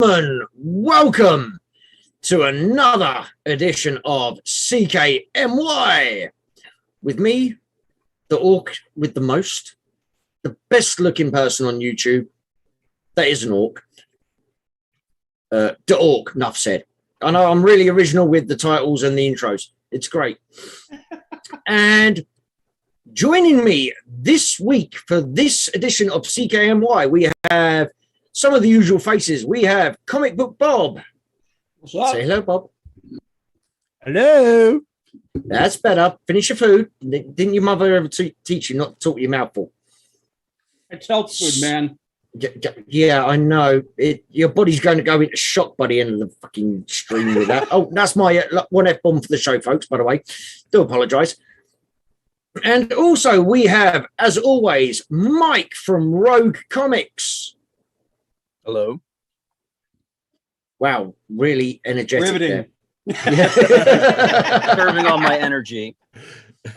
gentlemen, welcome to another edition of CKMY. With me, the orc with the most, the best looking person on YouTube. That is an orc. The orc, Nuff said. I know I'm really original with the titles and the intros. It's great. And joining me this week for this edition of CKMY, we have some of the usual faces. We have Comic Book Bob. What's up? Say hello, Bob. Hello. That's better. Finish your food. Didn't your mother ever teach you not to talk your mouth full? It's health food, man. Yeah, I know. Your body's going to go into shock by the end of the fucking stream with that. Oh, that's my one F-bomb for the show, folks, by the way. Do apologise. And also we have, as always, Mike from Rogue Comics. Hello. Wow, really energetic. Riveting. Conserving all my energy.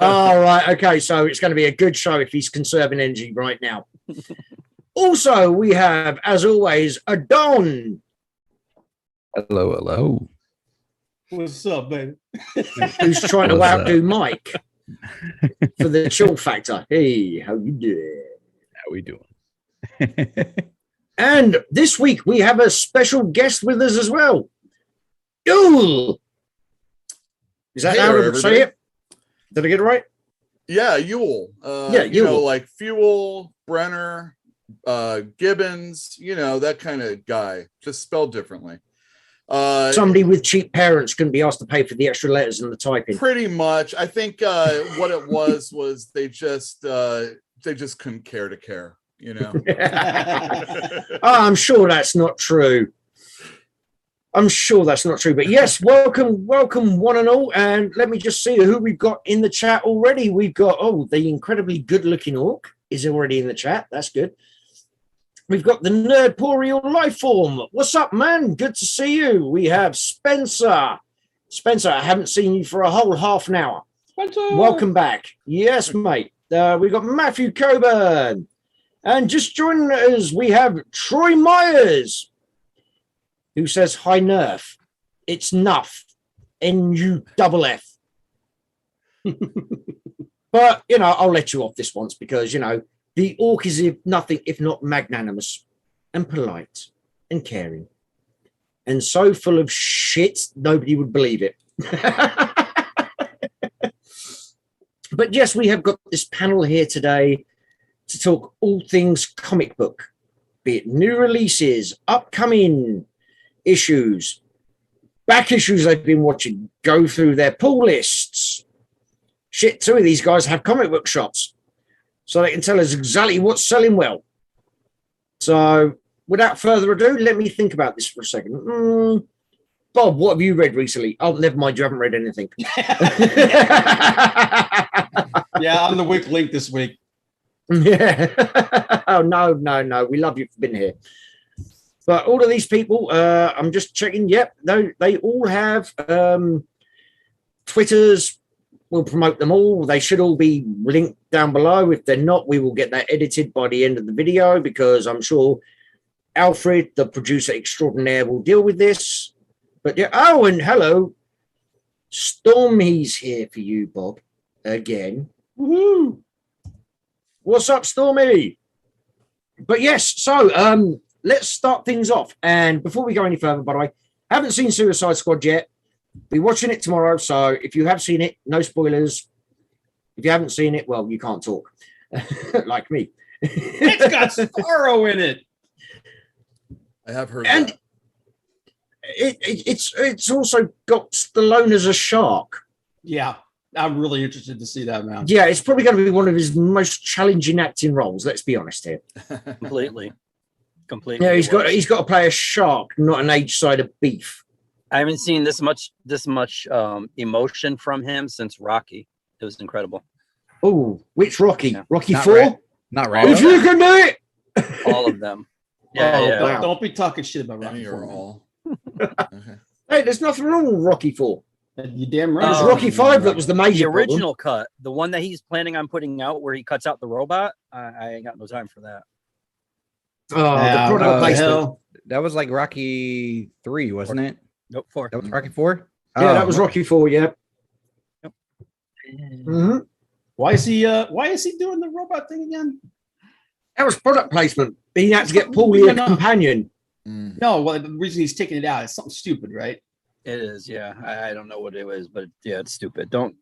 All right, okay, so it's going to be a good show if he's conserving energy right now. Also, we have, as always, Adan. Hello, hello. What's up, baby? Who's trying to outdo Mike for the chill factor. Hey, how you doing? How we doing? And this week we have a special guest with us as well. Yule. Is that how to say it? Did I get it right? Yeah, Yule. Yeah, Yule. You know, like Fuel, Brenner, Gibbons, you know, that kind of guy, just spelled differently. Somebody with cheap parents couldn't be asked to pay for the extra letters and the typing. Pretty much. I think what it was they just couldn't care to care, you know. I'm sure that's not true. But yes, welcome one and all. And let me just see who we've got in the chat already. We've got, the incredibly good-looking orc is already in the chat. That's good. We've got the Nerdporeal Lifeform. What's up, man? Good to see you. We have Spencer. Spencer, I haven't seen you for a whole half an hour. Spencer. Welcome back. Yes, mate. We've got Matthew Coburn. And just joining us, we have Troy Myers, who says, hi, Nerf. It's Nuff. N-U-F-F. But, I'll let you off this once because, the orc is nothing if not magnanimous and polite and caring and so full of shit, nobody would believe it. But yes, we have got this panel here today to talk all things comic book, be it new releases, upcoming issues, back issues they've been watching, go through their pull lists. Shit, two of these guys have comic book shops, so they can tell us exactly what's selling well. So without further ado, let me think about this for a second. Bob, what have you read recently? Oh, never mind, you haven't read anything. Yeah, I'm the weak link this week. Yeah. Oh, no. We love you for being here. But all of these people, I'm just checking. Yep, they all have Twitters. We'll promote them all. They should all be linked down below. If they're not, we will get that edited by the end of the video because I'm sure Alfred, the producer extraordinaire, will deal with this. But yeah, and hello. Stormy's here for you, Bob, again. Woohoo! What's up, Stormy? But yes, so let's start things off. And before we go any further, by the way, haven't seen Suicide Squad yet. Be watching it tomorrow, so if you have seen it, no spoilers. If you haven't seen it, well, you can't talk. Like me. It's got Sparrow in it. I have heard And that. it's also got Stallone as a shark. Yeah, I'm really interested to see that now. Yeah, it's probably going to be one of his most challenging acting roles, let's be honest here. Completely. Yeah, he's got to play a shark, not an age side of beef. I haven't seen this much emotion from him since Rocky. It was incredible. Oh, which Rocky? Yeah. Rocky Not 4? right. Not right. If you can do it! All of them. Yeah, Oh, yeah. wow. Don't be talking shit about Rocky Any or IV. all. Okay. Hey, there's nothing wrong with Rocky 4. You damn It right. was Rocky 5 that was the major The problem. original cut, the one that he's planning on putting out where he cuts out the robot, I ain't got no time for that. Oh, the product placement. hell. That was like Rocky 3, wasn't it? Nope, 4. That was Rocky 4. Yeah, that was Rocky 4. Yeah. Yep. hmm Why is he doing the robot thing again? That was product placement. He had to get Paulie a companion. No, well, the reason he's taking it out is something stupid, right? It is, yeah. I don't know what it is, but yeah, it's stupid. Don't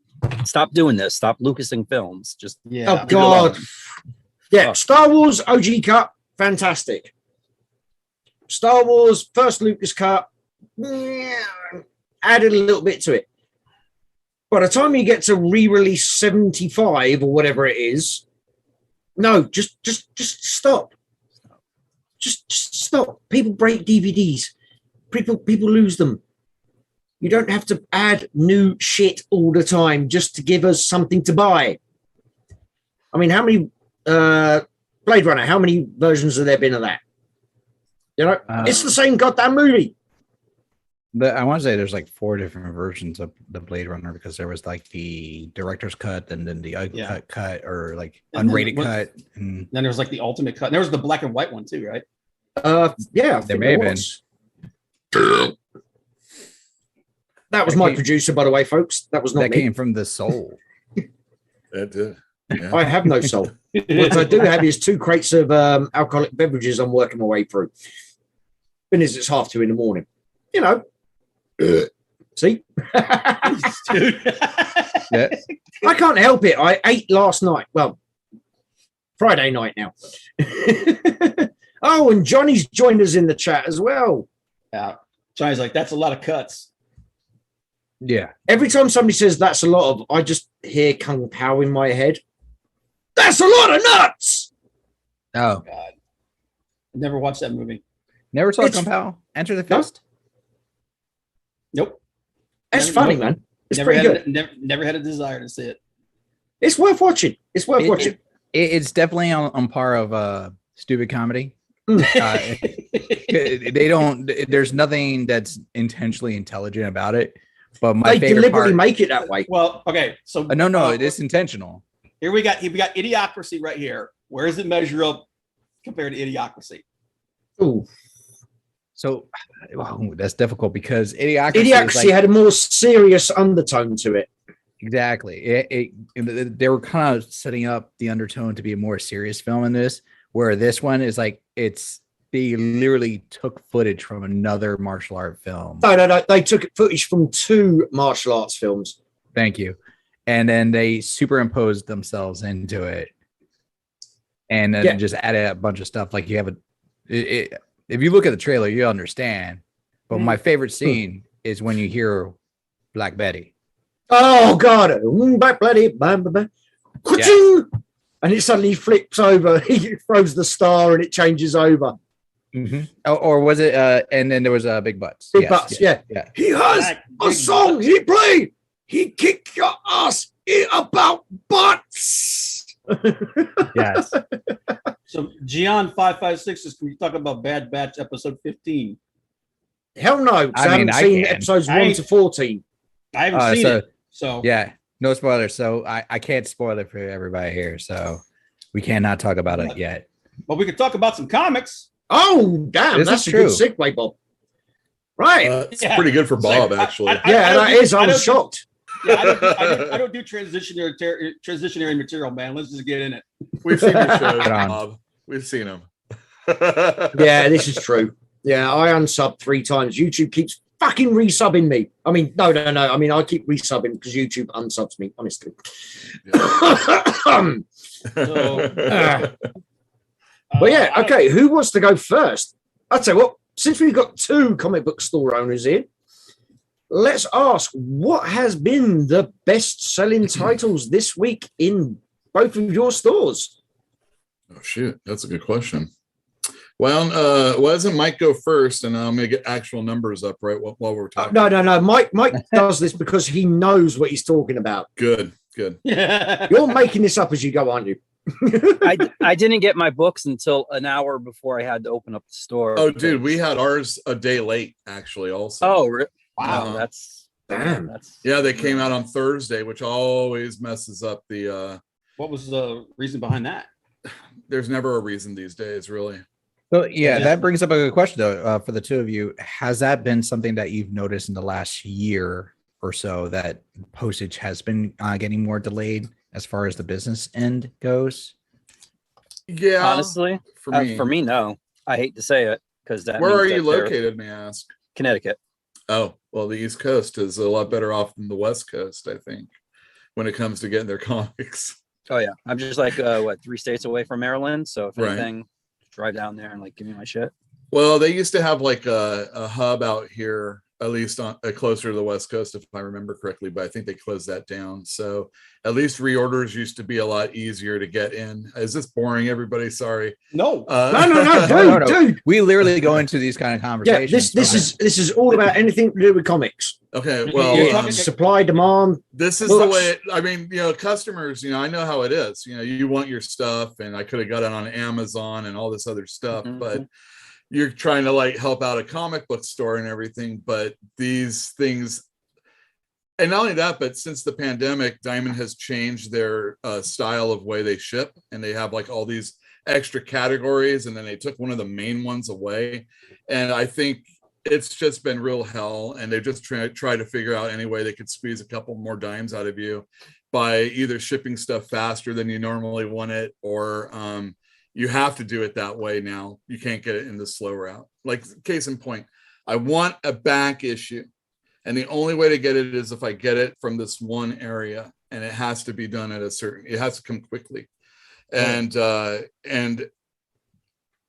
stop doing this. Stop Lucasing films. Just Yeah. Oh God. Yeah, Star Wars OG cut, fantastic. Star Wars first Lucas cut, added a little bit to it. By the time you get to re-release 75 or whatever it is, no, just stop. Just stop. People break DVDs. People lose them. You don't have to add new shit all the time just to give us something to buy. I mean, how many Blade Runner, how many versions have there been of that? You know, it's the same goddamn movie. I want to say there's like 4 different versions of the Blade Runner, because there was like the director's cut and then the uncut cut, or like unrated cut. And then there was like the ultimate cut. And there was the black and white one too, right? Yeah, there may have been. That was my producer, by the way, folks. That was not that me. came from the soul. That did. Yeah. I have no soul. What I do have is 2 crates of alcoholic beverages I'm working my way through. And it's 2:30 in the morning. You know. See? Dude. Yeah. I can't help it. I ate last night. Well, Friday night now. Oh, and Johnny's joined us in the chat as well. Yeah. Johnny's like, that's a lot of cuts. Yeah. Every time somebody says that's a lot of, I just hear Kung Pao in my head. That's a lot of nuts. Oh, God. I never watched that movie. never saw Kung Pao Enter the Fist. Nope. It's funny, man. It's never pretty had good. Never had a desire to see it. It's worth watching. It's worth watching. It's definitely on par of stupid comedy. They don't. There's nothing that's intentionally intelligent about it. But my They favorite deliberately part, make it that way. Well, okay. So no, it is intentional. Here we got Idiocracy right here. Where does it measure up compared to Idiocracy? Ooh. So that's difficult because Idiocracy Idiocracy had a more serious undertone to it. Exactly. They were kind of setting up the undertone to be a more serious film in this, where this one is like they literally took footage from another martial art film. No. They took footage from 2 martial arts films. Thank you. And then they superimposed themselves into it. And then just added a bunch of stuff. Like you have if you look at the trailer, you understand. But my favorite scene is when you hear Black Betty. Oh God! Black Betty, bam, bam, bam. Yeah. And it suddenly flips over. He throws the star, and it changes over. Mm-hmm. Or was it? And then there was Big Butts. Big Butts, yeah. He has a song he played. He kicked your ass about butts. Yes. So Gian 556 is, can we talk about Bad Batch episode 15? Hell no. I haven't seen episodes 1 to 14. I haven't seen it. So yeah, no spoilers. So I can't spoil it for everybody here. So we cannot talk about it yet. But we can talk about some comics. Oh, damn. That's a good segue, Bob. Right. It's pretty good for Bob, actually. That is. I was shocked. Yeah, I don't do transitionary material, man. Let's just get in it. We've seen your shows, Bob. We've seen them. Yeah, this is true. Yeah, I unsubbed 3 times. YouTube keeps fucking resubbing me. I mean, no. I mean, I keep resubbing because YouTube unsubs me, honestly. But yeah, okay. Who wants to go first? I'd say, well, since we've got 2 comic book store owners here, let's ask, what has been the best-selling titles this week in both of your stores? Oh, shit. That's a good question. Well, why doesn't Mike go first? And I'm going to get actual numbers up right while we're talking. No. Mike does this because he knows what he's talking about. Good. You're making this up as you go, aren't you? I didn't get my books until an hour before I had to open up the store. Oh, dude, we had ours a day late, actually, also. Oh, wow. That's damn. Yeah, they came out on Thursday, which always messes up the... What was the reason behind that? There's never a reason these days, really. So yeah, that brings up a good question though for the two of you. Has that been something that you've noticed in the last year or so that postage has been getting more delayed as far as the business end goes? Yeah, Honestly, for me, no. I hate to say it because that. Where means are that you they're- located, may I ask? Connecticut. Oh, well, the East Coast is a lot better off than the West Coast, I think, when it comes to getting their comics. Oh yeah, I'm just like 3 states away from Maryland, so if Right. anything, drive down there and like give me my shit. Well, they used to have like a hub out here, at least on closer to the West Coast, if I remember correctly, but I think they closed that down. So at least reorders used to be a lot easier to get in. Is this boring, everybody? Sorry. No. No, dude. We literally go into these kind of Yeah, conversations. this is all about anything to do with comics. Okay, Well, well, Supply, demand. this is the way I mean, customers, I know how it is. You want your stuff, and I could have got it on Amazon and all this other stuff, but you're trying to like help out a comic book store and everything. But these things, and not only that, but since the pandemic, Diamond has changed their style of way they ship, and they have like all these extra categories, and then they took one of the main ones away, and I think it's just been real hell, and they've just try to figure out any way they could squeeze a couple more dimes out of you by either shipping stuff faster than you normally want it, or you have to do it that way now. You can't get it in the slow route. Like case in point, I want a back issue, and the only way to get it is if I get it from this one area, and it has to be done at it has to come quickly. And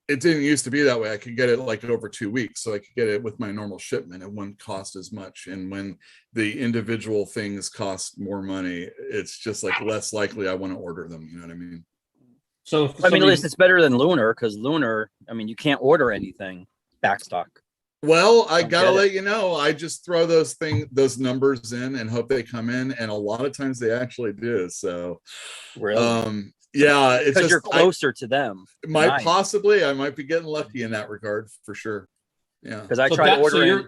it didn't used to be that way. I could get it like over 2 weeks, so I could get it with my normal shipment. It wouldn't cost as much. And when the individual things cost more money, it's just like less likely I want to order them. You know what I mean? So at least it's better than Lunar, because Lunar, you can't order anything backstock. Well, I gotta let you know, I just throw those numbers in and hope they come in, and a lot of times they actually do. So, really? Yeah, it's because you're closer to them. I might be getting lucky in that regard for sure. Yeah, because I tried ordering.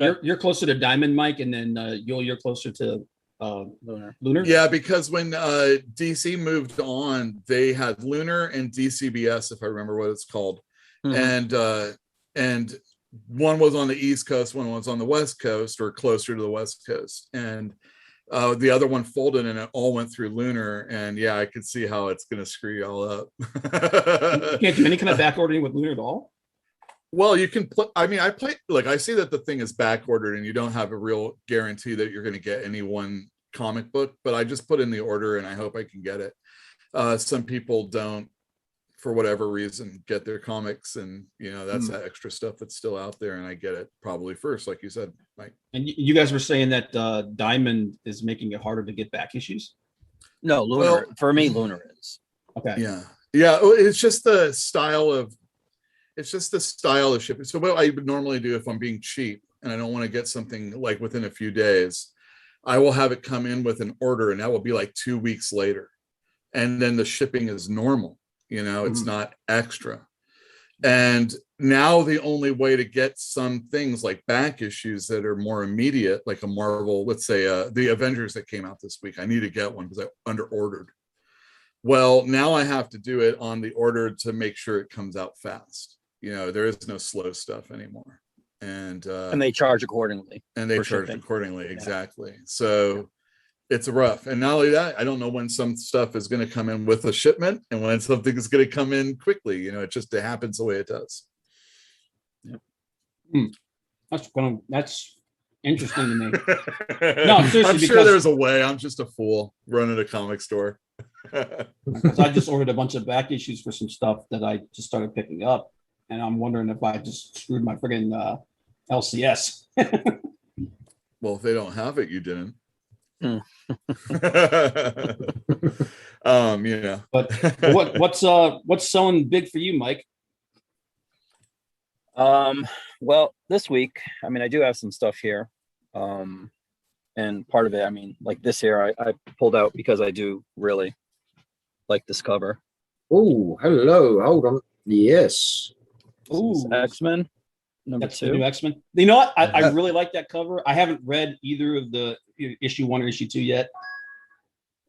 So you're closer to Diamond, Mike, and then you're closer to Lunar. Yeah, because when DC moved on, they had Lunar and DCBS, if I remember what it's called, and one was on the East Coast, one was on the West Coast, or closer to the West Coast, and the other one folded and it all went through Lunar, and yeah, I could see how it's going to screw you all up. You can't do any kind of back ordering with Lunar at all? Well, you can put, I see that the thing is back ordered and you don't have a real guarantee that you're going to get any one comic book, but I just put in the order and I hope I can get it. Some people don't, for whatever reason, get their comics, and that's that extra stuff that's still out there, and I get it probably first, like you said, Mike. And you guys were saying that Diamond is making it harder to get back issues? No, Lunar, for me, Lunar is. Okay. Yeah. It's just the style of shipping. So what I would normally do if I'm being cheap and I don't want to get something like within a few days, I will have it come in with an order, and that will be like 2 weeks later, and then the shipping is normal. It's not extra. And now the only way to get some things like back issues that are more immediate, like a Marvel, let's say the Avengers that came out this week, I need to get one because I under ordered. Well, now I have to do it on the order to make sure it comes out fast. There is no slow stuff anymore. And they charge accordingly. Exactly. So it's rough. And not only that, I don't know when some stuff is going to come in with a shipment and when something is going to come in quickly. It happens the way it does. Yep. That's interesting to me. No, seriously, I'm sure there's a way. I'm just a fool running a comic store. Because I just ordered a bunch of back issues for some stuff that I just started picking up, and I'm wondering if I just screwed my friggin' LCS. Well, if they don't have it, you didn't. But what's selling big for you, Mike? Well, this week, I do have some stuff here, and part of it, like this here, I pulled out because I do really like this cover. Oh, hello, hold on. Yes. Ooh, X-Men That's 2. The new X-Men. You know what? I really like that cover. I haven't read either of the issue 1 or issue 2 yet.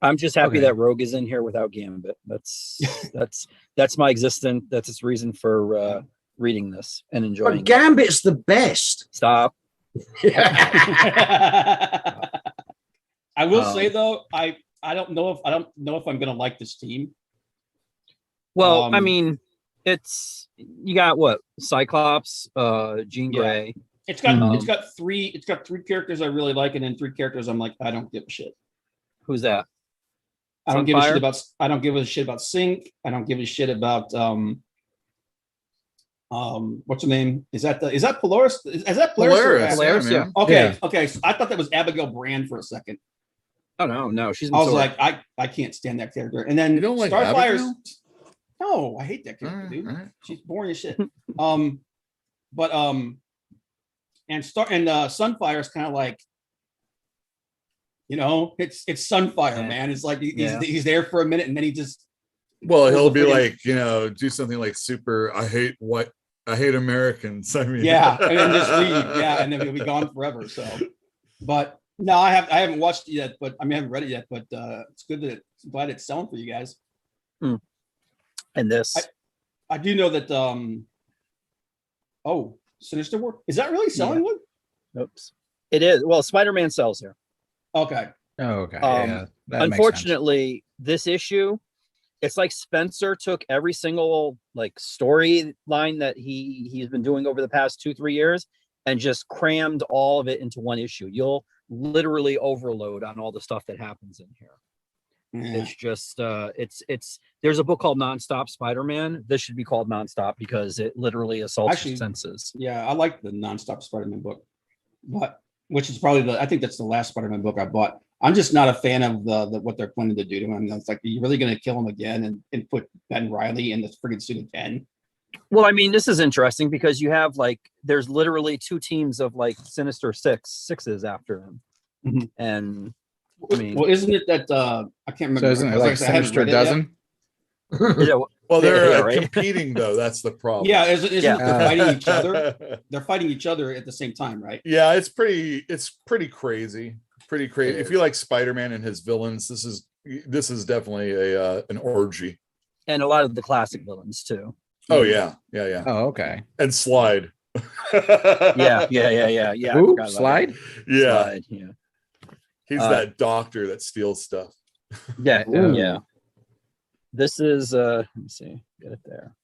I'm just happy Okay. that Rogue is in here without Gambit. That's my existence. That's its reason for reading this and enjoying But it. Gambit's the best. Stop. I will say though, I don't know if I'm gonna like this team. Well, I mean, you got what? Cyclops, Jean Yeah. Grey. It's got three characters I really like, and then 3 characters I'm like, I don't give a shit. Who's that? I don't give a shit Sunfire? about. I don't give a shit about Sync. I don't give a shit about what's her name? Is that Polaris? Is that Polaris? Polaris, yeah. man. Okay, Yeah. okay. So I thought that was Abigail Brand for a second. Oh no, she's. I was like, I can't stand that character. And then You don't like Starfire's. Abigail? No, I hate that All character, right, dude. all right. She's boring as shit. But and Sunfire is kind of like, it's Sunfire, Yeah. man. It's like Yeah. he's there for a minute and then he just. Well, he'll be friggin- like, do something like super. I hate Americans. I mean, Yeah, and then just leave. Yeah, and then he'll be gone forever. So, but no, I haven't watched it yet, but I haven't read it yet. But it's good that I'm glad it's selling for you guys. And this. I do know that. Sinister War, is that really selling one? Oops. It is. Well, Spider-Man sells here. Okay. Oh, okay. Um, Yeah. That makes sense. Unfortunately, this issue, it's like Spencer took every single like storyline that he's been doing over the past 2-3 years and just crammed all of it into one issue. You'll literally overload on all the stuff that happens in here. Yeah. It's just it's there's a book called Nonstop Spider-Man. This should be called Nonstop because it literally assaults your senses. Yeah, I like the Nonstop Spider-Man book, but which is probably I think that's the last Spider-Man book I bought. I'm just not a fan of the what they're planning to do to him. It's like, are you really going to kill him again and put Ben Reilly in the friggin' suit again? Well, I mean, this is interesting because you have like there's literally 2 teams of like Sinister Sixes after him, Mhm. and I mean, Well, isn't it that I can't remember? So isn't it Like I like said, I haven't Sinister read it yet. dozen? you know, Well, they're Yeah, right. competing though. That's the problem. Yeah, isn't Yeah. they're fighting each other? They're fighting each other at the same time, right? Yeah, it's pretty crazy. Pretty crazy. It If you like Spider-Man and his villains, this is definitely an orgy. and a lot of the classic villains too. Oh yeah. Yeah. Oh, okay. And Slide. Yeah. I Ooh, forgot about Slide? that. Yeah. Slide, yeah. He's that doctor that steals stuff. Yeah, Ooh. yeah. This is let me see, get it there.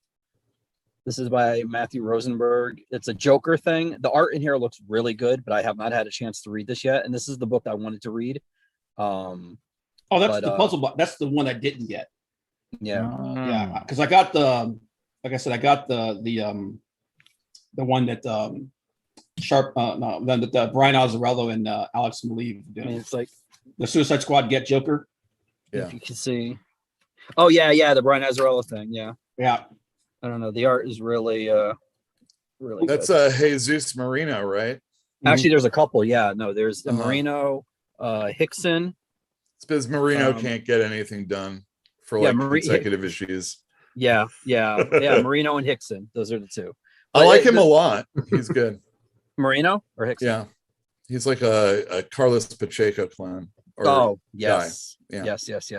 This is by Matthew Rosenberg. It's a Joker thing. The art in here looks really good, but I have not had a chance to read this yet. And this is the book I wanted to read. Oh, that's But, the puzzle book. That's the one I didn't get. Yeah. Yeah, because I got like I said, I got the one that that Brian Azzarello and Alex Maleev I mean, did. it's like The Suicide Squad Get Joker. Yeah. if you can see. Oh yeah, the Brian Azzarello thing. Yeah. Yeah, I don't know. The art is really really That's good. Jesus Marino, right? Actually there's a couple. Yeah, no, there's the Uh-huh. Marino, Hickson. It's because Marino Um, can't get anything done for yeah, like Mari- consecutive issues. Yeah, Marino and Hickson. Those are the 2. I But like him a lot. He's good. Marino or Hickson? Yeah. He's like a Carlos Pacheco clone. Or Oh, yes. Yeah. Yes.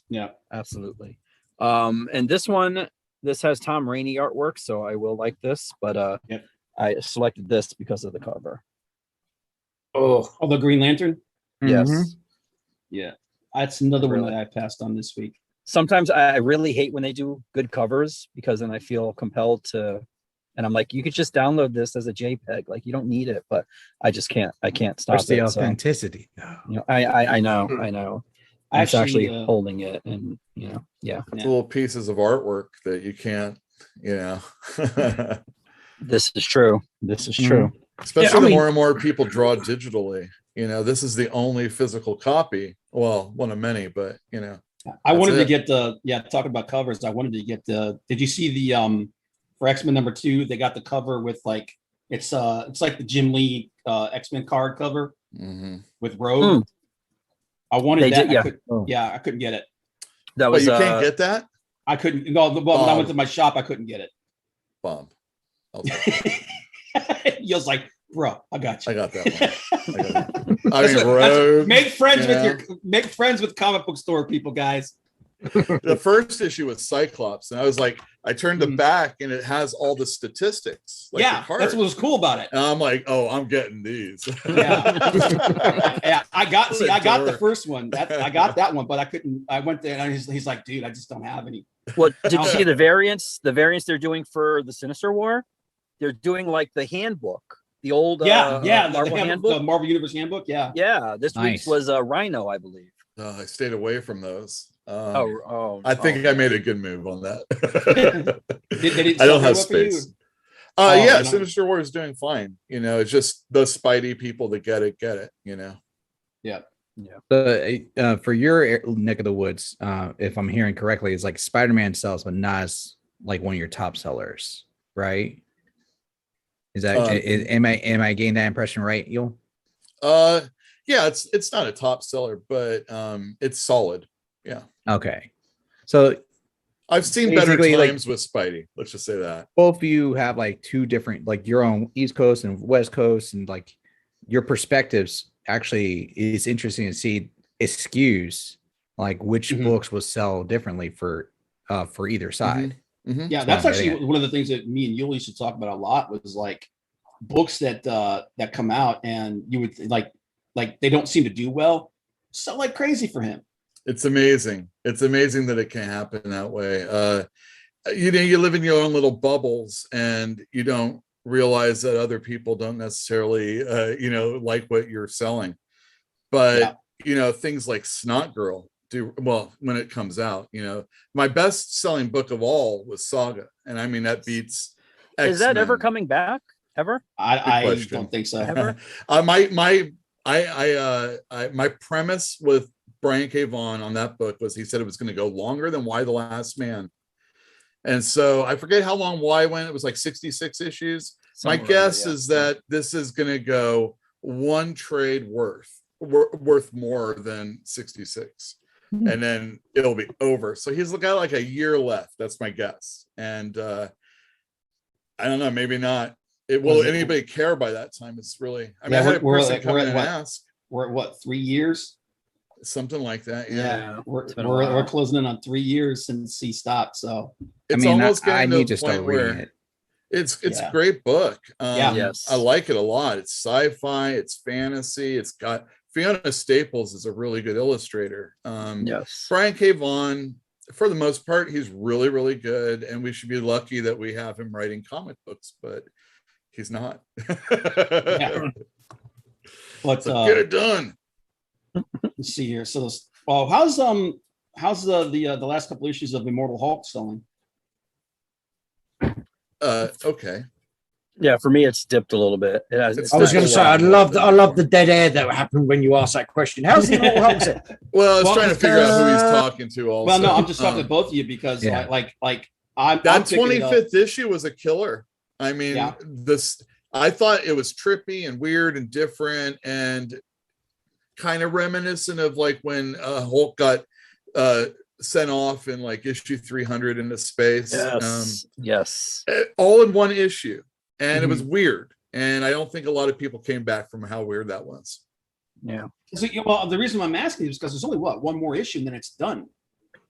yeah. Absolutely. And this has Tom Rainey artwork, so I will like this, but Yep. I selected this because of the cover. Oh, the Green Lantern. Yes. Mhm. Yeah, that's another one Really? that I passed on this week. Sometimes I really hate when they do good covers because then I feel compelled to, and I'm like, you could just download this as a JPEG. Like you don't need it, but I just can't. I can't stop What's the it. So, authenticity? you know, I know. It's actually holding it, and yeah. It's little pieces of artwork that you can't, This is true. especially Yeah, I the mean- more and more people draw digitally. This is the only physical copy. Well, one of many, but I wanted to That's get talking about covers. I wanted to get did you see the for X-Men #2, they got the cover with like it's like the Jim Lee X-Men card cover Mhm. with Rogue. I wanted They that. did, yeah. I couldn't get it. That But was you can't get that, I couldn't. No, when I went to my shop, I couldn't get it. Bob. I'll take it. He was like, bro, I got you. I got that one. I mean, Rogue. Make friends with comic book store people, guys. The first issue was Cyclops, and I was like, I turned the back, and it has all the statistics. Like yeah, that's what was cool about it. And I'm like, oh, I'm getting these. Yeah, I got the first one. I got that one, but I couldn't. I went there, and he's like, dude, I just don't have any. What did you see the variants? The variants they're doing for the Sinister War? They're doing like the handbook, the old Marvel handbook, the Marvel Universe handbook. Yeah. This week's was Rhino, I believe. I stayed away from those. I think I made a good move on that. Did I don't have space. Sinister War is doing fine. You know, it's just the Spidey people that get it. You know. Yeah. For your neck of the woods, if I'm hearing correctly, it's like Spider-Man sells, but not as like one of your top sellers, right? Is that am I getting that impression right, Yul? Yeah, it's not a top seller, but it's solid. Yeah. Okay. So I've seen better times with Spidey. Let's just say that. Both of you have like two different, like your own East Coast and West Coast, and like your perspectives actually is interesting to see. It skews like which books will sell differently for either side. Yeah, that's actually one of the things that me and Yuli used to talk about a lot was like books that come out and you would like they don't seem to do well, sell like crazy for him. It's amazing. It's amazing that it can happen that way. You live in your own little bubbles and you don't realize that other people don't necessarily, like what you're selling. But, things like Snot Girl do well when it comes out. My best selling book of all was Saga. And I mean, that beats X-Men. Is that ever coming back? Ever? I don't think so. Ever? My premise with Brian K. Vaughan on that book was he said it was going to go longer than Y the Last Man. And so I forget how long Y went. It was like 66 issues. My guess is that this is going to go one trade worth more than 66. And then it'll be over. So he's got like a year left. That's my guess. And I don't know, maybe not. Will anybody care by that time? It's really, I mean, I had a person come in and ask. We're at what, 3 years? Something like that. We're closing in on 3 years since he stopped. So it's almost getting to the point where it's a great book. Yes, I like it a lot. It's sci-fi, it's fantasy. It's got Fiona Staples is a really good illustrator. Yes, Brian K. Vaughan, for the most part, he's really, really good, and we should be lucky that we have him writing comic books, but he's not. But get it done. Let's see here. So, how's the last couple issues of Immortal Hulk selling? Okay. Yeah, for me, it's dipped a little bit. I was going to say, I love the dead air that happened when you asked that question. How's the Immortal Hulk selling? Well, I was trying to figure out who he's talking to. Also, well, no, I'm just talking to both of you because I'm 25th issue was a killer. I mean, I thought it was trippy and weird and different and kind of reminiscent of like when Hulk got sent off in like issue 300 into space. Yes. All in one issue. And it was weird. And I don't think a lot of people came back from how weird that was. Yeah. So, well, the reason I'm asking is because there's only one more issue and then it's done.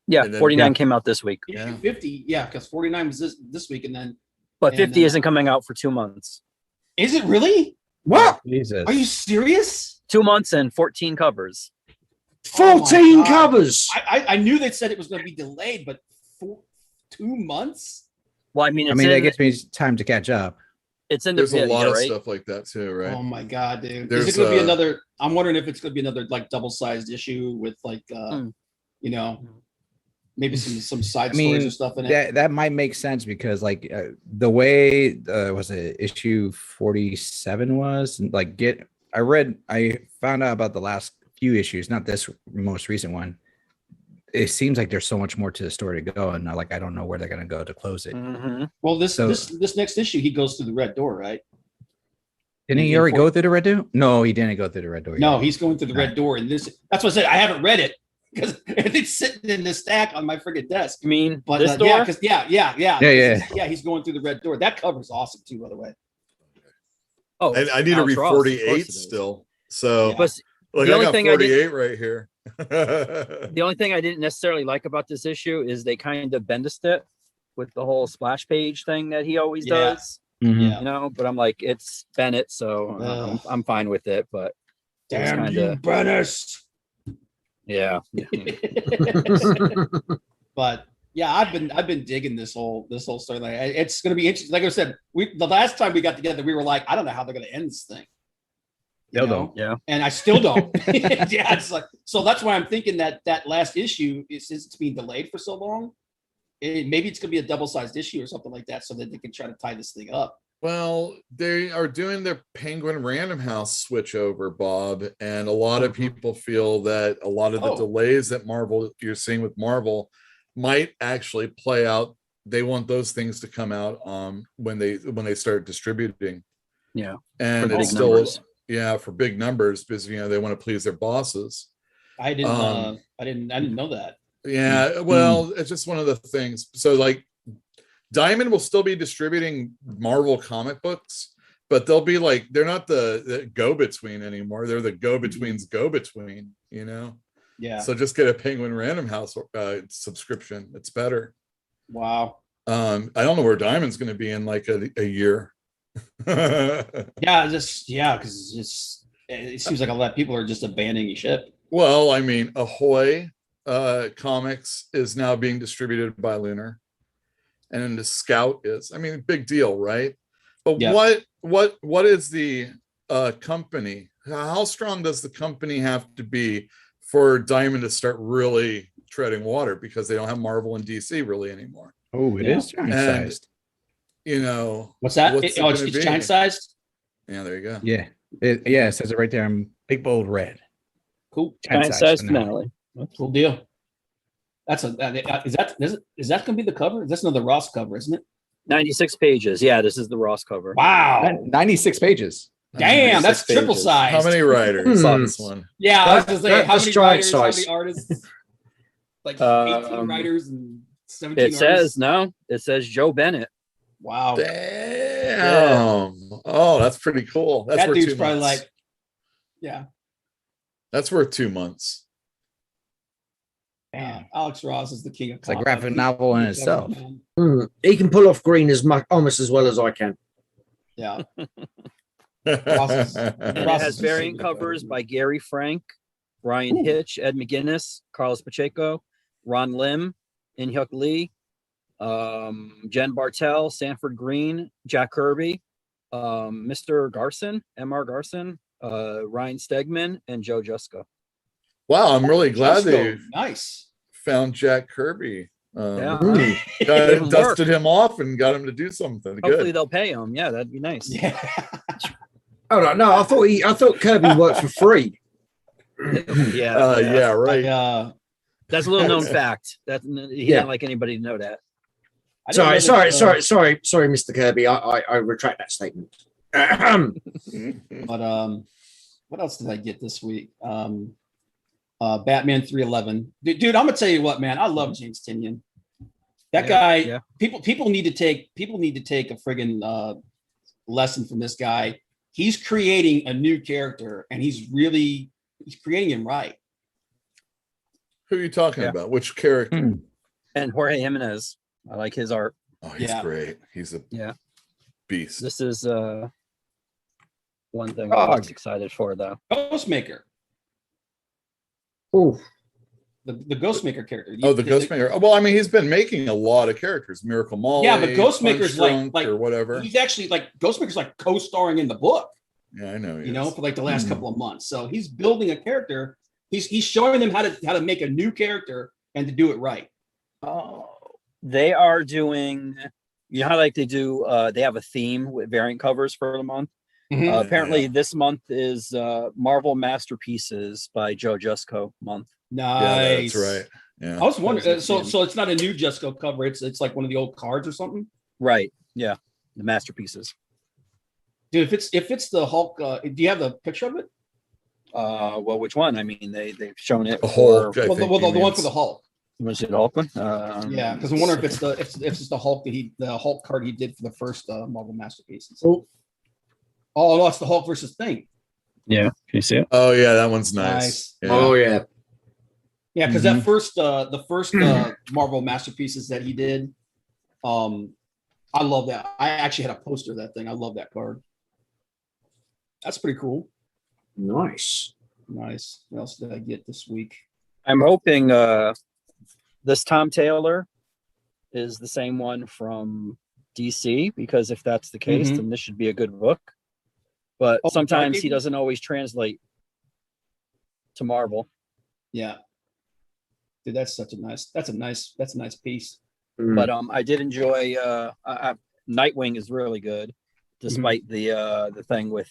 Yeah, 49 came out this week. Issue 50, because 49 was this week, and then. But 50 isn't coming out for 2 months. Is it really? What? Jesus. Are you serious? 2 months and 14 covers. 14 covers. I knew they said it was going to be delayed, but 2 months. Well, I mean, that gives me time to catch up. It's in There's a lot of stuff like that too, right? Oh my god, dude! Is it going to be another? I'm wondering if it's going to be another like double-sized issue with like, maybe some side stories or stuff in it. That might make sense because like the way was it issue 47 was like I found out about the last few issues, not this most recent one. It seems like there's so much more to the story to go, and I don't know where they're going to go to close it. Well, this next issue, he goes through the red door, right? Didn't he already go through the red door? No, he didn't go through the red door. No, he's going through the red door, and that's what I said. I haven't read it because it's sitting in the stack on my friggin' desk. You mean but this door? Yeah, yeah. He's going through the red door. That cover's awesome too, by the way. Oh, I need to Alex read Ross, of course 48 it is. still. So But like the I only got thing I did- 48 right here. the only thing I didn't necessarily like about this issue is they kind of bendiced it with the whole splash page thing that he always does. Yeah. You know, but I'm like, it's Bennett, so I'm fine with it. But Damn kinda, you, Brennis. yeah. But yeah, I've been digging this whole story. Like, it's gonna be interesting. Like I said, the last time we got together, we were like, I don't know how they're gonna end this thing. Still don't. Yeah. And I still don't. Yeah, it's like, so that's why I'm thinking that last issue is, since it's being delayed for so long, maybe it's gonna be a double-sized issue or something like that, so that they can try to tie this thing up. Well, they are doing their Penguin Random House switch over, Bob, and a lot of people feel that a lot of the delays that Marvel you're seeing with Marvel might actually play out. They want those things to come out when they start distributing. Yeah. And it's still numbers. For big numbers, because they want to please their bosses. I didn't know that. Yeah, well, it's just one of the things. So like Diamond will still be distributing Marvel comic books, but they'll be like, they're not the go-between anymore. They're the go-between's go-between, Yeah. So just get a Penguin Random House subscription. It's better. Wow. I don't know where Diamond's going to be in like a year. Yeah, because it seems like a lot of people are just abandoning ship. Well, I mean, Ahoy Comics is now being distributed by Lunar, and the Scout is. I mean, big deal, right? But what is the company? How strong does the company have to be for Diamond to start really treading water, because they don't have Marvel and DC really anymore? Oh, it is giant sized. What's that? It's giant sized. Yeah, there you go. Yeah, it says it right there in big bold red. Cool. Giant sized finale. Cool deal. Is that going to be the cover? That's another Ross cover, isn't it? 96 pages. Yeah, this is the Ross cover. Wow. 96 pages. Damn, that's triple size. How many writers on this one? Yeah, I was just saying, how many writers, size. how many artists? Like 18 writers and 17 artists. It It says Joe Bennett. Wow. Damn. Yeah. Oh, that's pretty cool. That's that worth dude's probably like, yeah. That's worth 2 months. Damn. Alex Ross is the king of It's a graphic novel in itself. He can pull off green almost as well as I can. Yeah. It has variant covers by Gary Frank, Brian Hitch, Ed McGuinness, Carlos Pacheco, Ron Lim, In-Hyuk Lee, Jen Bartel, Sanford Green, Jack Kirby, Mr. Garson, M.R. Garson, Ryan Stegman, and Joe Jusko. Wow, I'm really glad they nice found Jack Kirby. Dusted him off and got him to do something. Hopefully they'll pay him. Yeah, that'd be nice. Yeah. Oh no, I thought Kirby worked for free. Yeah, right. That's a little known fact. That he didn't like anybody to know that. Sorry, Mr. Kirby. I retract that statement. But what else did I get this week? Batman 311. Dude, I'm gonna tell you what, man. I love James Tynion. That guy. Yeah. People need to take a friggin' lesson from this guy. He's creating a new character, and he's creating him right. Who are you talking about? Which character? And Jorge Jimenez. I like his art. Oh, he's great. He's a beast. This is one thing I was excited for, though. Ghostmaker. Oh, the Ghostmaker character. The Ghostmaker. Well, I mean, he's been making a lot of characters. Miracle Molly. Yeah, but Ghostmaker's like or whatever. He's actually Ghostmaker's like co-starring in the book. Yeah, I know. You know, for like the last couple of months. So he's building a character. He's showing them how to make a new character and to do it right. Oh, they are doing. You know how like they do. They have a theme with variant covers for the month. Mm-hmm. Apparently, this month is Marvel Masterpieces by Joe Jusko month. Nice. Yeah, that's right. Yeah. I was wondering. So it's not a new Jusko cover. It's like one of the old cards or something. Right. Yeah. The Masterpieces. Dude, if it's the Hulk, do you have the picture of it? Well, which one? I mean, they've shown it. The Hulk. The one for the Hulk. Was it Hulk one? Yeah, because I wonder if it's the Hulk the Hulk card he did for the first Marvel Masterpieces. Oh. Oh no, it's the Hulk versus Thing. Yeah, can you see it? Oh yeah, that one's nice. Yeah. Oh yeah. Yeah, because that the first Marvel masterpieces that he did, I love that. I actually had a poster of that thing. I love that card. That's pretty cool. Nice. Nice. What else did I get this week? I'm hoping this Tom Taylor is the same one from DC, because if that's the case, then this should be a good book. But sometimes he doesn't always translate to Marvel. Yeah. Dude, that's a nice piece. But I did enjoy Nightwing is really good, despite the thing with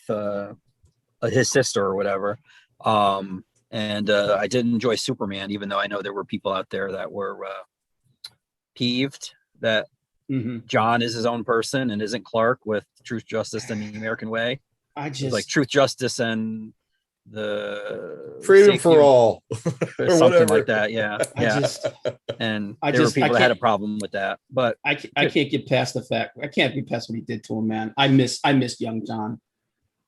his sister or whatever. And I did enjoy Superman, even though I know there were people out there that were peeved that John is his own person and isn't Clark with Truth, Justice, and the American Way. I just like Truth, Justice, and the Freedom for All, something like that. Yeah, and there were people that had a problem with that, but I can't get past the fact. I can't get past what he did to him, man. I miss young John.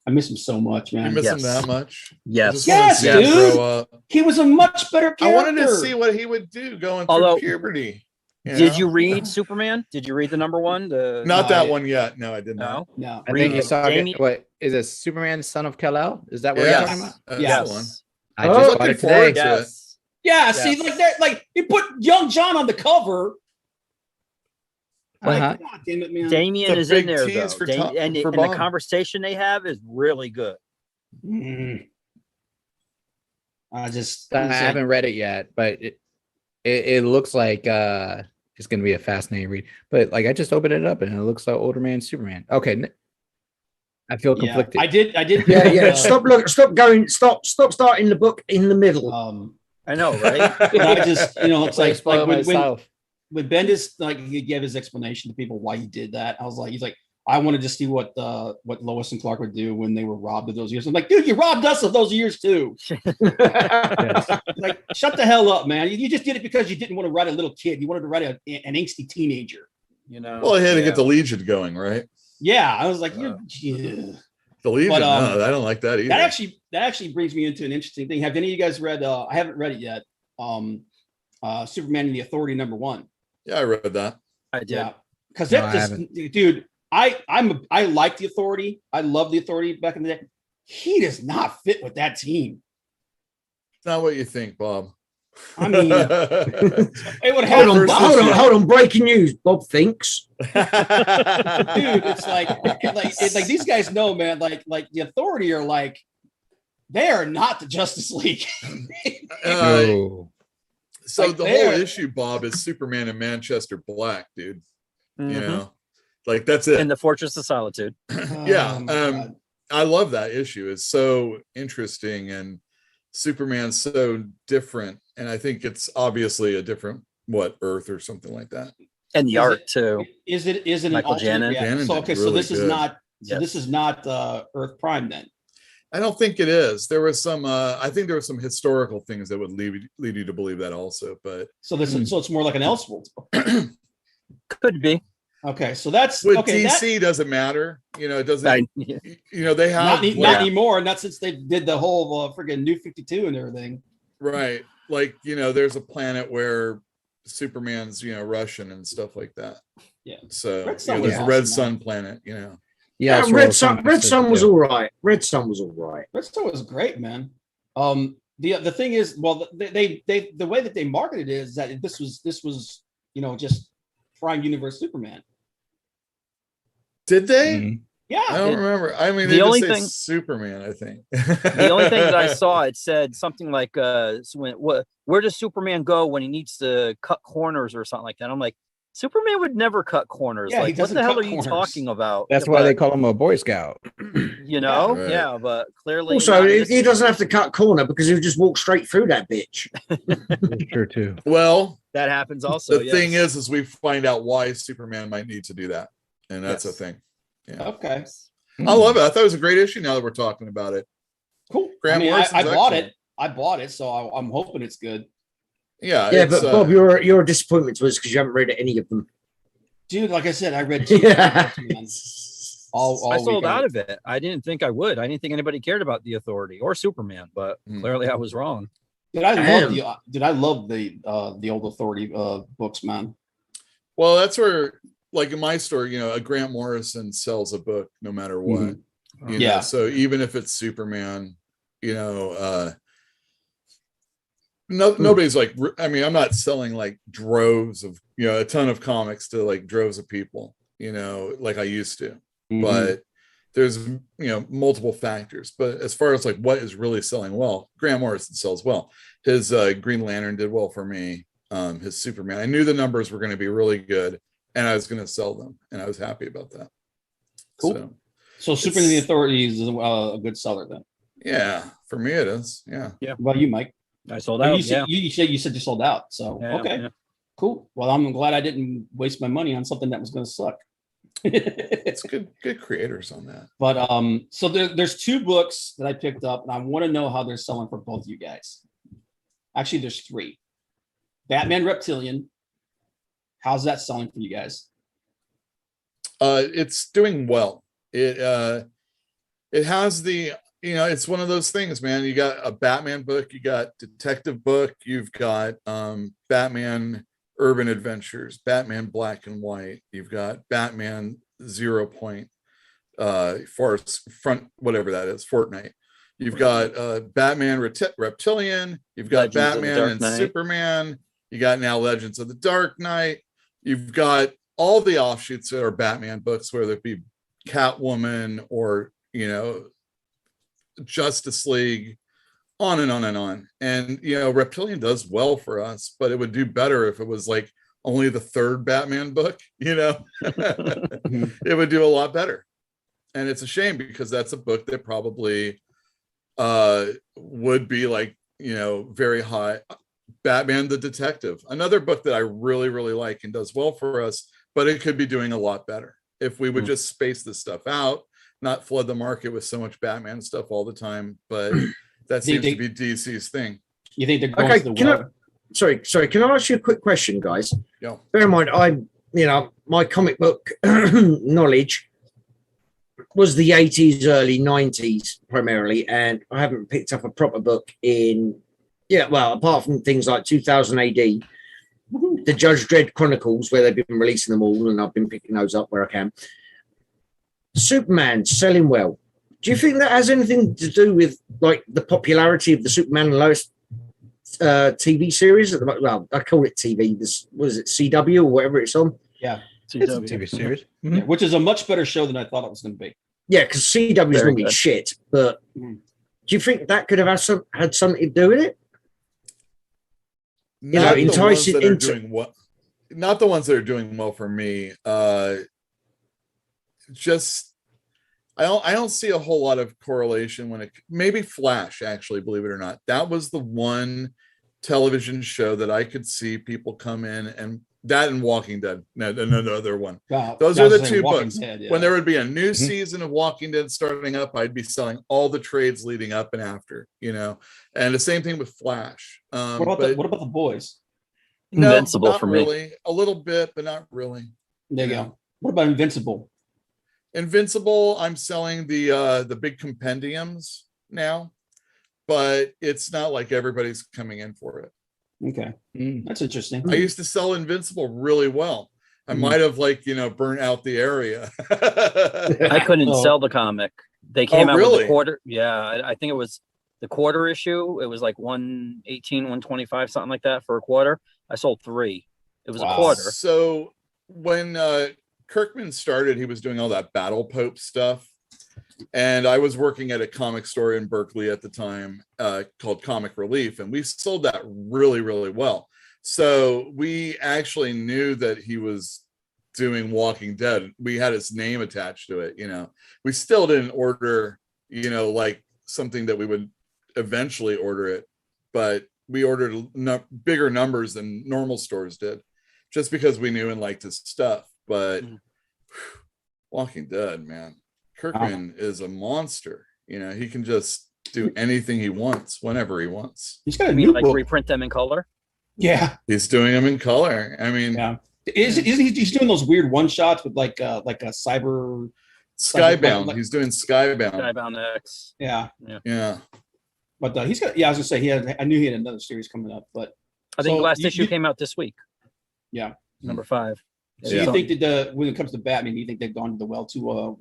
I miss him so much, man. You miss him that much? Yes, dude. He was a much better character. I wanted to see what he would do going through puberty. Did you read Superman? Did you read the number one? Not that one yet. No, I did not. No. I think you saw it. What is it? Superman, Son of Kal-El? Is that what you're talking about? Yes. I just bought it today. Yes. Yeah. See, like you put young John on the cover. Like, God damn it, man. Damien is in there though, and the conversation they have is really good. I haven't read it yet, but it looks like it's going to be a fascinating read. But like I just opened it up and it looks like older man Superman. Okay, I feel conflicted. I did. Yeah. Stop starting the book in the middle. I know, right? I just, it's like when Bendis, like, he gave his explanation to people why he did that. I was like, he's like, I wanted to see what Lois and Clark would do when they were robbed of those years. I'm like, dude, you robbed us of those years too. Like, shut the hell up, man. You just did it because you didn't want to write a little kid. You wanted to write an angsty teenager. Well, he had to get the Legion going, right? Yeah, I was like, the Legion. No, I don't like that either. That actually brings me into an interesting thing. Have any of you guys read? I haven't read it yet. Superman and the Authority #1. Yeah, I read that. I did. Yeah, because dude. I like the Authority. I love the Authority back in the day. He does not fit with that team. It's not what you think, Bob. I mean, it would hold on. Breaking news. Bob thinks. Dude, it's like these guys know, man. Like the Authority are like, they are not the Justice League. So the whole issue, Bob, is Superman and Manchester Black, dude. Like that's it. In the Fortress of Solitude. I love that issue. It's so interesting, and Superman's so different, and I think it's obviously a different Earth or something like that. And the art too. Is it Michael Janin? So this is not Earth Prime then. I don't think it is. There was some. I think there were some historical things that would lead you to believe that also. But so it's more like an Elseworlds book. Could be. Okay, so that's with DC doesn't matter. It doesn't. They have not anymore. Not since they did the whole friggin' New 52 and everything. Right, like there's a planet where Superman's Russian and stuff like that. Yeah. So there's a Red Sun planet. Yeah, Red Sun was all right. Red Sun was great, man. The thing is, well, they the way that they marketed it is that this was just Prime Universe Superman. Did they? Mm-hmm. Yeah, I don't remember. I mean, the only thing Superman, I think. The only thing that I saw, it said something like, "Where does Superman go when he needs to cut corners or something like that?" I'm like, Superman would never cut corners. Yeah, like, what the hell are you talking about? That's why they call him a Boy Scout. Yeah, but clearly. Also, he doesn't have to cut corner because he'll just walk straight through that bitch. True too. Well, that happens also. The thing is we find out why Superman might need to do that, and that's a thing. Yeah. Okay. I love it. I thought it was a great issue. Now that we're talking about it, cool. I bought it. I bought it, so I'm hoping it's good. Yeah, but Bob, you're a disappointment to us because you haven't read any of them. Dude, like I said, I read two. I sold out of it. I didn't think I would. I didn't think anybody cared about the Authority or Superman, but clearly I was wrong. Did I love the old Authority books, man? Well, that's where, like in my story, a Grant Morrison sells a book no matter what. You know? So even if it's Superman, nobody's like, I mean, I'm not selling like droves of, a ton of comics to like droves of people, like I used to. But there's, multiple factors. But as far as like what is really selling well, Grant Morrison sells well. His Green Lantern did well for me. His Superman, I knew the numbers were going to be really good and I was going to sell them. And I was happy about that. Cool. So Superman the Authority is a good seller then. Yeah, for me it is. Yeah. What about you, Mike? I sold out. You said you sold out. So okay. Cool. Well, I'm glad I didn't waste my money on something that was going to suck. It's good creators on that. But so there's 2 books that I picked up, and I want to know how they're selling for both of you guys. Actually, there's 3. Batman Reptilian. How's that selling for you guys? It's doing well. It has the, it's one of those things, man. You got a Batman book, you got detective book, you've got Batman Urban Adventures, Batman Black and White, you've got Batman 0 Point, Front, whatever that is, Fortnite. You've got Batman Reptilian, you've got Legends Batman and Superman, you got now Legends of the Dark Knight, you've got all the offshoots that are Batman books, whether it be Catwoman or, Justice League, on and on and on. And, Reptilian does well for us, but it would do better if it was like only the 3rd Batman book, it would do a lot better. And it's a shame because that's a book that probably would be like, very high. Batman the Detective, another book that I really, really like and does well for us, but it could be doing a lot better if we would just space this stuff out, not flood the market with so much Batman stuff all the time. But that seems to be DC's thing. You think they're going to the web? Sorry, can I ask you a quick question, guys? Yeah. Bear in mind, my comic book knowledge was the 80s, early 90s primarily, and I haven't picked up a proper book in, apart from things like 2000 AD, the Judge Dredd Chronicles, where they've been releasing them all, and I've been picking those up where I can. Superman selling well. Do you think that has anything to do with like the popularity of the Superman and Lois TV series? Well, I call it TV. Was it CW or whatever it's on? Yeah, it's a TV series, which is a much better show than I thought it was going to be. Yeah, because CW is normally shit. But do you think that could have had something to do with it? Not the ones that are doing well for me. Just I don't see a whole lot of correlation when maybe Flash, actually, believe it or not. That was the one television show that I could see people come in, and that and Walking Dead. No, other one. Wow. Those are the 2 books. Dead, yeah. When there would be a new season of Walking Dead starting up, I'd be selling all the trades leading up and after, and the same thing with Flash. What about the boys? Invincible not for really. me. A little bit, but not really. There you go. What about Invincible? Invincible, I'm selling the big compendiums now, but it's not like everybody's coming in for it. Okay. That's interesting. I used to sell Invincible really well. I might have burnt out the area. I couldn't sell the comic. They came out with the quarter. Yeah, I think it was the quarter issue. It was like 118, 125, something like that for a quarter. I sold 3. It was a quarter. So when Kirkman started, he was doing all that Battle Pope stuff. And I was working at a comic store in Berkeley at the time called Comic Relief, and we sold that really, really well. So we actually knew that he was doing Walking Dead. We had his name attached to it, We still didn't order, like something that we would eventually order it, but we ordered bigger numbers than normal stores did, just because we knew and liked his stuff. But Walking Dead, man. Kirkman is a monster. He can just do anything he wants whenever he wants. He's got a new book. Reprint them in color. Yeah, he's doing them in color. I mean, he's doing those weird one shots with like a cyber Skybound. Like, He's doing Skybound. Skybound X. Yeah. Yeah. But he's got. Yeah, I was gonna say I knew he had another series coming up, but I think the last issue came out this week. Yeah. Number 5. So you think that when it comes to Batman, you think they've gone to the well too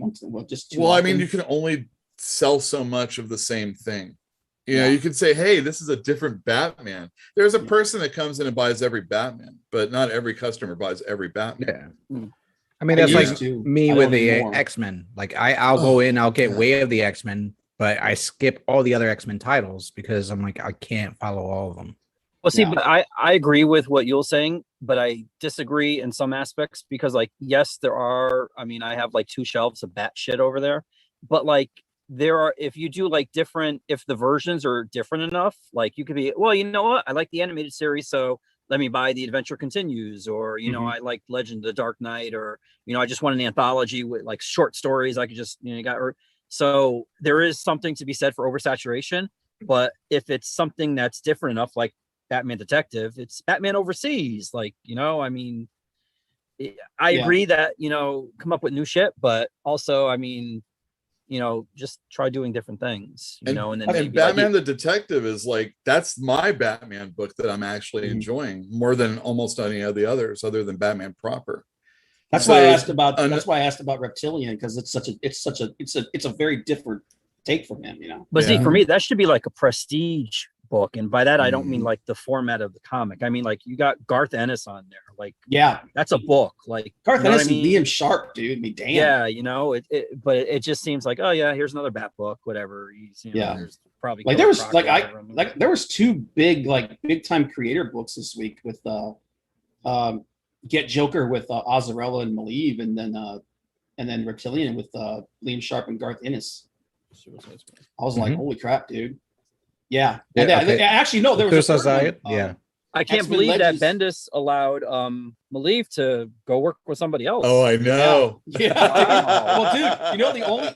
just too Well, often? I mean, you can only sell so much of the same thing. You know, you could say, hey, this is a different Batman. There's a person that comes in and buys every Batman, but not every customer buys every Batman. Yeah. I mean, that's like me with the X-Men. Like I'll go in, I'll get Way of the X-Men, but I skip all the other X-Men titles because I'm like, I can't follow all of them. Well, see, but I agree with what you're saying, but I disagree in some aspects because, like, yes, there are. I mean, I have like 2 shelves of Batshit over there, but like there are. If you do like different, if the versions are different enough, like you could be, well, you know what? I like the animated series, so let me buy The Adventure Continues, or you know, I like Legend of the Dark Knight, or you know, I just want an anthology with like short stories. I could just so there is something to be said for oversaturation, but if it's something that's different enough, like Batman Detective, it's Batman Overseas, like, you know, I mean, I agree that, you know, come up with new shit, but also, I mean, you know, just try doing different things, you know, and then maybe Batman the Detective is like, that's my Batman book that I'm actually enjoying more than almost any of the others other than Batman proper. That's why I asked about Reptilian, because it's a very different take from him, you know. But see, for me, that should be like a prestige book, and by that I don't mean like the format of the comic. I mean, like, you got Garth Ennis on there, like, that's a book. Like, Garth Ennis and Liam Sharp, dude. I mean, damn. Yeah, you know, but it just seems like, oh yeah, here's another Bat book, whatever. There's probably like there was 2 big time creator books this week with Get Joker with Azzarello and Maleev, and then Reptilian with Liam Sharp and Garth Ennis. I was like, holy crap, dude. Yeah. Actually, no, there was I can't believe that Bendis allowed Maleev to go work with somebody else. Oh, I know. Yeah. Well, dude, you know,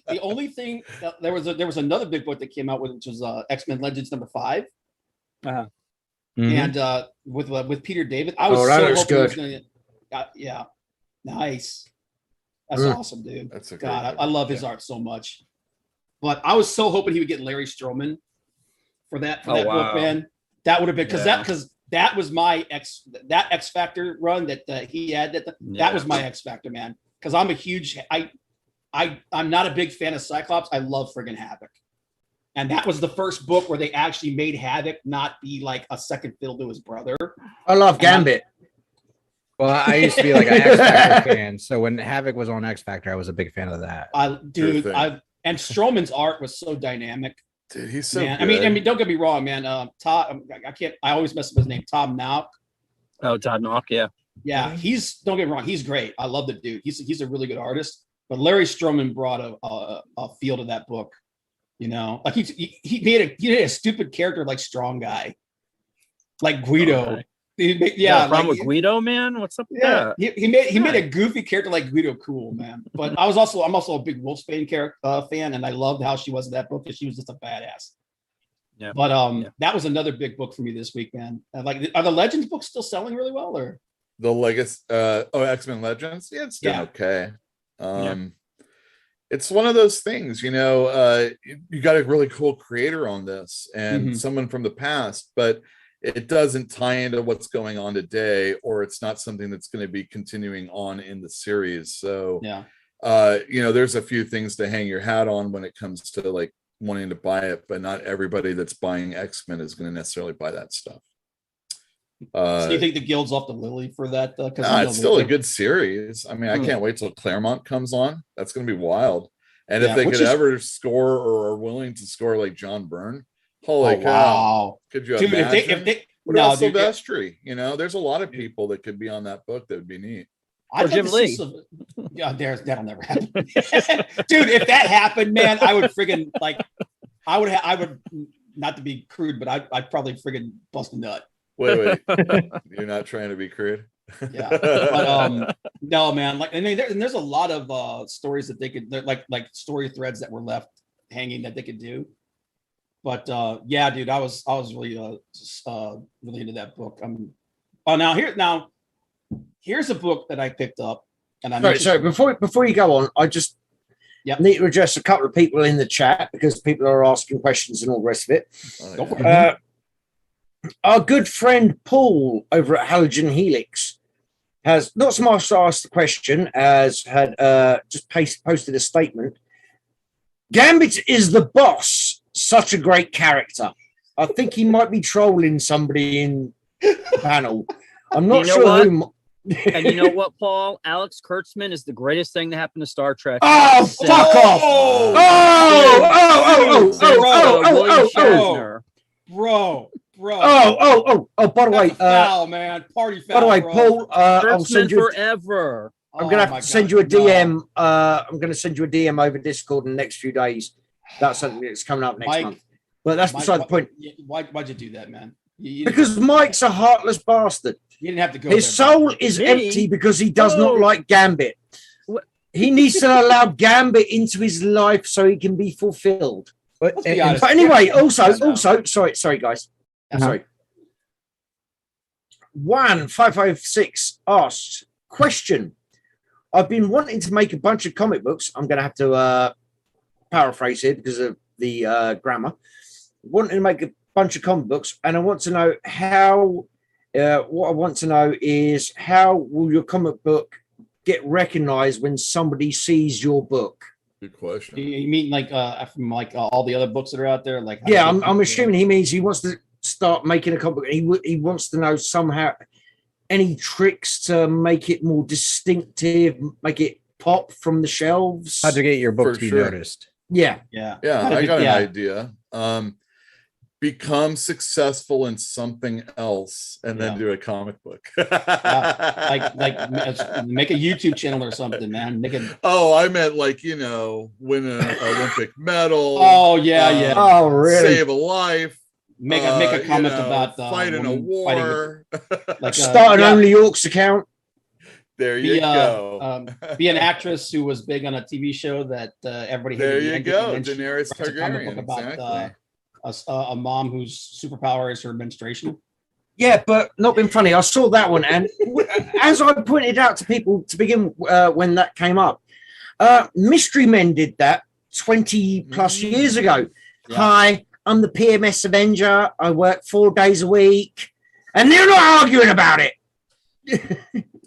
the only thing there was another big book that came out with, which was X-Men Legends number 5. And with Peter David. I was so hoping he was gonna nice. That's awesome, dude. That's a God, I love his art so much. But I was so hoping he would get Larry Stroman for that book, man. That would have been because that was my X Factor run that he had. That was my X Factor, man. Because I'm a huge I'm not a big fan of Cyclops. I love friggin' Havoc. And that was the first book where they actually made Havoc not be like a second fiddle to his brother. I love Gambit. Well, I used to be like an X Factor fan, so when Havoc was on X Factor, I was a big fan of that. And Stroman's art was so dynamic. Dude, he's so good. I mean, don't get me wrong, man. Todd, I always mess up his name. Tom Nock. Oh, Todd Nock, yeah. Yeah, don't get me wrong, he's great. I love the dude. He's a really good artist. But Larry Stroman brought a feel to that book. You know, like he made a stupid character like Strong Guy, like Guido. Okay. Problem with Guido, man. What's up with that? He made a goofy character like Guido cool, man. But I'm also a big Wolfsbane fan, and I loved how she was in that book because she was just a badass. Yeah. But that was another big book for me this week, man. Like, are the Legends books still selling really well, or the Legacy? X-Men Legends. Yeah, it's doing okay. It's one of those things, you know. You got a really cool creator on this, and someone from the past, but it doesn't tie into what's going on today, or it's not something that's going to be continuing on in the series. So, you know, there's a few things to hang your hat on when it comes to like wanting to buy it, but not everybody that's buying X-Men is going to necessarily buy that stuff. So you think the Guild's off the lily for that? It's still a good series. I mean, I can't wait till Claremont comes on. That's going to be wild. And if they could ever score or are willing to score like John Byrne, holy cow! Wow. Could you imagine? What about Silvestri? You know, there's a lot of people that could be on that book that would be neat. Or Jim Lee. That'll never happen, dude. If that happened, man, I would friggin' like, I would not to be crude, but I'd probably friggin' bust a nut. Wait, you're not trying to be crude. Yeah, but no, man. Like, and there's a lot of stories that they could like story threads that were left hanging that they could do. But yeah, dude, I was really really into that book. Here's a book that I picked up, and I'm sorry. Before you go on, Yep. Need to address a couple of people in the chat because people are asking questions and all the rest of it. Go for it. Our good friend Paul over at Halogen Helix has not so much asked the question as had just posted a statement. Gambit is the boss. Such a great character. I think he might be trolling somebody in the panel. I'm not sure who. And you know what, Paul? Alex Kurtzman is the greatest thing to happen to Star Trek. Oh, fuck off! Bro. By the way, foul, man. Party foul. By the way, bro. Paul, I'll send you forever. I'm gonna have to send you a DM. I'm gonna send you a DM over Discord in the next few days. That's something that's coming up next month. But that's beside the point. Why'd you do that, man? Because Mike's a heartless bastard. You didn't have to go. His soul is empty because he does not like Gambit. He needs to allow Gambit into his life so he can be fulfilled. But anyway, also, sorry, guys. Sorry. 1556 asks, question. I've been wanting to make a bunch of comic books. I'm going to have to paraphrase here because of the grammar. Wanting to make a bunch of comic books, and I want to know how. What I want to know is how will your comic book get recognized when somebody sees your book? Good question. You mean like from like all the other books that are out there? Like yeah, I'm assuming he means he wants to start making a comic book. He wants to know somehow any tricks to make it more distinctive, make it pop from the shelves. How to get your book to be noticed? Yeah. I got an idea. Become successful in something else and then do a comic book. like make a YouTube channel or something, man. I meant like, win an Olympic medal. Oh yeah. Oh really? Save a life. Make a comment about fight in a war. Like start an Only Orcs account. There you go. Be an actress who was big on a TV show that everybody hated. There you go. Daenerys Targaryen. Exactly. A mom whose superpower is her menstruation. Yeah, but not been funny. I saw that one, and as I pointed out to people to begin when that came up, Mystery Men did that 20 plus years ago. Yeah. Hi, I'm the PMS Avenger. I work 4 days a week, and they're not arguing about it.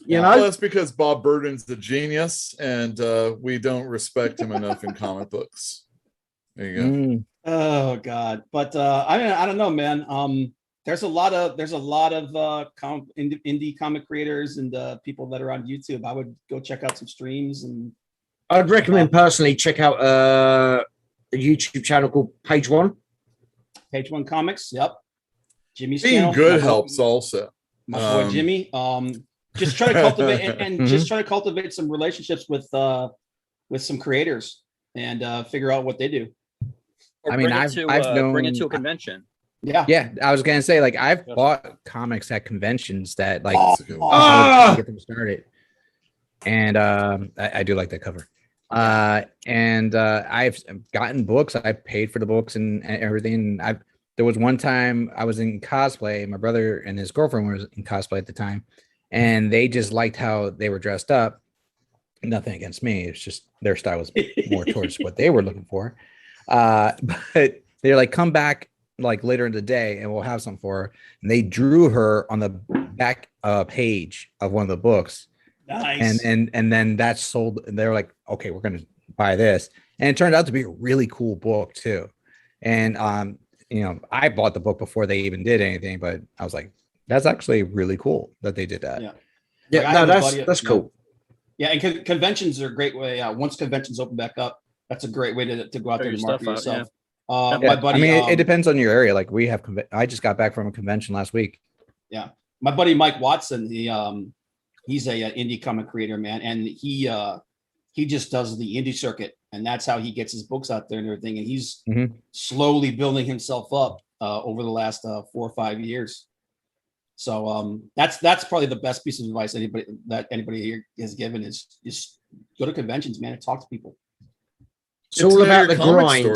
You know, well, that's because Bob Burden's the genius, and we don't respect him enough in comic books. There you go. Oh God, but I don't know, man. There's a lot of indie comic creators and people that are on YouTube. I would go check out some streams, and I'd recommend personally check out a YouTube channel called Page One. Page One Comics. Yep. Jimmy's being channel. good helps also. My boy Jimmy. Just try to cultivate and just try to cultivate some relationships with some creators and figure out what they do. Or bring it to a convention. Yeah. I was gonna say, like, I've bought comics at conventions that like get them started, and I do like that cover. And I've gotten books. I paid for the books and everything. There was one time I was in cosplay. My brother and his girlfriend was in cosplay at the time, and they just liked how they were dressed up. Nothing against me. It's just their style was more towards what they were looking for. But they're like, come back like later in the day and we'll have something for her. And they drew her on the back page of one of the books. Nice. And then that sold. They're like, okay, we're gonna buy this. And it turned out to be a really cool book too. And I bought the book before they even did anything, but I was like, that's actually really cool that they did that. Yeah, that's cool. Yeah, and conventions are a great way. Once conventions open back up, that's a great way to go out there and market yourself. My buddy, it depends on your area. Like we have, I just got back from a convention last week. Yeah, my buddy Mike Watson, he's a indie comic creator, man, and he just does the indie circuit, and that's how he gets his books out there and everything. And he's slowly building himself up over the last 4 or 5 years. So that's probably the best piece of advice anybody here has given is just go to conventions, man, and talk to people. It's all about the grind.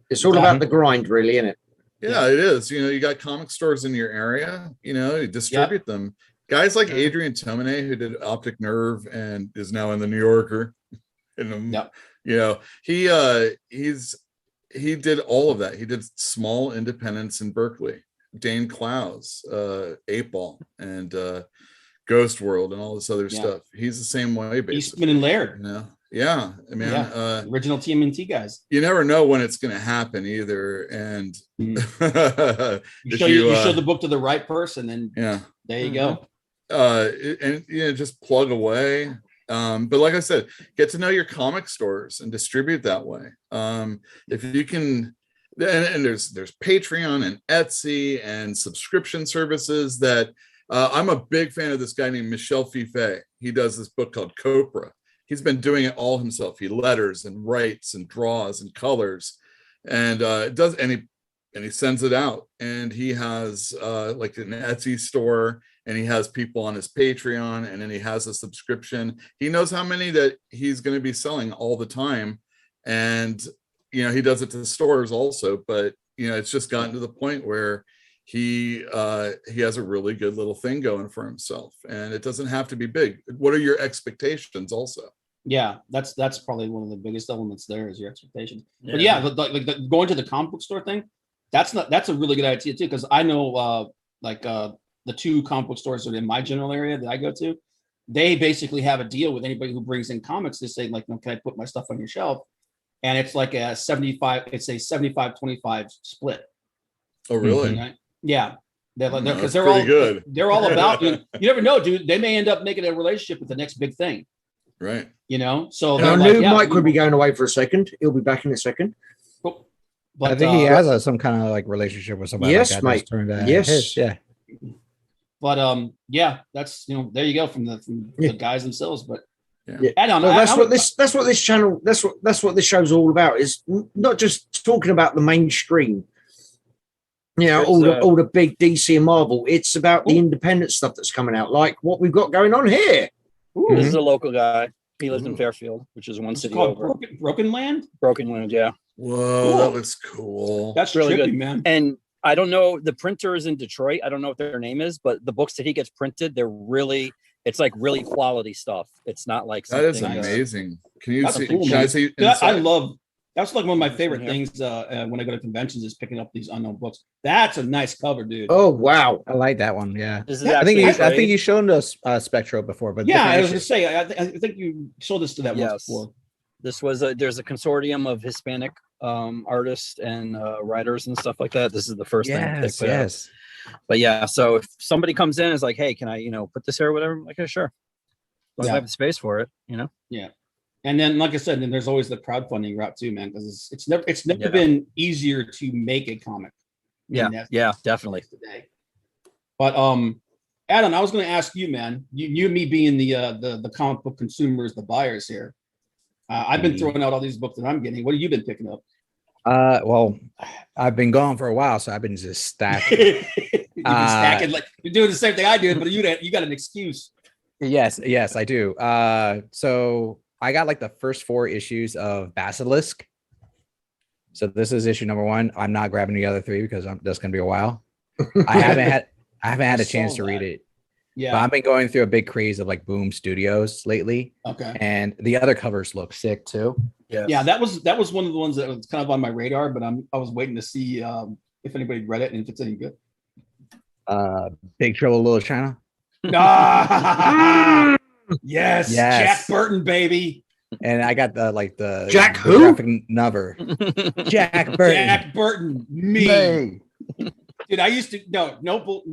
It's all about the grind, really, isn't it? Yeah, it is. You got comic stores in your area, you distribute them. Guys like Adrian Tomine, who did Optic Nerve and is now in the New Yorker, You know, he did all of that. He did small independents in Berkeley, Dane Clowes, 8-Ball, and Ghost World, and all this other stuff. He's the same way, basically. Eastman and Laird. You know? Yeah, I mean, original TMNT guys. You never know when it's going to happen either, and you show the book to the right person, and there you go. And just plug away. But like I said, get to know your comic stores and distribute that way. If you can, and there's Patreon and Etsy and subscription services that I'm a big fan of this guy named Michel Fiffe. He does this book called Copra. He's been doing it all himself. He letters and writes and draws and colors, and he sends it out. And he has like an Etsy store, and he has people on his Patreon, and then he has a subscription. He knows how many that he's going to be selling all the time, and he does it to the stores also. But it's just gotten to the point where he has a really good little thing going for himself, and it doesn't have to be big. What are your expectations also? Yeah, that's probably one of the biggest elements there is your expectations. Yeah. But like going to the comic book store thing, that's a really good idea too, because I know the 2 comic book stores that are in my general area that I go to, they basically have a deal with anybody who brings in comics. They say, like, no, can I put my stuff on your shelf? And it's like a 75-25 split. Oh, really? Right? Yeah. They're good. They're all about you. You never know, dude. They may end up making a relationship with the next big thing. Right. So I knew Mike would be going away for a second. He'll be back in a second. But I think he has some kind of like relationship with somebody. Yes, like that. mate. Yes. Yeah. But that's there you go from the guys themselves. But Adan, that's what this channel, that's what this show's all about. Is not just talking about the mainstream, all the big DC and Marvel. It's about the independent stuff that's coming out, like what we've got going on here. This is a local guy. He lives in Fairfield, which is one city over. Broken Land. Broken Land, yeah. Whoa, that looks cool. That's really good, man. And I don't know, the printer is in Detroit. I don't know what their name is, but the books that he gets printed, it's like really quality stuff. It's not like that is amazing. Can you see? Cool, can I see? That's like one of my favorite things when I go to conventions is picking up these unknown books. That's a nice cover, dude. Oh wow, I like that one. Yeah, I think you shown us Spectro before, but I was gonna say I think you showed this to that once before. This was there's a consortium of Hispanic artists and writers and stuff like that. This is the first thing. Yes. But yeah, so if somebody comes in and is like, hey, can I put this here or whatever? I'm like, yeah, sure. I have the space for it, Yeah. And then, like I said, then there's always the crowdfunding route too, man, because it's never been easier to make a comic. Yeah, definitely. Today. But Adan, I was going to ask you, man. You and me being the comic book consumers, the buyers here. I've been throwing out all these books that I'm getting. What have you been picking up? Well, I've been gone for a while, so I've been just stacking. You've been stacking, like you're doing the same thing I do, but you got an excuse. Yes, I do. So I got like the first 4 issues of Basilisk. So this is issue number 1. I'm not grabbing the other 3 because that's gonna be a while. I haven't had a chance to read it. Yeah, but I've been going through a big craze of like Boom Studios lately. Okay, and the other covers look sick too. Yeah, that was one of the ones that was kind of on my radar, but I was waiting to see if anybody read it and if it's any good. Big Trouble in Little China. Yes, Jack Burton, baby. And I got the Jack who? Number. Jack Burton. Jack Burton. Me. Dude, I used to no.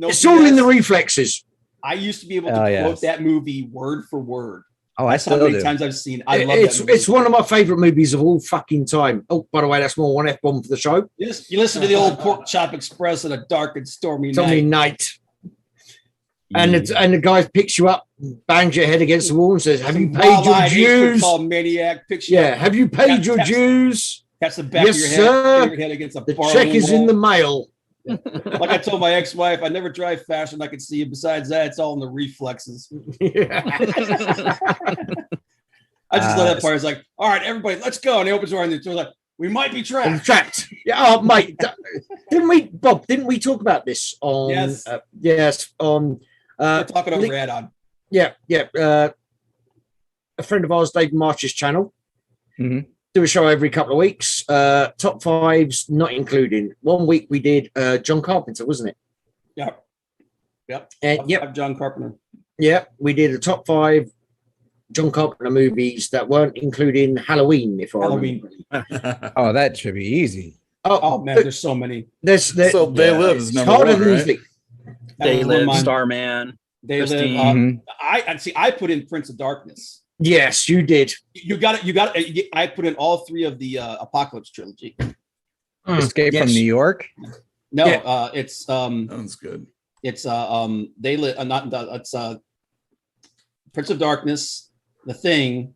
It's all in the reflexes. I used to be able to quote that movie word for word. Oh, that's how many times I've seen. I love it. That it's one of my favorite movies of all fucking time. Oh, by the way, that's more one F-bomb for the show. You listen to the old Pork Chop Express on a dark and stormy night. And the guy picks you up, bangs your head against the wall, and says, "Have you paid your dues?" Maniac picks you up. Have you paid your dues? That's the back of your head against a the check is in the mail. Like I told my ex-wife, I never drive faster than I can see you. Besides that, it's all in the reflexes. I just love that part. It's like, all right, everybody, let's go. And he opens the door and they're like, we might be trapped. Trapped. Yeah, oh, mate. Didn't we talk about this on? Yes. Yes. On. We're talking over Adan. Yeah. A friend of ours, David March's channel. Mm-hmm. do a show every couple of weeks. Top fives, not including. 1 week we did John Carpenter, wasn't it? Yep. Yep. John Carpenter. Yeah, we did a top 5 John Carpenter movies that weren't including Halloween, if I remember. Oh, that should be easy. Oh man, there's so many. So They Live is number harder one, than you right? think. They Live, Mine. Starman. They Live. Christine. I put in Prince of Darkness. Yes, you did. You got it. I put in all 3 of the Apocalypse trilogy. Escape from New York. No, Yeah. it's That one's good. it's They Live. It's Prince of Darkness, The Thing,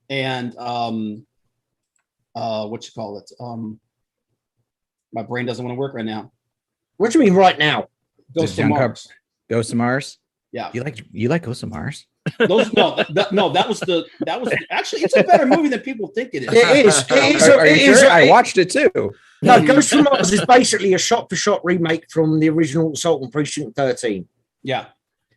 and what you call it? My brain doesn't want to work right now. What do you mean right now? Ghost of John Mars. Ghost of Mars. Yeah. You like Ghost of Mars? Those that was actually it's a better movie than people think it is. It is. It is. Are you It is. sure? I watched it too. No, Ghost from Mars is basically a shot-for-shot remake from the original Assault on Precinct 13. Yeah.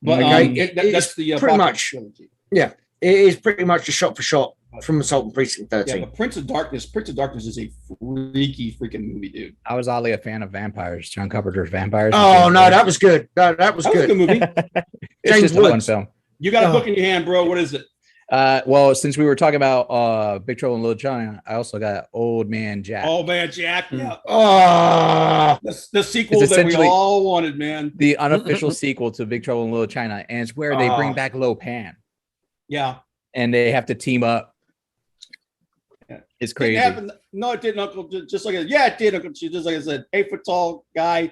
But Okay, that's the pretty Apocalypse much. trilogy. Yeah, it is pretty much a shot-for-shot from Assault on Precinct Yeah, 13. but Prince of Darkness is a freaking movie, dude. I was oddly a fan of vampires. John Carpenter's Vampires. Oh no, that was good. That was That was a good. good movie. It's James just a fun Woods. film. You got a Oh. book in your hand, bro. What is it? Well, since we were talking about Big Trouble in Little China, I also got Old Man Jack. Oh man, Jack. Yeah. Oh, The sequel It's that we essentially- all wanted, man. The unofficial sequel to Big Trouble in Little China, and it's where they bring back Lo Pan Yeah. and they have to team up. Yeah. It's It crazy. happened. No, it didn't, Uncle. Just like it did, Uncle. Just like I said, 8-foot tall guy,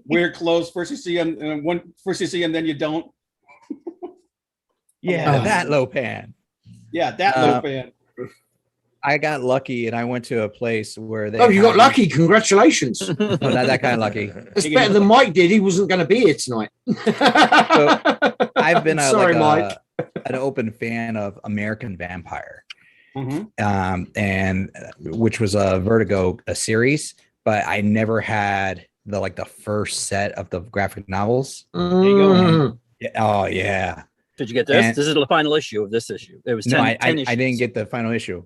weird clothes. First you see him, and first you see him, then you don't. Yeah, Oh. that Lo Pan. Yeah, that little fan. I got lucky and I went to a place where they. oh, you got had- lucky. Congratulations. No, not that kind of lucky. It's better than Mike did. He wasn't going to be here tonight. I've been Sorry, Mike. an open fan of American Vampire, Mhm. and which was a Vertigo series, but I never had the first set of the graphic novels. Mm. Yeah, oh yeah. Did you get this? And- This is the final issue of this issue. It was 10, No, I 10 issues. didn't get the final issue.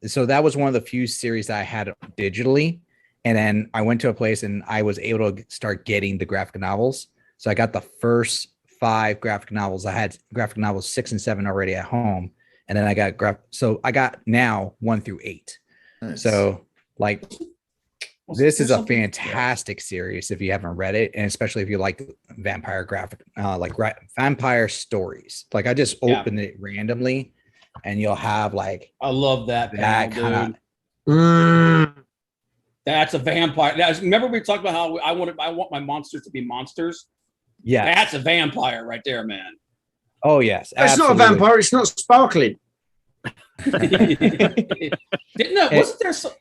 So that was one of the few series that I had digitally, and then I went to a place and I was able to start getting the graphic novels. So I got the first 5 graphic novels. I had graphic novels 6 and 7 already at home, and then I got now 1 through 8. Nice. So this is a Something- fantastic series if you haven't read it, and especially if you like vampire vampire stories. Like I just Yeah. open it randomly, and you'll have I love that. that panel, kind dude. of. That's a vampire. Remember we talked about how I want my monsters to be monsters. Yeah. That's a vampire right there, man. Oh yes. It's not a absolutely. vampire. It's not sparkling.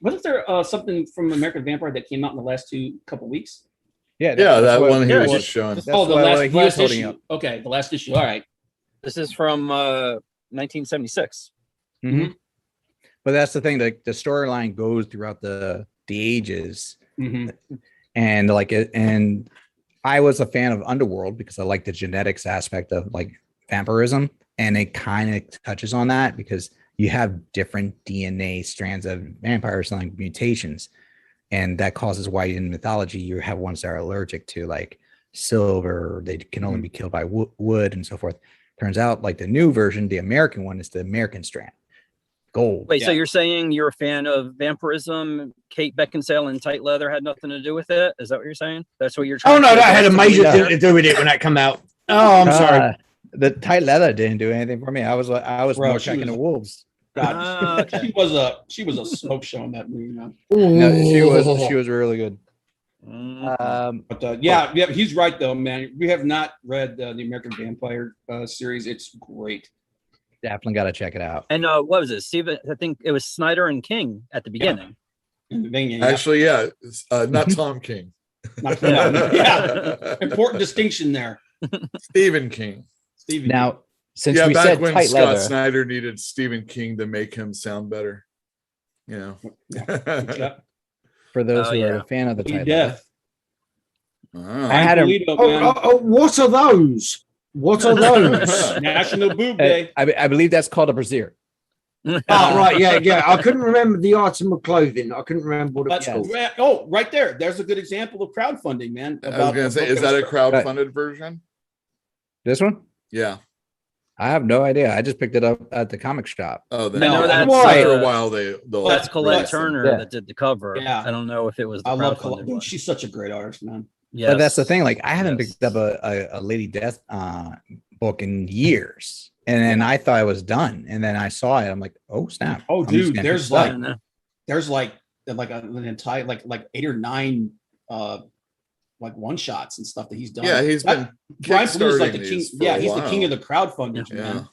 Wasn't there something from American Vampire that came out in the last couple weeks? Yeah. Yeah, that what- one he yeah, was it's- just showing. That's the what last, he was holding issue. up. Okay, the last issue. All right. This is from 1976. Mhm. But that's the thing. The storyline goes throughout the ages, Mhm. and and I was a fan of Underworld because I like the genetics aspect of vampirism, and it kind of touches on that because you have different DNA strands of vampires, like mutations, and that causes why in mythology you have ones that are allergic to silver, or they can only be killed by wood and so forth. Turns out the new version, the American one, is the American strand, gold. Wait, so Yeah. you're saying you're a fan of vampirism? Kate Beckinsale in tight leather had nothing to do with it? Is that what you're saying? That's what you're trying Oh no, to that had a major Yeah. thing to do with it when that came out. Oh, I'm sorry. The tight leather didn't do anything for me. I was Bro, more she checking was- the wolves. God, Ah, okay. she was a smoke show in that movie, man. No, she was really good. Mhm. But yeah, he's right though, man. We have not read the American Vampire series. It's great. Definitely got to check it out. And what was it? Steven, I think it was Snyder and King at the beginning. Actually, yeah, it's, not Tom King. Yeah. Important distinction there. Stephen King. Stevie. Now, since Yeah, we back said when tight Scott leather, Snyder needed Stephen King to make him sound better. You know. Yeah. for those Oh, who are yeah. a fan of the He tight leather, death. Ah. I had a Toledo, Oh, man. what are those? What are those? National Boob Day. I believe that's called a brazier. Oh, right, yeah. I couldn't remember the item of clothing. I couldn't remember what it was called. Oh, right there. There's a good example of crowdfunding, man. I was gonna say, is that a crowdfunded version? This one? Yeah. I have no idea. I just picked it up at the comic shop. Oh, I know that's after a while that's Colette release them. Turner that did the cover. Yeah. I don't know if it was. The I love crowdfunded Colette. one. She's such a great artist, man. Yes. But that's the thing. Like, I haven't Yes. picked up a Lady Death book in years, and then I thought I was done, and then I saw it. I'm like, oh snap! Oh, I'm just dude, gonna there's pick it up. like an entire like 8 or 9 like one shots and stuff that he's done. Yeah, he's been Brian Blue's like the kickstarting king. these for Yeah, a he's the king while. of the crowdfunders, Yeah.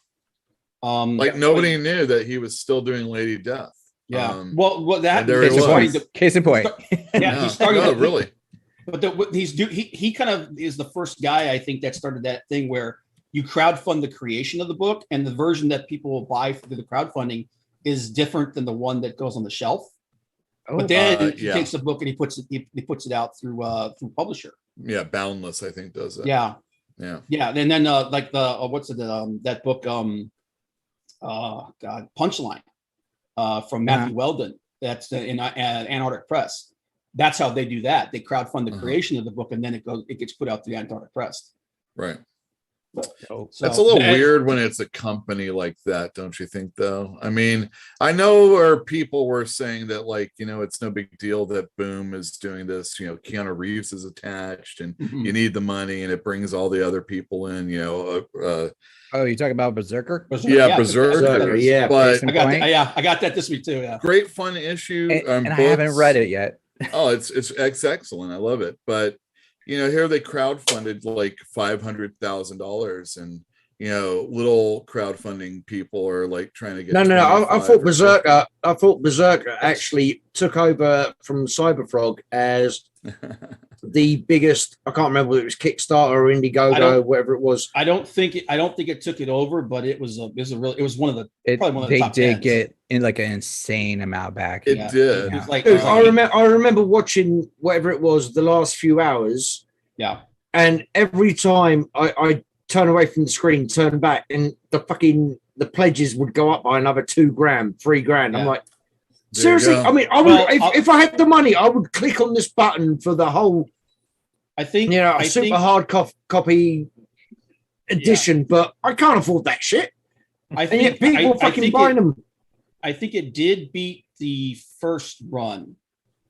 man. Like nobody knew that he was still doing Lady Death. Yeah. Well, that and there he he's was. starting to- Case in point. yeah, he started. No, to- really. But he kind of is the first guy I think that started that thing where you crowdfund the creation of the book, and the version that people will buy through the crowdfunding is different than the one that goes on the shelf. But then he takes the book and he puts it out through publisher. Yeah, Boundless, I think, does it. Yeah. Yeah. And then like the what's it that book Punchline from Matthew Weldon, that's in Antarctic Press. That's how they do that. They crowdfund the creation of the book, and then it gets put out through the Antarctic Press. Right. So That's a little weird when it's a company like that, don't you think, though? I mean, I know where people were saying that, like, it's no big deal that Boom is doing this, Keanu Reeves is attached and you need the money and it brings all the other people in, oh, you talking about Berserker? Yeah, Berserker. Yeah, but I got that this week too. Yeah. Great fun issue. And I haven't read it yet. Oh, it's excellent. I love it. But here they crowdfunded like $500,000, and little crowdfunding people are like trying to get. No. I thought Berserker actually took over from Cyberfrog as the biggest. I can't remember whether it was Kickstarter or Indiegogo, whatever it was. I don't think it took it over, but it was one of the probably one of the they top did 10s. get in like an insane amount back. It did. It was like, Dude, I remember watching whatever it was the last few hours. Yeah. And every time I turn away from the screen, turn back, and the pledges would go up by another $2,000, $3,000. I'm like, seriously? I mean, if I had the money, I would click on this button for the whole. I think super hard copy edition, but I can't afford that shit. I think people buying them. I think it did beat the first run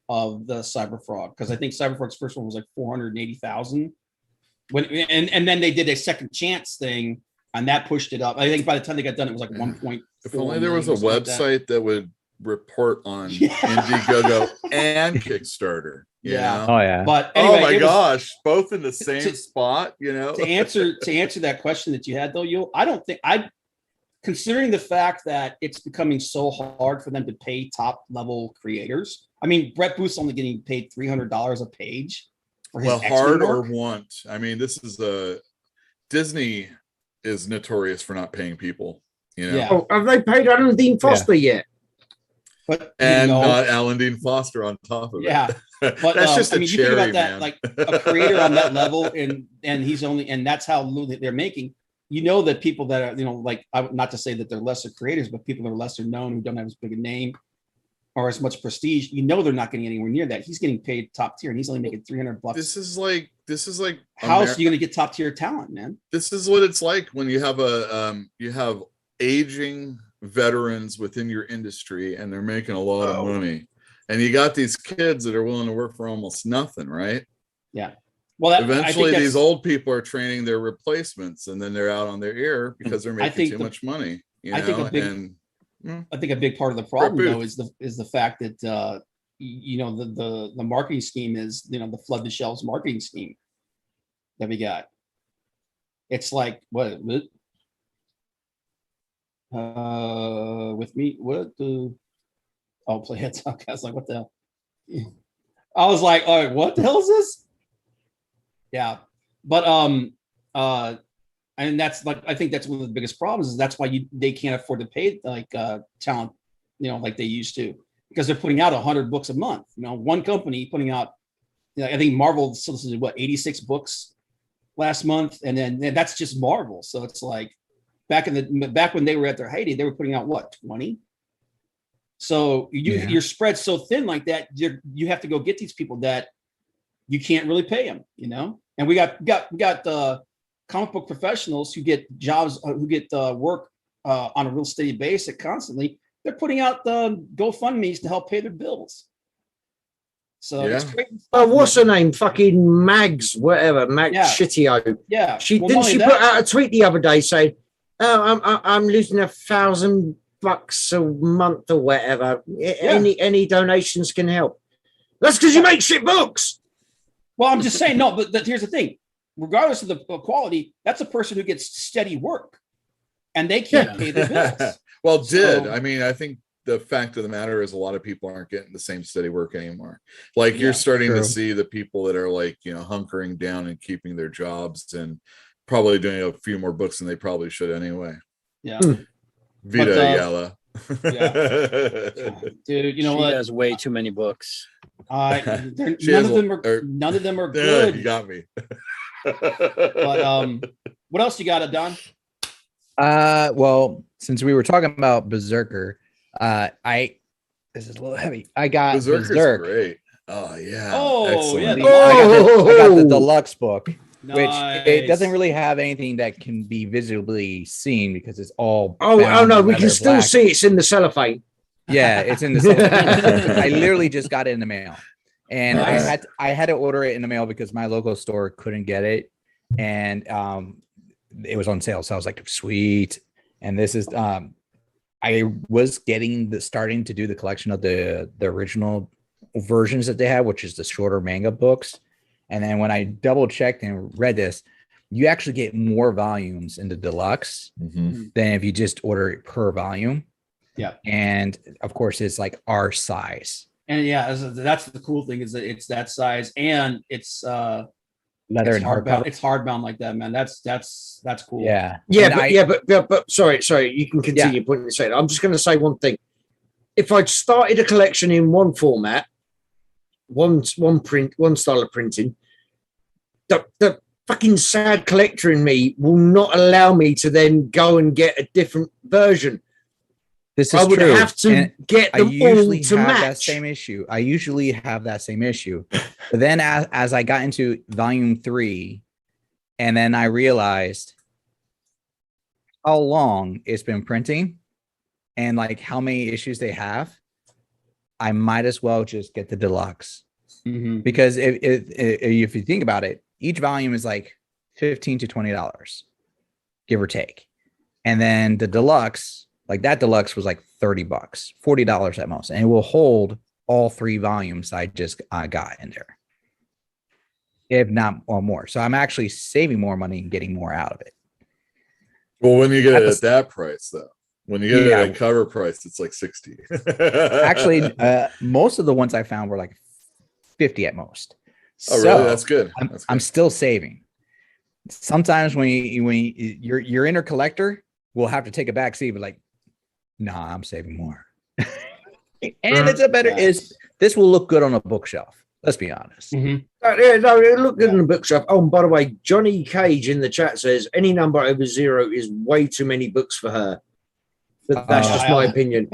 of the Cyberfrog, because I think Cyberfrog's first one was like 480,000. And then they did a second chance thing, and that pushed it up. I think by the time they got done, it was like 1.4. If only there was a website that would report on Indiegogo and Kickstarter. Yeah. Oh yeah. But anyway, oh my gosh, both in the same spot. To answer that question that you had though, considering the fact that it's becoming so hard for them to pay top level creators. I mean, Brett Booth's only getting paid $300 a page for his hard work. or want. I mean, this is Disney is notorious for not paying people. Yeah. Oh, have they paid Alan Dean Foster yet? But not Alan Dean Foster on top of it. Yeah. But that's just a you cherry, think about that, man. like a creator on that level, and that's how little they're making. That people that are, like, not to say that they're lesser creators, but people that are lesser known, who don't have as big a name or as much prestige, they're not getting anywhere near that. He's getting paid top tier, and he's only making $300. This is like how else are you going to get top tier talent, man? This is what it's like when you have you have aging veterans within your industry, and they're making a lot of money, and you got these kids that are willing to work for almost nothing, right? Yeah. Well, eventually these old people are training their replacements, and then they're out on their ear because they're making too much money. I think a big part of the problem though is the fact that the marketing scheme is the flood the shelves marketing scheme that we got. It's like with me, I'll play it. I was like, what the hell? I was like, all right, what the hell is this? Yeah, but and that's like, I think that's one of the biggest problems, is that's why they can't afford to pay like talent, like they used to, because they're putting out 100 books a month. One company putting out, I think Marvel solicited 86 books last month, and then that's just Marvel. So it's like back when they were at their heyday, they were putting out 20. So you're spread so thin like that. You have to go get these people that you can't really pay them, you know. And we got comic book professionals who get jobs, who get work on a real steady basis constantly. They're putting out the GoFundMe's to help pay their bills. So it's great. What's her name? Fucking Mags, whatever. Mags Shitio. Yeah. She put out a tweet the other day saying, "Oh, I'm losing $1,000 a month or whatever. Any donations can help." That's because you make shit books. Well, I'm just saying, no, but here's the thing. Regardless of the quality, that's a person who gets steady work and they can't pay their bills. Well, I mean, I think the fact of the matter is a lot of people aren't getting the same steady work anymore. Like you're starting to see the people that are like, you know, hunkering down and keeping their jobs and probably doing a few more books than they probably should anyway. Yeah. Vita Yala. Dude, you know what? She has way too many books. None of them are good. You got me. But what else you got, Adan? Well, since we were talking about Berserker, this is a little heavy. I got Berserk. Great. Oh yeah. Oh excellent. yeah. I got the deluxe book, Nice. which it doesn't really have anything that can be visibly seen because it's all. Oh no, we can still see it's in the cellophane. Yeah, it's in the cellophane. I literally just got it in the mail, and I had to order it in the mail because my local store couldn't get it, and it was on sale. So I was like, sweet. And this is I was starting to do the collection of the original versions that they had, which is the shorter manga books. And then when I double checked and read this, you actually get more volumes in the deluxe than if you just order it per volume. Yeah. And of course it's like our size. And that's the cool thing is that it's that size and it's leather and hardbound. It's hardbound like that, man. That's cool. Yeah. But sorry, you can continue putting this in. I'm just going to say one thing. If I'd started a collection in one format, one print, one style of printing, the fucking sad collector in me will not allow me to then go and get a different version. This is I would true. have to get them all to match. That same issue. I usually have that same issue. But then as I got into volume 3, and then I realized how long it's been printing and like how many issues they have, I might as well just get the deluxe. Because if you think about it, each volume is like $15 to $20, give or take. And then the deluxe, like that deluxe was like $30, $40 at most. And it will hold all 3 volumes I just got in there, if not or more. So I'm actually saving more money and getting more out of it. Well, when you get it at that price, though, when you get it at cover price, it's like 60. Actually, most of the ones I found were like 50 at most. Oh, really? That's good. I'm still saving. Sometimes when your inner collector will have to take a back seat, but like, nah, I'm saving more. And it's a better this will look good on a bookshelf. Let's be honest. It looked good on the bookshelf. Oh, and by the way, Johnny Cage in the chat says any number over 0 is way too many books for her. But that's just my opinion.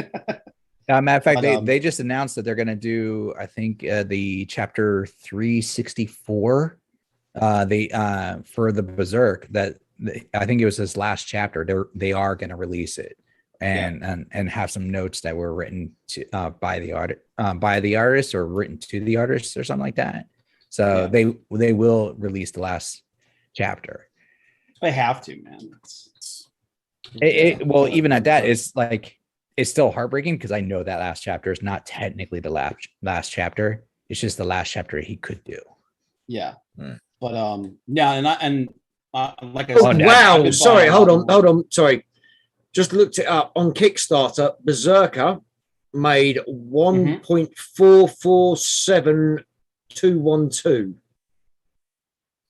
Matter of fact, they just announced that they're going to do, I think, the chapter 364. For the Berserk, that I think it was his last chapter. They are going to release it and have some notes that were written to by the artist or written to the artist or something like that. So they will release the last chapter. They have to, man. Well, even at that, it's like it's still heartbreaking because I know that last chapter is not technically the last chapter. It's just the last chapter he could do. Yeah, but like I said, wow. Sorry, hold on. Sorry, just looked it up on Kickstarter. Berserker made 1.447212.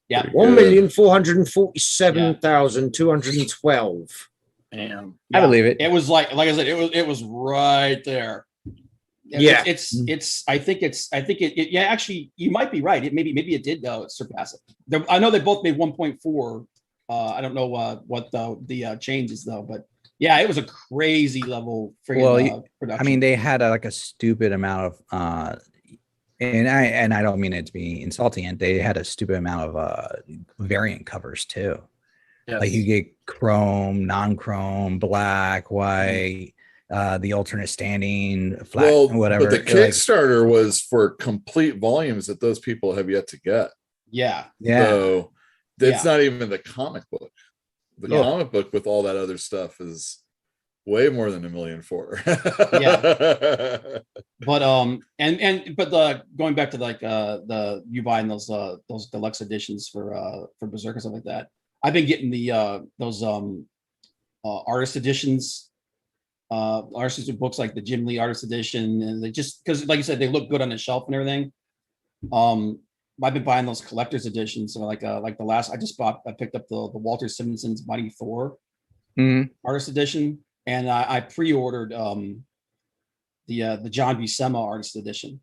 Yeah, 1,447,212. Damn. I believe it. It was like I said, it was right there. It's I think it actually you might be right. Maybe it did surpass it. I know they both made 1.4. I don't know what the change is though, but Yeah, it was a crazy level Well, production. I mean, they had like a stupid amount of and I don't mean it to be insulting, and they had a stupid amount of variant covers too. Yes. Like you get chrome, non-chrome, black, white, the alternate standing, flat, whatever. But the Kickstarter was for complete volumes that those people have yet to get. Yeah. So it's not even the comic book. The comic book with all that other stuff is way more than $1.4 million. But going back to like the you buying those deluxe editions for Berserk and stuff like that. I've been getting the those artist editions, artist books like the Jim Lee artist edition, and they just because like you said they look good on the shelf and everything. I've been buying those collector's editions. So like the last I picked up the Walter Simonson's Mighty Thor artist edition, and I pre-ordered the John Buscema artist edition,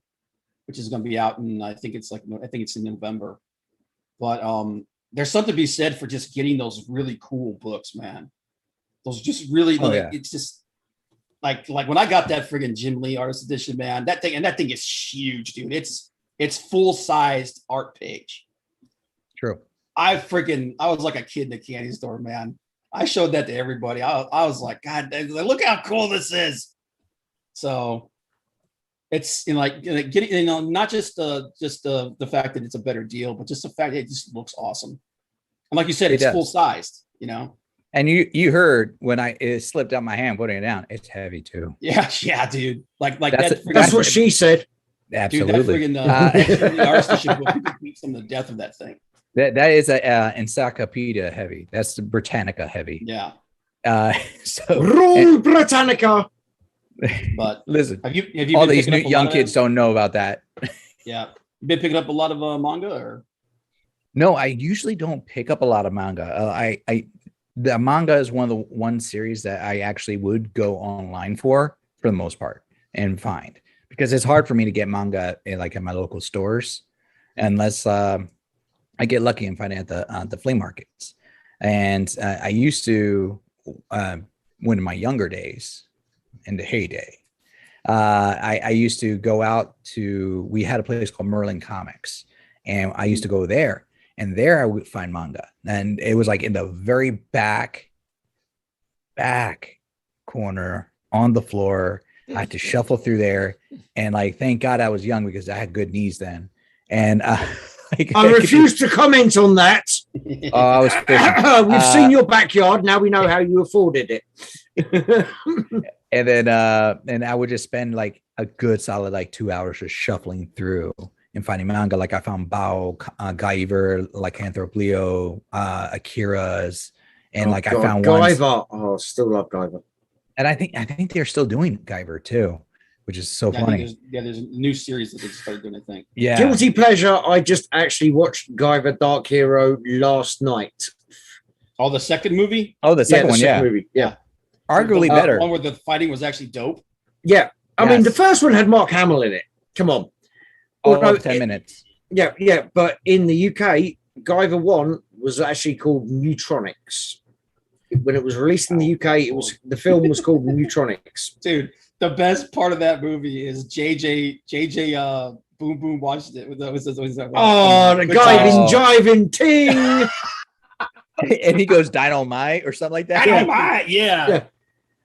which is going to be out in I think it's in November. But there's something to be said for just getting those really cool books, man. Those just really it's just like when I got that friggin' Jim Lee artist edition, man, that thing is huge, dude. It's full-sized art page. True. I was like a kid in a candy store, man. I showed that to everybody. I was like, God, look how cool this is. So it's getting, not just the fact that it's a better deal, but just the fact that it just looks awesome. And like you said, it's full-sized, And you heard when it slipped out my hand putting it down, it's heavy too. Yeah, dude. Like that's what she said. Absolutely. Dude, that friggin' artist edition book, you could beat some to death of that thing. That is a encyclopedia heavy. That's the Britannica heavy. Yeah. Rule Britannica. But listen, have you all these young kids don't know about that. Yeah. You been picking up a lot of manga or? No, I usually don't pick up a lot of manga. The manga is one series that I actually would go online for the most part and find, because it's hard for me to get manga in my local stores unless I get lucky and find it at the flea markets. And I used to, when in my younger days, in the heyday, I used to go out we had a place called Merlin Comics, and I used to go there, and there I would find manga. And it was like in the very back corner on the floor. I had to shuffle through there, and thank God I was young because I had good knees then. And I refuse to comment on that. I was fishing. We've seen your backyard. Now we know how you afforded it. And then and I would just spend a good solid 2 hours just shuffling through and finding manga. I found Bao, Guyver, Lycanthrope, Akira's, and I found Guyver. Oh, still love Guyver. And I think they're still doing Guyver too, which is so funny. There's a new series that they started doing, I think. Yeah. Guilty pleasure. I just actually watched Guyver Dark Hero last night. Oh, the second movie? Oh, the second one, yeah. Movie. Yeah. Arguably better. The one where the fighting was actually dope. Yeah. I mean, the first one had Mark Hamill in it. Come on. Oh, 10 minutes. Yeah. But in the UK, Guyver 1 was actually called Neutronics. When it was released in the UK, the film was called Neutronics. Dude, the best part of that movie is JJ Boom Boom watched it. The jiving ting. And he goes Dynamite or something like that. Dynamite, yeah.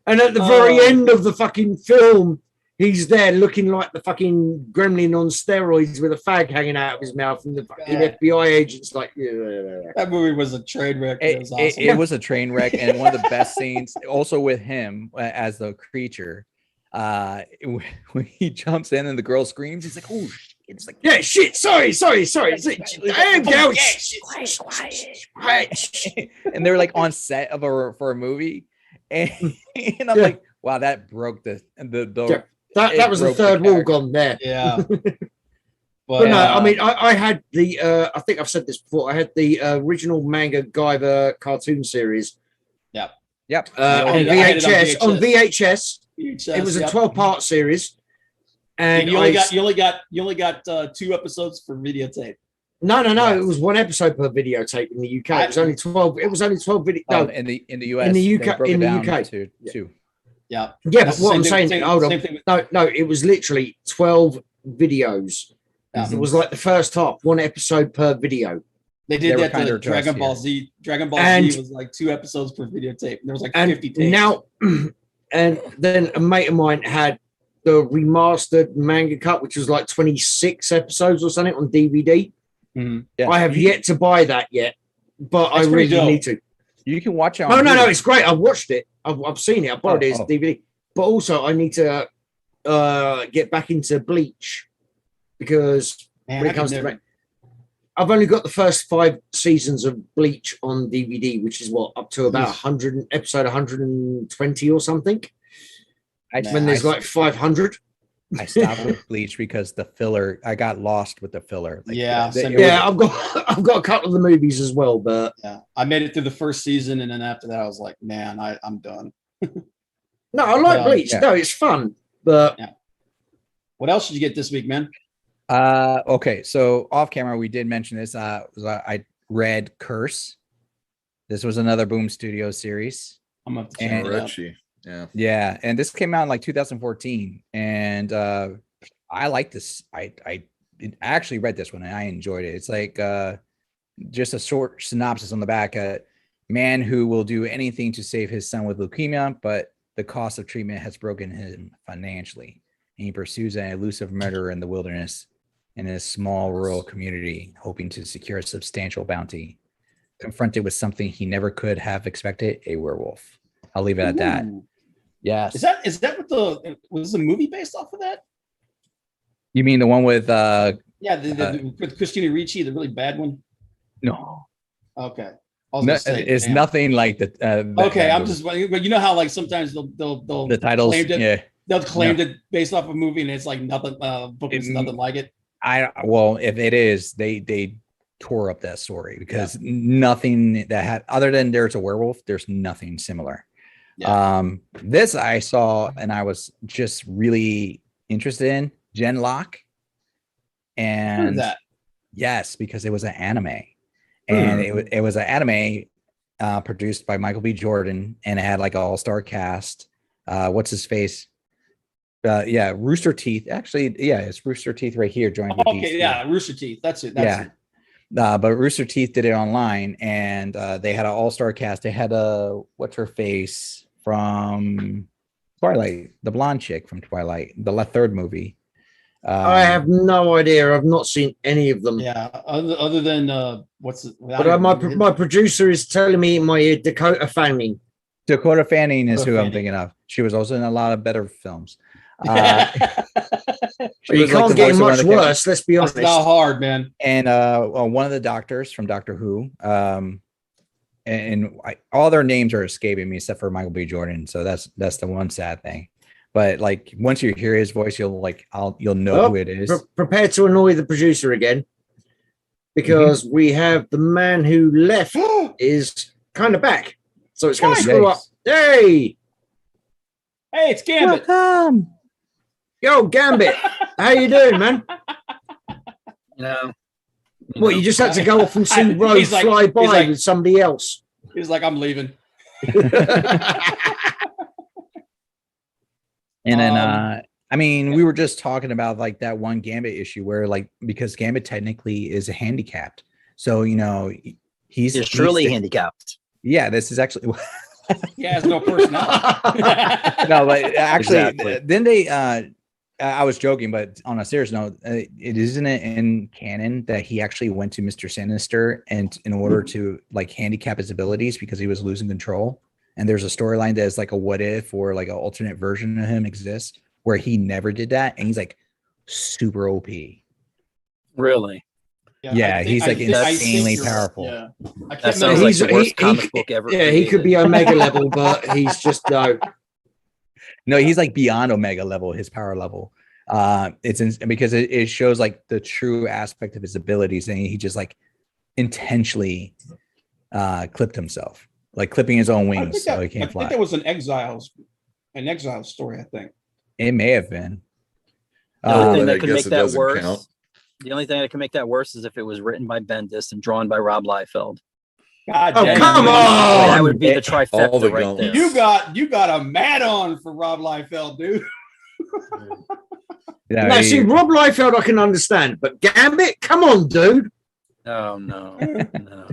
And at the very end of the fucking film, he's there looking like the fucking gremlin on steroids with a fag hanging out of his mouth, and the fucking FBI agent's That movie was a train wreck. It was awesome. It was a train wreck, and one of the best scenes, also with him as the creature, when he jumps in and the girl screams, he's like, "Oh shit!" It's like, "Yeah, shit. Sorry. And they're on set for a movie, and I'm like, "Wow, that broke the." That was the third wall gone there. Yeah. But no, I mean, I had I think I've said this before. I had the original manga Guyver cartoon series. Yep. On VHS. It was a 12-part series, and you only got 2 episodes for videotape. No. Yes. It was one episode per videotape in the UK. It was only 12. It was only 12 video. No, in the US, in the they UK, broke in it the down UK. to two. Yeah. Yeah, That's but what the I'm same saying, thing- hold same on. thing with- No, it was literally 12 videos. Yeah. It was like the first half, one episode per video. They They did were that kinder to to us Dragon Ball here. Z. Dragon Ball And- Z was like 2 episodes per videotape. There was like And 50 tapes. now, and then a mate of mine had the remastered manga cut, which was like 26 episodes or something on DVD. Mhm. Yeah. I have yet to buy that yet, but I That's pretty really dope. need to. You can watch it. Oh, On no, Hulu. it's great. I've watched it. I've seen it. I borrowed it as Oh. DVD. But also, I need to get back into Bleach because Man, when I it comes could to never- I've only got the first 5 seasons of Bleach on DVD, which is what, up to about Oof. 100 episode 120 or something. When there's I, like 500. I stopped with Bleach because the filler. I got lost with the filler. Yeah, the- same it was- Yeah, I've got a couple of the movies as well, but Yeah, I made it through the first season, and then after that, I was like, man, I'm done. no, I like Bleach. yeah. No, it's fun, but What else did you get this week, man? Okay, so off camera we did mention this. I read Curse. This was another Boom Studios series. I'm gonna have to check And- it out. Richie. Yeah. Yeah, and this came out in like 2014, and I like this. I actually read this one and I enjoyed it. It's like just a short synopsis on the back. A man who will do anything to save his son with leukemia, but the cost of treatment has broken him financially, and he pursues an elusive murderer in the wilderness in a small rural community, hoping to secure a substantial bounty. Confronted with something he never could have expected, a werewolf. I'll leave it at that. Ooh. Yes. Is that what was the movie based off of that? You mean the one with Yeah, with Christina Ricci, the really bad one. no, Okay, I was no gonna say, it's damn. nothing like the Okay, I'm just, but you know how like sometimes they'll the titles. claim it, Yeah, they'll claim it based off a movie, and it's like nothing. Book is nothing like it. well, if it is, they tore up that story because nothing that had other than there's a werewolf, there's nothing similar. Yeah. This I saw and I was just really interested in Genlock, Heard and that. yes, because it was an anime, and it was an anime produced by Michael B. Jordan, and it had like an all-star cast. What's his face? Yeah, Rooster Teeth. Actually, yeah, it's Rooster Teeth right here. Joined with Okay, yeah, Rooster Teeth. That's it. That's Yeah. it. But Rooster Teeth did it online, and they had an all-star cast. They had what's her face from Twilight, the blonde chick from Twilight, the third movie. I have no idea. I've not seen any of them. Yeah. Other than what's it? But my producer is telling me in my ear Dakota Fanning. Dakota Fanning is Dakota who I'm Fanning. thinking of. She was also in a lot of better films. She You was like can't the get voice of one much of the characters. worse. Let's be That's honest. not hard, man. And one of the doctors from Doctor Who, and all their names are escaping me except for Michael B. Jordan. So that's the one sad thing. But like once you hear his voice, you'll know who it is. Prepare to annoy the producer again, because we have the man who left is kind of back, so it's going to Nice. screw up. Hey, Hey, it's Gambit. Welcome. yo, Gambit, how you doing, man? You know, What, you just had to go off and see He's Rose like- fly by he's like- with somebody else? He was like, I'm leaving. And then Um, we were just talking about like that one Gambit issue where like because Gambit technically is handicapped, so he's truly handicapped. Yeah, this is actually He has no personality. no, but actually, Exactly. then they. I was joking, but on a serious note, it isn't it in canon that he actually went to Mr. Sinister and in order to like handicap his abilities because he was losing control. And there's a storyline that is like a what if or like an alternate version of him exists where he never did that, and he's like super OP. Really? Yeah, I he's, like, insanely you're right. powerful. Yeah. I That can't sounds remember. like the worst he- comic book ever. Yeah, he could created. be Omega level, but he's just no. No, he's like beyond Omega level, his power level. Because it shows like the true aspect of his abilities, and he just like intentionally clipped himself, like clipping his own I wings think so that, he I can't think fly. that was an exile story, I think. It may have been. The only but thing I that could guess make it that doesn't worse. count. The only thing that can make that worse is if it was written by Bendis and drawn by Rob Liefeld. God Oh, damn. come on! That would be the trifecta All the right gauntlets. there. You got a mad on for Rob Liefeld, dude. Yeah, Now, see, Rob Liefeld I can understand, but Gambit, come on, dude. Oh no, no.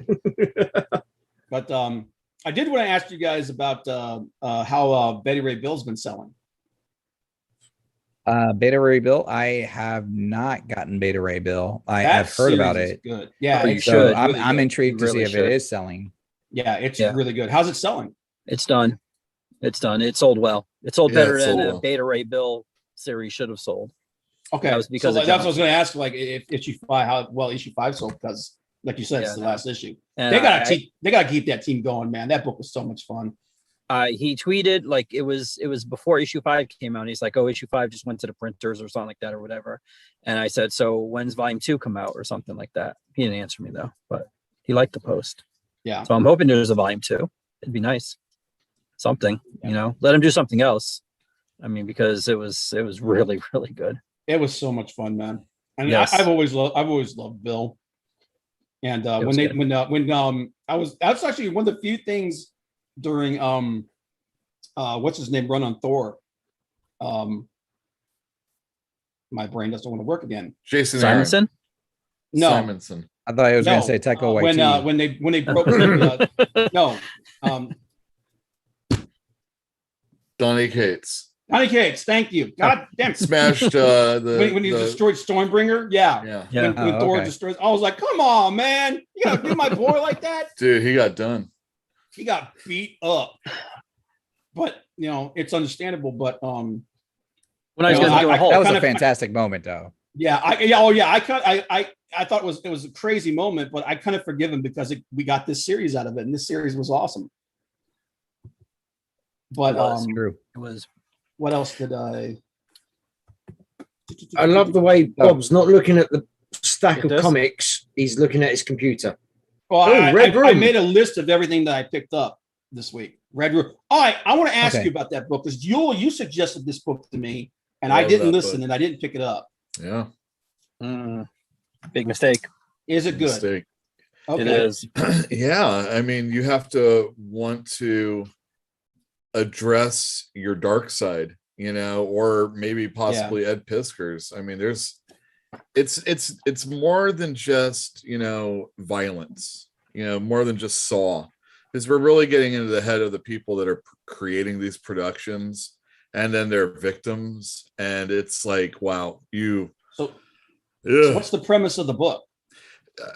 But I did want to ask you guys about how Betty Ray Bill's been selling. Beta Ray Bill. I have not gotten Beta Ray Bill. I That have heard about series is it. Good. Yeah, Oh, you it's should. really I'm good. intrigued You to see really if should. it is selling. Yeah, it's Yeah. really good. How's it selling? It's done. It's done. It sold well. It sold Yeah, better it sold than a well. Beta Ray Bill series should have sold. Okay, That was because so of that's what I was Johnson. going to ask. Like, if issue 5, how well issue 5 sold? Because, like you said, it's Yeah, the no. last issue. And They got to keep that team going, man. That book was so much fun. he tweeted like it was before issue 5 came out. And he's like, "Oh, issue 5 just went to the printers or something like that or whatever." And I said, "So when's volume 2 come out or something like that?" He didn't answer me though, but he liked the post. Yeah. So I'm hoping there's a volume 2. It'd be nice. Something, you know, let him do something else. I mean, because it was really, really good. It was so much fun, man. And Yes. I've always loved Bill. And It when was they good. when that's actually one of the few things during what's his name run on Thor. My brain doesn't want to work again. Jason Aaron. Simonson? No, Simonson. I thought I was No. going to say Taika Waititi. when they broke no Donnie Cates Honey Cakes, thank you. God damn. smashed When he destroyed Stormbringer, yeah. Yeah, Yeah. When Oh, Thor okay. destroys, I was like, come on, man. You gotta do my boy like that. dude, he got done. He got beat up. But you know, it's understandable. But When I was Yeah, going to do a I- whole That was kind a of- fantastic moment, though. yeah, I thought it was a crazy moment, but I kind of forgive him because we got this series out of it, and this series was awesome. But It was. True. it was what else did I? I love the way Bob's not looking at the stack It of does. comics. He's looking at his computer. Well, Oh, Red I Room. made a list of everything that I picked up this week. Red Room. All right, I want to ask Okay. you about that book because you suggested this book to me, and I Love didn't that listen book. and I didn't pick it up. Yeah, big mistake. Is it good? mistake. Okay. It is. Yeah, I mean, you have to want to address your dark side, you know, or maybe possibly Ed Pisker's. I mean, it's more than just, you know, violence, you know, more than just Saw, because we're really getting into the head of the people that are creating these productions, and then they're victims, and it's like, wow, So Ugh. what's the premise of the book?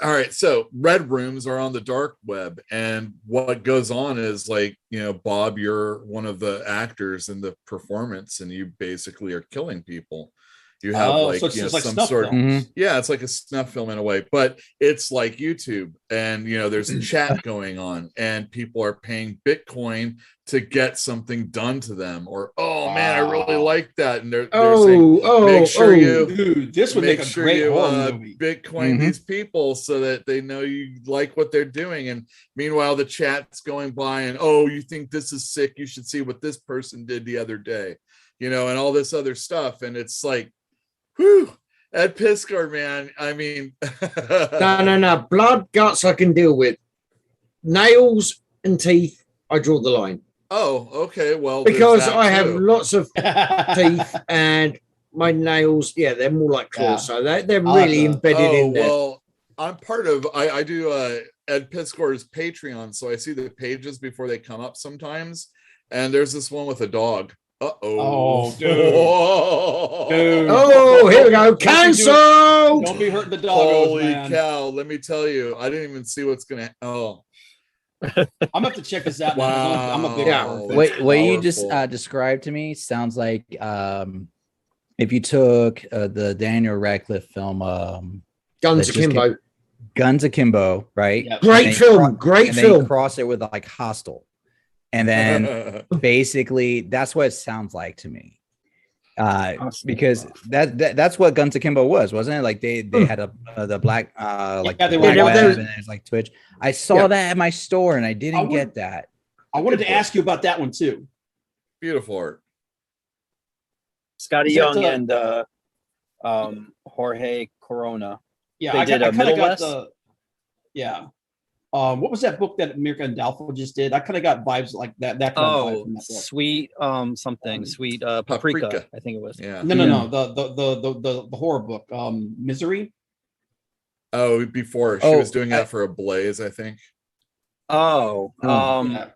All right, so red rooms are on the dark web, and what goes on is, like, you know, Bob, you're one of the actors in the performance, and you basically are killing people. You have like, so it's you know, just like some snuff sort of films. yeah, it's like a snuff film in a way, but it's like YouTube, and you know, there's a chat going on, and people are paying Bitcoin to get something done to them, or oh man, I really Wow. like that, and they're saying, make sure you Dude, this would make a sure great you horror movie. Bitcoin Mhm. these people so that they know you like what they're doing. And meanwhile, the chat's going by and, oh, you think this is sick? You should see what this person did the other day, you know, and all this other stuff. And it's like, whew, Ed Piskor, man. I mean, No. Blood, guts I can deal with. Nails and teeth, I draw the line. oh, okay. Well, there's Because that I have too. lots of teeth and my nails, yeah, they're more like claws. Yeah. So they're really Awesome. embedded in there. Well, I'm part of, I do Ed Piskor's Patreon, so I see the pages before they come up sometimes, and there's this one with a dog. Oh, dude. Dude. Oh, here we go. Don't be doing- Cancel. Don't be hurting the doggos, Holy man. cow, let me tell you, I didn't even see what's gonna I'm gonna have to check this out. Wow. I'm a big Yeah. horror fan. What you just powerful. described to me sounds like if you took the Daniel Radcliffe film Guns that just akimbo. Guns Akimbo, right? Yep. Great And they film. Great and then you film. cross it with like Hostel, and then basically that's what it sounds like to me. Because that's what Guns Akimbo was, wasn't it? Like they had the black like Yeah, they the were black like- web, and it's like Twitch. I saw Yeah. that at my store and I I didn't would- get that. I wanted to ask you about that one too. Beautiful art. Scotty Is that Young and Jorge Corona Yeah, They I did kind Middle of got West? the. Yeah. What was that book that America and Dalfo just did? I kind of got vibes like that. That kind of vibe Oh, from that book. sweet something sweet paprika. I think it was. Yeah. No. The horror book, Misery. Oh, before she was doing that for a Blaze, I think. Oh, Yeah.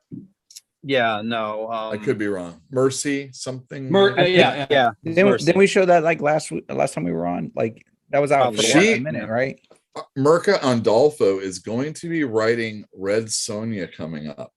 yeah, no. I could be wrong. Mercy, something. Yeah. Didn't we show that like last time we were on? Like that was out for a minute, right? Mirka Andolfo is going to be writing Red Sonja coming up,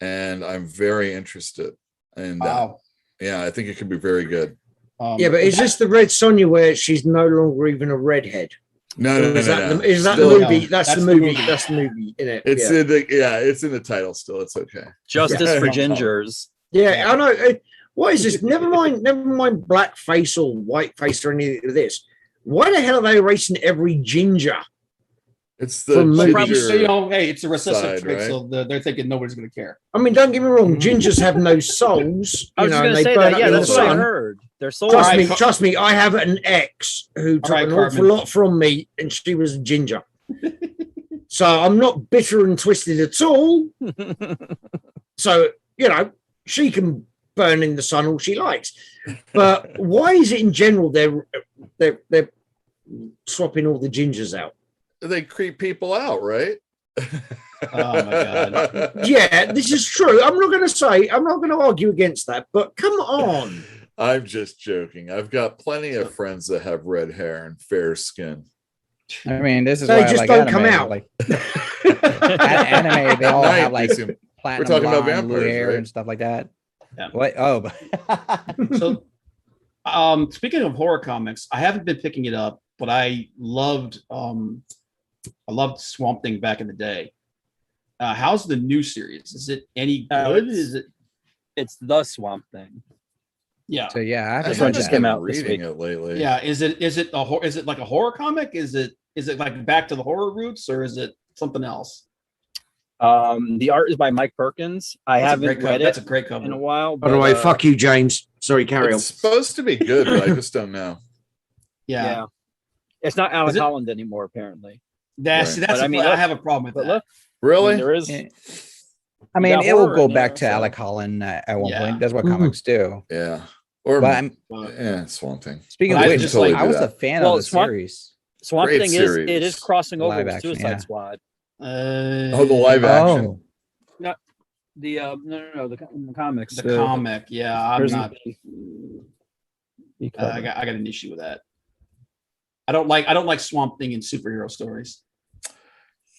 and I'm very interested in that. Wow. Yeah, I think it could be very good. Yeah, but is this the Red Sonja where she's no longer even a redhead? No. Is that Still, the movie? That's the movie. That's the movie, isn't it? It's in the it's in the title still. It's okay. Justice for Gingers. Yeah, I know. What is this? Never mind blackface or whiteface or any of this. Why the hell are they erasing every ginger? It's the ginger hey, it's a recessive side, trait, right? so they're thinking nobody's going to care. I mean, don't get me wrong. Gingers have no souls. I was just going to say that. Yeah, that's what I heard. Their souls. Trust me. I have an ex who took an awful lot from me, and she was ginger. So I'm not bitter and twisted at all. So she can burn in the sun all she likes. But why is it in general they're swapping all the gingers out? They creep people out, right? Oh my god. Yeah, this is true. I'm not going to argue against that, but come on. I'm just joking. I've got plenty of friends that have red hair and fair skin. I mean, this is they why just I like don't anime. come out. Like anime, they all have like platinum we're talking about blonde, blue vampires, hair right? and stuff like that. Yeah. What? Oh, so speaking of horror comics, I haven't been picking it up, but I loved Swamp Thing back in the day. How's the new series? Is it any good? It's the Swamp Thing. Yeah. So yeah, this one just came out this week. It lately. Yeah. Is it like a horror comic? Is it like back to the horror roots, or is it something else? The art is by Mike Perkins. I haven't read it. That's a great cover in a while. By the way, fuck you, James. Sorry, carry on. It's supposed to be good, but I just don't know. Yeah. It's not Alec Holland anymore, apparently. That's I mean, I have a problem with that. Look, really? there is. I mean, it will go back to Alec Holland at one point. That's what comics do. Yeah. Swamp Thing. Speaking of which, I was a fan of the series. Swamp Thing is crossing over with Suicide Squad. The live action. No, the comics. The comic, yeah. I'm not. I got an issue with that. I don't like Swamp Thing in superhero stories.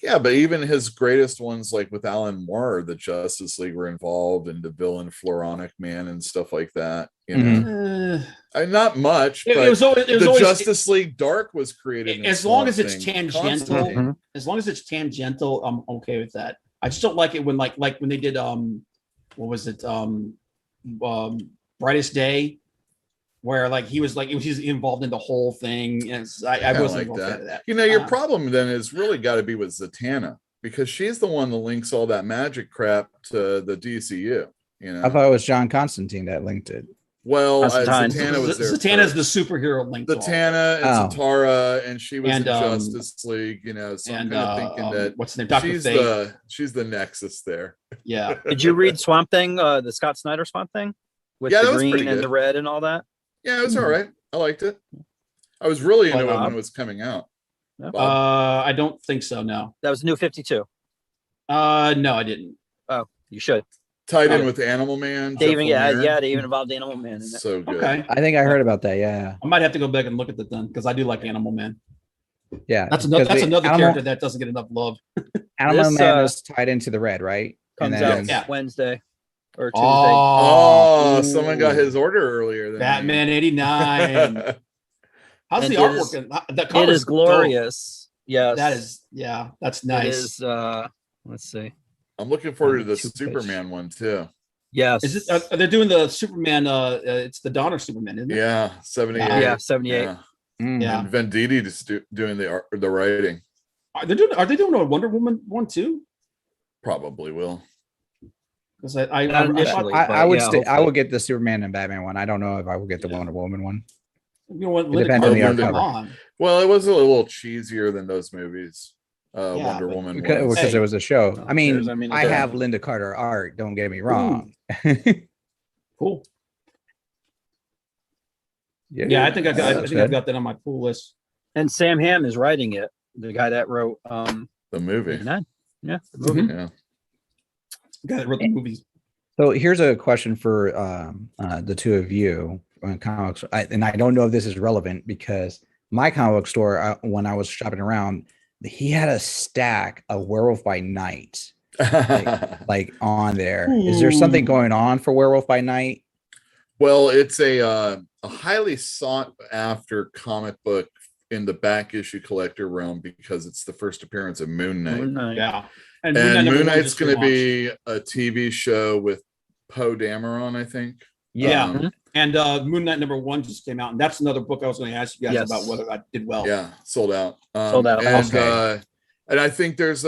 Yeah, but even his greatest ones, like with Alan Moore, the Justice League were involved, and the villain Floronic Man and stuff like that. You know, not much. But the Justice League Dark was created. As long as it's tangential, I'm okay with that. I just don't like it when like when they did what was it Brightest Day, where like he's involved in the whole thing, and I wasn't like that. You know, your problem then is really got to be with Zatanna, because she's the one that links all that magic crap to the DCU. You know, I thought it was John Constantine that linked it. Well, Zatanna was there. Zatanna's the superhero link. Zatanna and Zatara, and she was in Justice League. You know, so I'm kind of thinking that what's the name? Dr. she's the nexus there. Yeah. Did you read Swamp Thing, the Scott Snyder Swamp Thing, with the green and the red and all that? Yeah, it was all right. I liked it. I was really into it when it was coming out. I don't think so. No, that was New 52. No, I didn't. Oh, you should. Tied in with Animal Man. They even involved Animal Man in it. So good. Okay. I think I heard about that. Yeah. I might have to go back and look at that then, because I do like Animal Man. Yeah. That's another character that doesn't get enough love. Animal Man is tied into the red, right? Comes out Wednesday or Tuesday. Oh, someone got his order earlier than Batman 89. How's the artwork? It is glorious. Yes. That is, that's nice. It is, let's see. I'm looking forward to the Superman one too. Yes. Is it? They're doing the Superman. It's the Donner Superman, isn't it? Yeah, 78. Yeah, 78. Yeah. And Venditti just doing the writing. Are they doing a Wonder Woman one too? Probably will. Because I would get the Superman and Batman one. I don't know if I will get the Wonder Woman one. You know what? Well, Well, it was a little cheesier than those movies. Yeah, Wonder but- Woman Because was. it was a show. I mean, I mean, I it's- have Linda Carter art. Don't get me wrong. Cool. Yeah, Yeah, I think I've that's got good. that on my cool list. And Sam Hamm is writing it. The guy that wrote The movie. 89. Yeah, the movie. Yeah. Guy that wrote the movies. So here's a question for the two of you on comics, and I don't know if this is relevant because my comic book store, when I was shopping around, he had a stack of Werewolf by Night like on there. Is there something going on for Werewolf by Night? Well, it's a highly sought after comic book in the back issue collector realm because it's the first appearance of Moon Knight. Moon Knight. Yeah. And number Moon one Knight's just going to launched. be a TV show with Poe Dameron, I think. Yeah. Um, And Moon Knight #1 just came out, and that's another book I was going to ask you guys Yes. about whether I did well. yeah, sold out. Sold out. And, Okay. and I think there's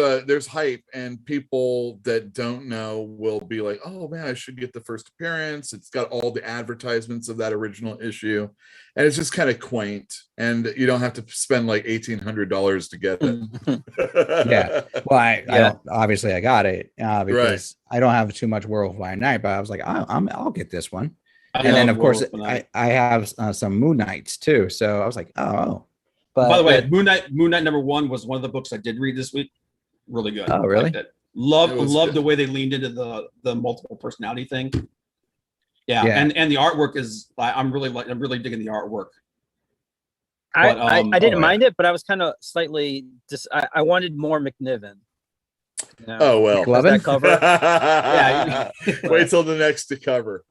hype, and people that don't know will be like, oh man, I should get the first appearance. It's got all the advertisements of that original issue, and it's just kind of quaint, and you don't have to spend like $1,800 to get it. Yeah. Well, I don't, obviously I got it because Right. I don't have too much Werewolf by Night, but I was like, I'll get this one. I And then love of course Werewolf by Night. I have some Moon Knights too. So I was like, oh. But By the way, Moon Knight #1 was one of the books I did read this week. Really good. Oh, really? Liked it. Love It was good. the way they leaned into the multiple personality thing. Yeah, Yeah. and the artwork is I'm really digging the artwork. I, But, I didn't oh, mind it, but I was kind of slightly I wanted more McNiven. You know? Oh well. Love it. That cover. Yeah. Wait till the next to cover.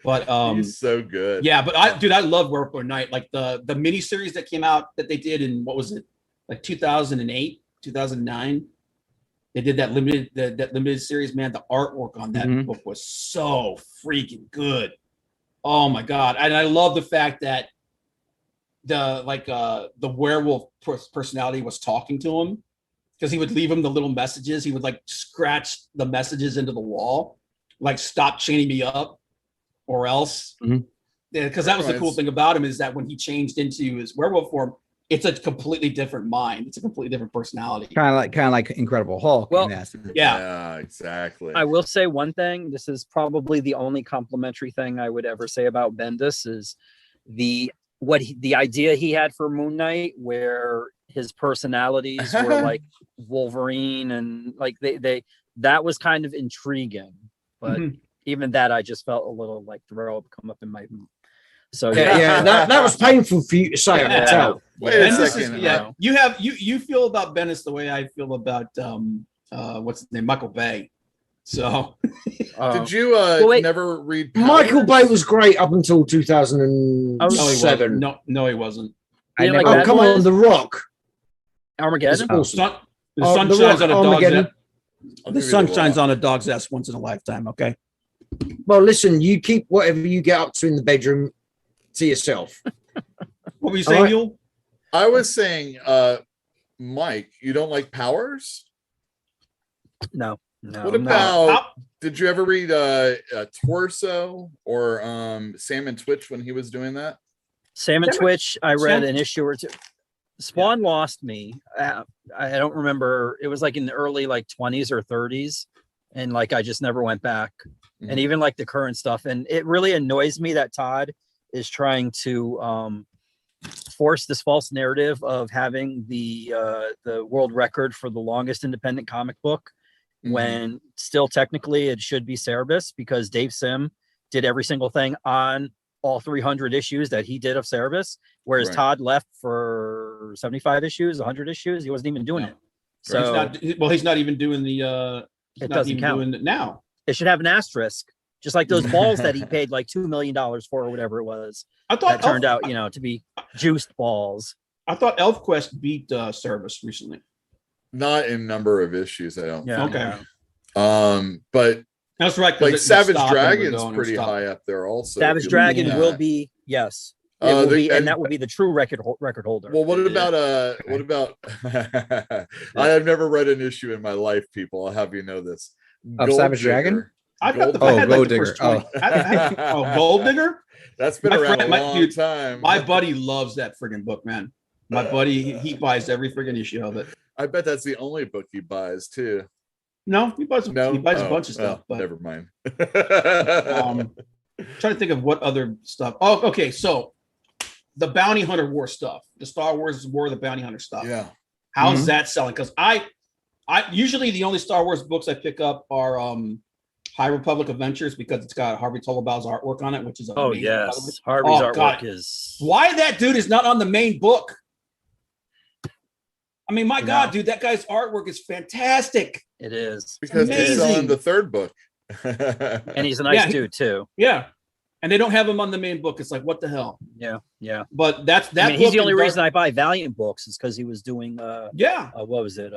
But He's so good. yeah, but I love Werewolf by Night. Like the miniseries that came out that they did in, what was it, like 2008, 2009. They did that limited series. Man, the artwork on that Mhm. book was so freaking good. Oh my god! And I love the fact that the werewolf personality was talking to him, because he would leave him the little messages. He would like scratch the messages into the wall, like "Stop chaining me up," or else. Mhm. Yeah, because that was the cool Right. thing about him, is that when he changed into his werewolf form, it's a completely different mind. It's a completely different personality. kind of like Incredible Hulk. Well, in that sense. Yeah. Exactly. I will say one thing. This is probably the only complimentary thing I would ever say about Bendis is the idea he had for Moon Knight, where his personalities were like Wolverine, and like they that was kind of intriguing. But Mhm. even that, I just felt a little like throw up come up in my. So Yeah, that was painful for you to say. I can tell. Wait a Bendis second. you feel about Bendis the way I feel about what's his name, Michael Bay. So Did you wait. never read Michael Powers? Bay was great up until no, he 2007. wasn't. No, he wasn't. You didn't like Oh, Bad come Boys? on, The Rock. Armageddon. Oh, Sun, the Oh, sun The shines Rock, on a dog's Armageddon. ass. I'll The give you sun The shines Rock. on a dog's ass once in a lifetime. Okay. Well, listen, you keep whatever you get up to in the bedroom to yourself. What were you All saying, right. Yul? I was saying, Mike, you don't like Powers? No. What I'm not. about? Did you ever read Torso or Sam and Twitch when he was doing that? Sam and Twitch? I read Sam- an issue or two. Spawn lost me. I don't remember. It was like in the early like 20s or 30s, and like I just never went back. Mhm. And even like the current stuff, and it really annoys me that Todd is trying to force this false narrative of having the world record for the longest independent comic book, Mhm. when still technically it should be Cerebus, because Dave Sim did every single thing on all 300 issues that he did of Cerebus, whereas Right. Todd left for 75 issues, 100 issues. He wasn't even doing No. it. So He's not even doing the. He's It not doesn't even count. doing it now. it should have an asterisk, just like those balls that he paid like $2 million for, or whatever it was. I thought That turned out, to be juiced balls. I thought ElfQuest beat Service recently. Not in number of issues, I don't. Yeah. Okay. But That's right. 'cause like it Savage stopped and we're Dragon's going and pretty stopped. high up there also. Savage if you Dragon look at will that. be, yes. It will be, and that will be the true record holder. Well, what about I have never read an issue in my life, people. I'll have you know this. Of Gold Savage Dragon? Digger. I've got the Gold- I had, Gold the first Digger. 20 Gold Digger. That's been My around friend- a my long dude, time. My buddy loves that friggin' book, man. My buddy, he buys every friggin' issue of it. I bet that's the only book he buys too. No, he buys No, a bunch of stuff. well, But never mind. trying to think of what other stuff. Oh, okay. So the Bounty Hunter War stuff, the Star Wars War of the Bounty Hunter stuff. Yeah. How's Mhm. that selling? Because I usually the only Star Wars books I pick up are High Republic Adventures because it's got Harvey Tolobow's artwork on it, which is Oh amazing, by the way. yes, Harvey's Oh, artwork God. is. Why that dude is not on the main book? I mean, my No. God, dude, that guy's artwork is fantastic. It is, Because he's Amazing. selling the third book. and he's a nice Yeah, dude too. Yeah, and they don't have him on the main book. It's like, what the hell? Yeah, yeah. But that I mean, he's book the only in Dark- reason I buy Valiant books is because he was doing Yeah, what was it?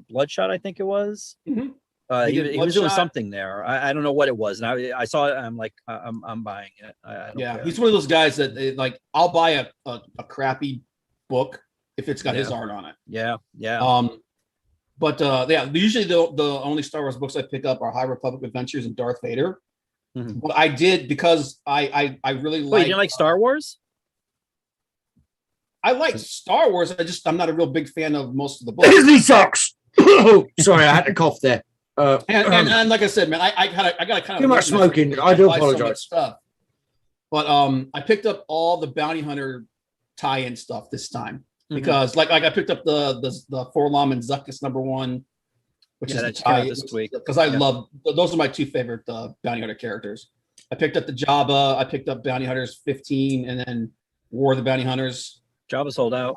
Bloodshot, I think it was. Mhm. He, He did he was doing Bloodshot. something there. I don't know what it was, and I saw it. I'm like, I'm buying it. I don't yeah. care. He's one of those guys that like I'll buy a crappy book if it's got his Yeah. art on it. Yeah, yeah. But yeah, usually the only Star Wars books I pick up are High Republic Adventures and Darth Vader. Mhm. But I did because I really Wait, you like. didn't like Star Wars? I like Star Wars. I'm not a real big fan of most of the books. Disney sucks. Sorry, I had to cough there. And like I said, man, I got kind of Too much smoking. I do buy so much apologize. Stuff. But I picked up all the Bounty Hunter tie-in stuff this time because like I picked up the Forlom and Zuckus #1, which Yeah, is the that just came out tie this week. because I Yeah. love those are my two favorite Bounty Hunter characters. I picked up the Jabba, I picked up Bounty Hunters 15, and then War of the Bounty Hunters. Jabba sold out.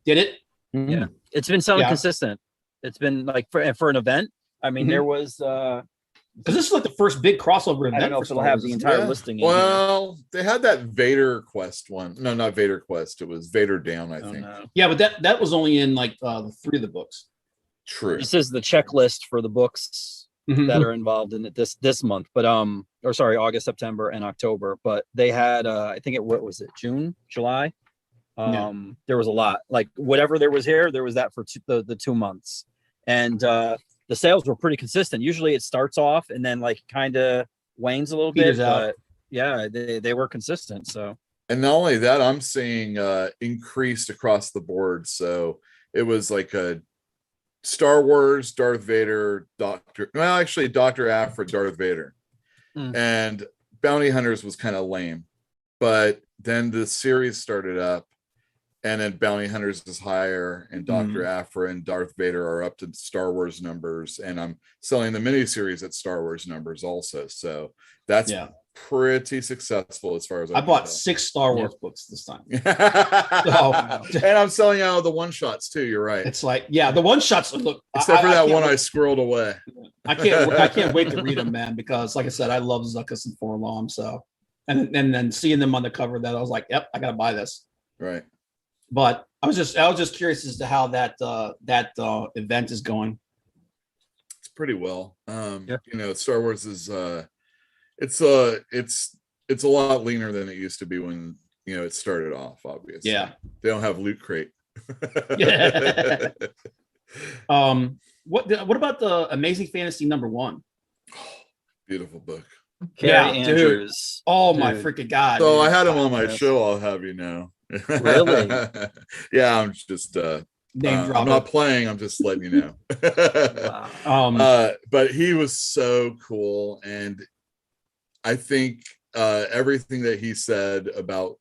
Did it? Yeah. It's been selling Yeah. consistent. It's been like for an event. I mean, Mhm. there was. Because this is like the first big crossover event. I don't know for if it'll Star have Wars, the isn't it? entire Yeah. listing. In here. Well, they had that Vader Quest one. No, not Vader Quest. It was Vader Down, I I don't think. know. Yeah, but that was only in like the 3 of the books. True. This is the checklist for the books Mhm. that are involved in it this month, but or sorry, August, September, and October. But they had I think what was it, June, July? Yeah. There was a lot. Like whatever there was here, there was that for the 2 months, and the sales were pretty consistent. Usually it starts off and then like kind of wanes a little Peters bit, out. but yeah, they were consistent. So And not only that, I'm seeing increased across the board. So it was like a Star Wars, Darth Vader, Dr. Aphra, Darth Vader. Mm. And Bounty Hunters was kind of lame. But then the series started up, and then Bounty Hunters is higher, and Dr. Aphra and Darth Vader are up to Star Wars numbers. And I'm selling the miniseries at Star Wars numbers also. So that's Yeah. pretty successful as far as I bought 6 Star Wars books this time. And I'm selling out of the one shots too. You're right. It's like, yeah, the one shots look. Except for that can't one I wait- squirreled away. I can't wait to read them, man, because like I said, I love Zuckus and Forlom. So, and then seeing them on the cover, that I was like, yep, I gotta buy this. Right. But I was just curious as to how that event is going. It's pretty well. Yeah. You know, Star Wars is it's a lot leaner than it used to be when it started off, obviously. Yeah. They don't have Loot Crate. Yeah. What about the Amazing Fantasy #1? Beautiful book. Carrie Yeah, dude. Andrews. Oh my Dude. freaking God. So dude. I had him on my Yes. show, I'll have you know. Really? Yeah, I'm just Name I'm drop. not playing, I'm just letting you know. Wow. But he was so cool, and I think everything that he said about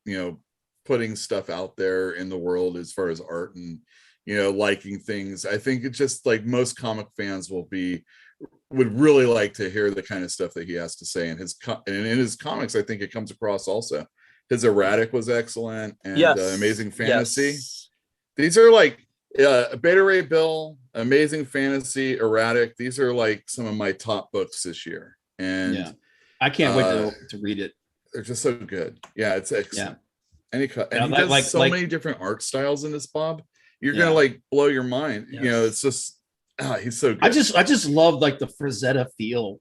putting stuff out there in the world as far as art and liking things, I think it's just like most comic fans would really like to hear the kind of stuff that he has to say, and in his comics I think it comes across also. His erratic was excellent, and Yes. Amazing Fantasy. Yes. These are like Beta Ray Bill, Amazing Fantasy, Erratic. These are like some of my top books this year, and Yeah. I can't wait to read it. they're just so good. Yeah, it's excellent. And he Yeah, does like- so like- many different art styles in this, Bob. You're Yeah. gonna like blow your mind. Yes. It's just he's so good. I just love like the Frazetta feel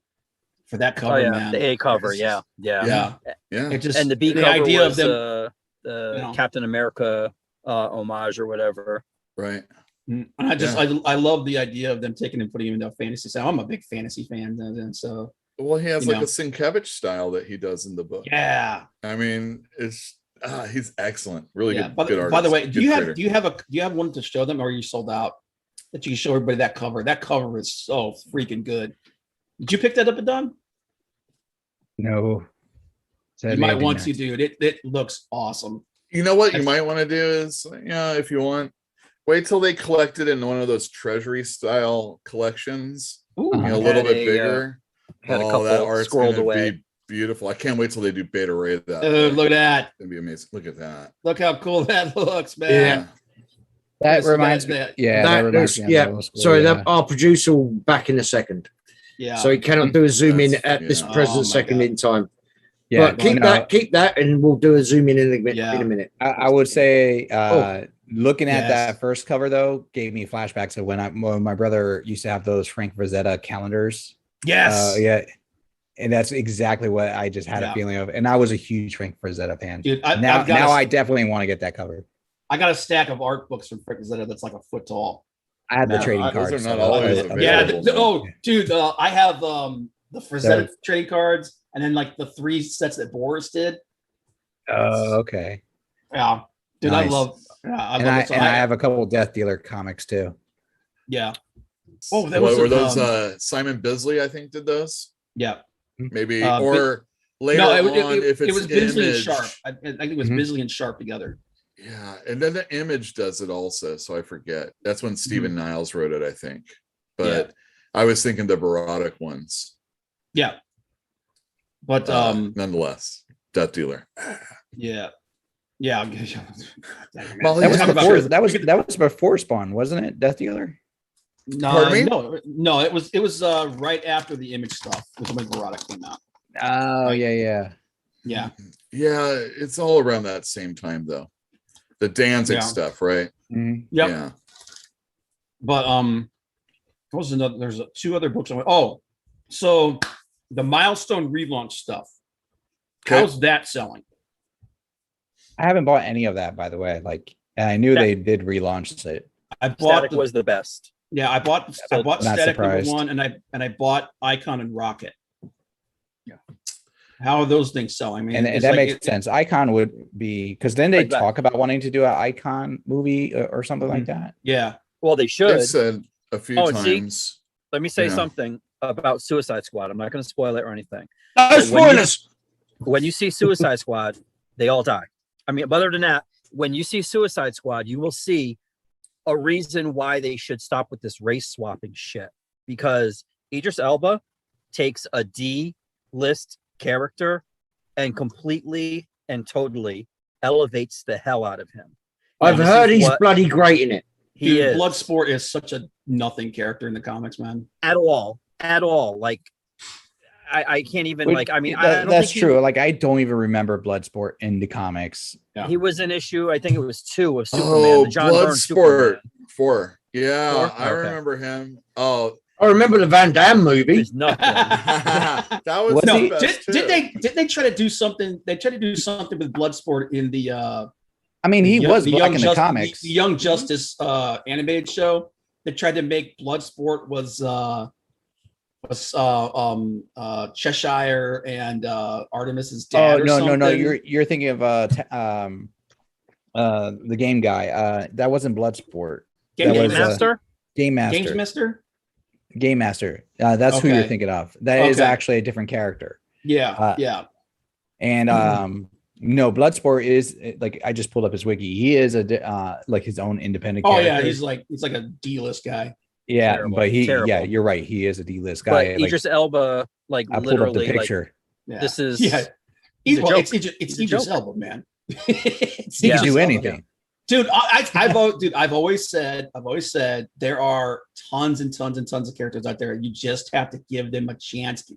for that cover, Oh yeah, man. the A cover. It's Yeah, yeah. yeah. It just And the B the cover idea was of them. the you know. Captain America homage or whatever. Right. And I love the idea of them taking and putting him into a fantasy. So I'm a big fantasy fan, and so Well, he has You like know. a Sienkiewicz style that he does in the book. Yeah. I mean, it's he's excellent. Really Yeah. good artist. By the way, do Good creator. you have one to show them, or are you sold out? That you can show everybody that cover. That cover is so freaking good. Did you pick that up, Adan? No. You might want to, dude. It looks awesome. You know what you might want to do is, if you want, wait till they collect it in one of those treasury style collections. Ooh. A little bit bigger. Had a couple that art's scrolled gonna away. be beautiful. I can't wait till they do beta ray of that. Look at that. It's gonna be amazing. Look at that. Look how cool that looks, man. Yeah. That So reminds me. that- Yeah, That reminds is- me of yeah. middle school, Sorry, yeah. that our producer will back in a second. Yeah. So he cannot do a zoom in That's- at this yeah. present Oh my second God. in time. Yeah, but keep no, that, and we'll do a zoom in Yeah. in a minute. I would say looking at Yes. that first cover though gave me flashbacks of when my brother used to have those Frank Frazetta calendars. Yes. Yeah. And that's exactly what I just had Yeah. a feeling of. And I was a huge Frank Frazetta fan. Dude, now I definitely want to get that cover. I got a stack of art books from Frank Frazetta that's like a foot tall. I had the No, trading those cards. are not so always I- available. Yeah. Dude, I have the Frazetta They're- trading cards, and then like the 3 sets that Boris did. Oh, okay. Yeah, dude, Nice. I love. Yeah, I And love I it. So and I have a couple Death Dealer comics too. yeah. Oh, that What was were those? Simon Bisley, I think, did those. Yeah. Maybe Uh, or later No, on, if it's it was Bisley and Image. Sharp. I think it was Mhm. Bisley and Sharp together. Yeah, and then the Image does it also, so I forget. That's when Stephen Niles wrote it, I think. But I was thinking the Barotic ones. Yeah. But Nonetheless, Death Dealer. yeah. Yeah. Well, That was Yeah. before. That was before Spawn, wasn't it? Death Dealer. Pardon me? No, it was right after the Image stuff, which when Barotic came out. Oh yeah. Yeah. Yeah, it's all around that same time though. The Danzig Yeah. stuff, right? Mhm. Yep. Yeah. But what was another? There's 2 other books. So the Milestone relaunch stuff. Okay. How's that selling? I haven't bought any of that, by the way. Like, and I knew they did relaunch it. I bought Static was the best. I bought Not Static surprised. #1, and I bought Icon and Rocket. Yeah. How are those things selling? I mean, And it's that like makes sense. Icon would be because then they Like that. talk about wanting to do an Icon movie or something like that. Yeah. Well, they should. I've said a few Oh, and see- times. Let me say Yeah. something about Suicide Squad. I'm not going to spoil it or anything. No when you- spoilers. When you see Suicide Squad, they all die. I mean, but other than that, when you see Suicide Squad, you will see a reason why they should stop with this race swapping shit. Because Idris Elba takes a D-list character and completely and totally elevates the hell out of him. I've this heard is he's what- bloody great in it. He Dude, is Bloodsport is such a nothing character in the comics, man. at all. Like, I can't even Which- like. I mean, I that- don't that's think he- true. Like, I don't even remember Bloodsport in the comics. Yeah. He was an issue. I think it was 2 of Superman. Oh, the John Byrne Superman. Bloodsport 4. Yeah, 4? I Okay. remember him. Oh, I remember the Van Damme movie. He's nothing. that was Was the he- best Did too. they try to do something? They tried to do something with Bloodsport in the I mean, he was the black Young in the Justice, comics. the Young Justice animated show. They tried to make Bloodsport was Cheshire and Artemis's dad. Oh or no, something. You're thinking of the game guy. That wasn't Bloodsport. Game, that Game was, Master. Game Master. Games Master. Game Master. That's who you're Okay. thinking of. That is Okay. actually a different character. Yeah, yeah. And no, Bloodsport is like I just pulled up his wiki. He is like his own independent Oh character. yeah, he's like a D-list guy. yeah, Terrible, but he terrible. yeah, you're right. He is a D-list But guy. Like, Idris Elba, like I pulled up the literally, like picture. Yeah. this is yeah. he's a Well, joke. it's He's a Idris joke. Elba, man. It's he Yeah. can Idris do Elba. anything. Dude, I've always said there are tons and tons and tons of characters out there. You just have to give them a chance.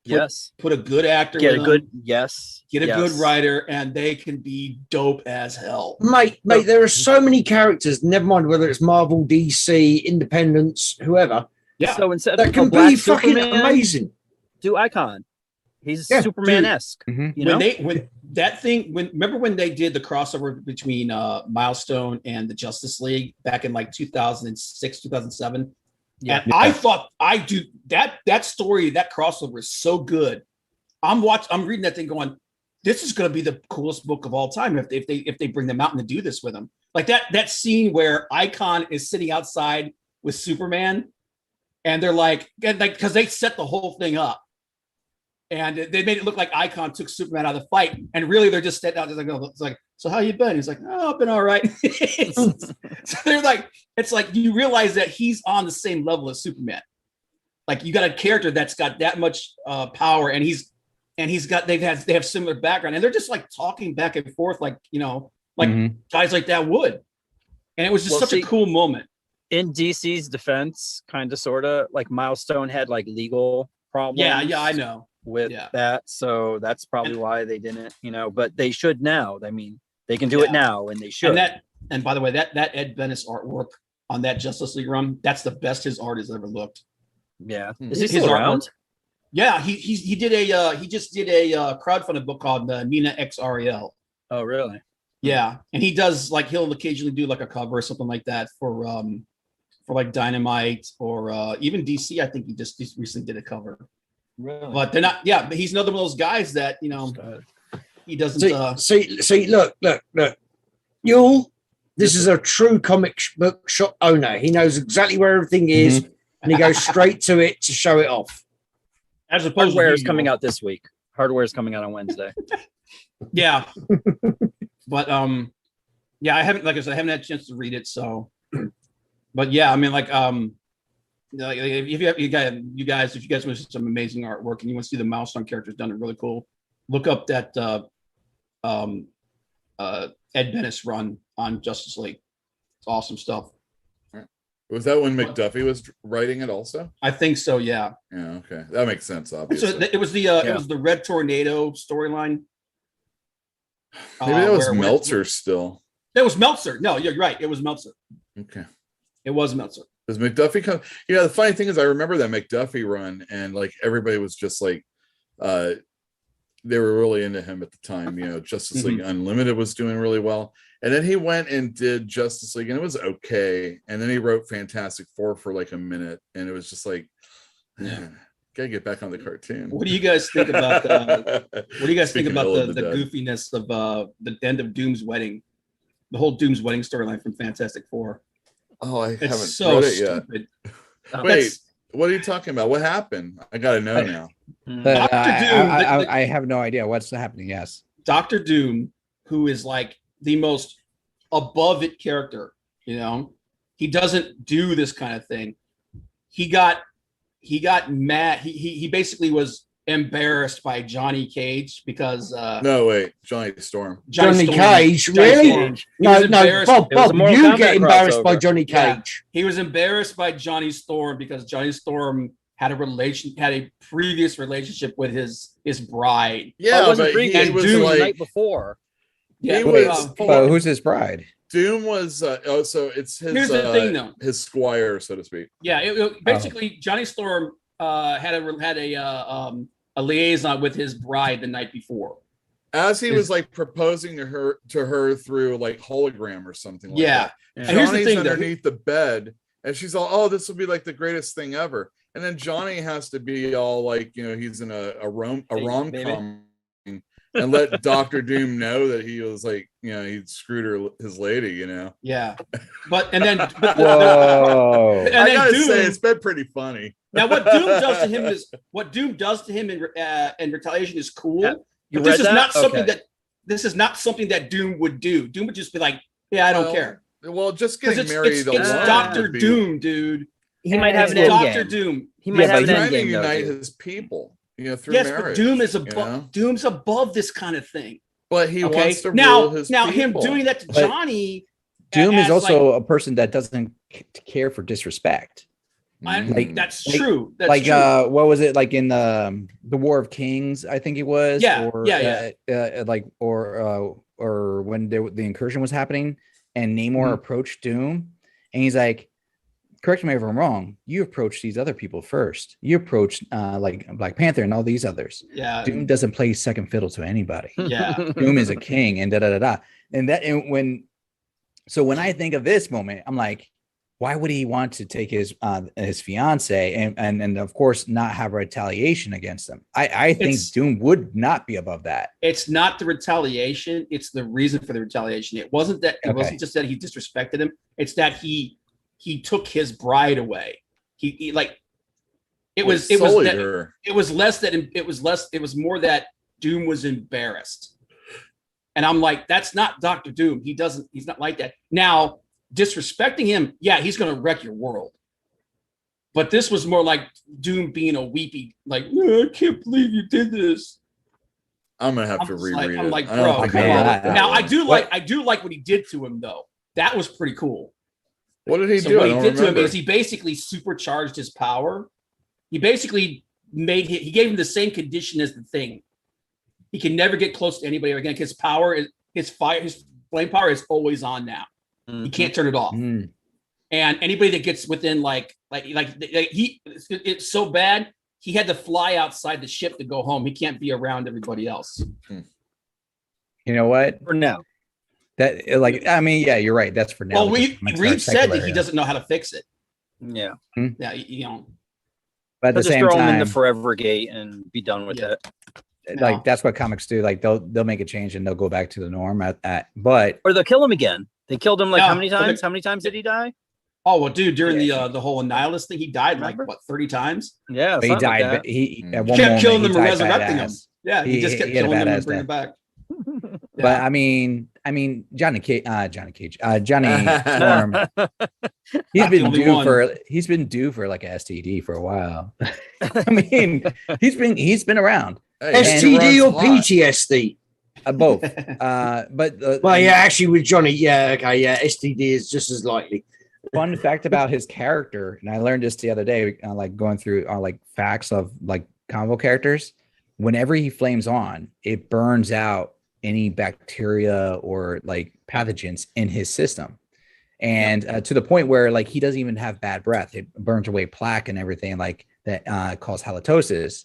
yes. Put a good actor Get with a good them, yes. get a yes. good writer, and they can be dope as hell. Mate, there are so many characters, never mind whether it's Marvel, DC, Independence, whoever, Yeah. So instead that of can a black be fucking Superman, amazing. do Icon. He's Yeah, Superman-esque. Mhm. You know, Remember when they did the crossover between Milestone and the Justice League back in like 2006, 2007? Yeah. And I thought that story, that crossover is so good. I'm reading that thing going, this is going to be the coolest book of all time if they bring them out and to do this with them. Like that scene where Icon is sitting outside with Superman, and they're like because they set the whole thing up, and they made it look like Icon took Superman out of the fight, and really they're just standing out there. It's like, so how you been? He's like, oh, I've been all right. So they're like, it's like you realize that he's on the same level as Superman. Like you got a character that's got that much power, and they have similar background, and they're just like talking back and forth, like guys like that would. And it was just a cool moment. In DC's defense, kind of, sort of, like Milestone had like legal problems. Yeah, I know. With that, so that's probably why they didn't, but they should now. I mean, they can do it now, and they should. And by the way, that Ed Benes artwork on that Justice League run, that's the best his art has ever looked. Yeah, is he still around? Artwork, yeah, he just did a crowdfunded book called Nina X Ariel. Oh, really? Yeah, and he does he'll occasionally do like a cover or something like that for like Dynamite or even DC. I think he just recently did a cover. Really? But they're not. Yeah, but he's another one of those guys that he doesn't. See, look. This is a true comic book shop owner. He knows exactly where everything is, and he goes straight to it to show it off. As opposed Hardware is coming out this week. Hardware is coming out on Wednesday. Yeah, but I haven't had a chance to read it. So, but yeah, I mean, if you guys want to see some amazing artwork and you want to see the Milestone characters done, it really cool. Look up that Ed Benes run on Justice League. It's awesome stuff. Was that when McDuffie was writing it also? I think so. Yeah. Yeah. Okay, that makes sense. Obviously, so it was the Red Tornado storyline. Maybe that was Meltzer still. That was Meltzer. No, you're right. It was Meltzer. Okay. It was Meltzer. Does McDuffie come? The funny thing is, I remember that McDuffie run, and everybody was just like, they were really into him at the time. Justice League Unlimited was doing really well, and then he went and did Justice League, and it was okay. And then he wrote Fantastic Four for like a minute, and it was just like, gotta get back on the cartoon. What do you guys think about? The goofiness of the end of Doom's wedding, the whole Doom's wedding storyline from Fantastic Four? Oh, I haven't so read it stupid. Yet. Wait, what are you talking about? What happened? I gotta know now. I have no idea what's happening. Yes, Dr. Doom, who is like the most above it character, he doesn't do this kind of thing. He got mad. He basically was embarrassed by Johnny Cage because Johnny Storm. Johnny Cage, really? No, Bob, you get embarrassed by Johnny Cage. He was embarrassed by Johnny Storm because Johnny Storm had a previous relationship with his bride. Yeah, but he was the night before. Yeah, who's his bride? Doom was so it's his. Here's the thing, though. His squire, so to speak. Yeah, basically Johnny Storm had a liaison with his bride the night before. As he was proposing to her through hologram or something like that. And Johnny's here's the thing, underneath the bed, and she's all, "Oh, this will be the greatest thing ever." And then Johnny has to be all he's in a rom-com and let Dr. Doom know that he was he screwed his lady, Yeah. But and then whoa. And I gotta say it's been pretty funny. Now what Doom does to him in retaliation is cool. Yeah. But this is not something that Doom would do. Doom would just be like, "Yeah, I don't care." Well, just getting married. It's Dr. Doom, dude. He might have an end Dr. game. Doom. He might have an end trying to game. unite his people, through yes, marriage. but Doom is above. Doom's above this kind of thing. But he wants to rule his now people. him doing that to Johnny. Doom is also a person that doesn't care for disrespect. That's true. That's true. What was it in the War of Kings? I think it was. Yeah. Or when the incursion was happening, and Namor approached Doom, and he's like, "Correct me if I'm wrong. You approached these other people first. You approached Black Panther and all these others. Yeah. Doom doesn't play second fiddle to anybody. Yeah. Doom is a king, and da da da da. And when I think of this moment, I'm like, why would he want to take his fiance and of course not have retaliation against him? I think Doom would not be above that. It's not the retaliation, it's the reason for the retaliation. It wasn't wasn't just that he disrespected him, it's that he took his bride away. He like it was more that Doom was embarrassed. And I'm like, that's not Dr. Doom. He's not like that. Now, disrespecting him, yeah, he's going to wreck your world. But this was more like Doom being a weepy, like, I can't believe you did this. I'm going to have to reread it. I'm like, bro, come on. Now, I do like what he did to him, though. That was pretty cool. What did he do? What he did to him is he basically supercharged his power. He basically he gave him the same condition as the Thing. He can never get close to anybody again because his flame power is always on now. He can't turn it off. And anybody that gets within it's so bad, he had to fly outside the ship to go home. He can't be around everybody else. You know what? For now. Yeah, you're right. That's for now. Well, Reed said that he doesn't know how to fix it. Yeah. Yeah, but at the same throw time, him in the Forever Gate and be done with it. Like that's what comics do. Like they'll make a change and they'll go back to the norm or they'll kill him again. They killed him how many times? How many times did he die? Oh well, dude, during the whole Annihilus thing, he died 30 times. Yeah, he died. Like he at one kept killing them and resurrecting them. Yeah, he just kept killing them and bringing them back. But I mean, Johnny Storm, he's been due for like a STD for a while. I mean, he's been around. STD or PTSD? Both. But actually, with Johnny, STD is just as likely. Fun fact about his character, and I learned this the other day, like going through facts of like combo characters. Whenever he flames on, it burns out any bacteria or like pathogens in his system, and to the point where like he doesn't even have bad breath. It burns away plaque and everything like that cause halitosis.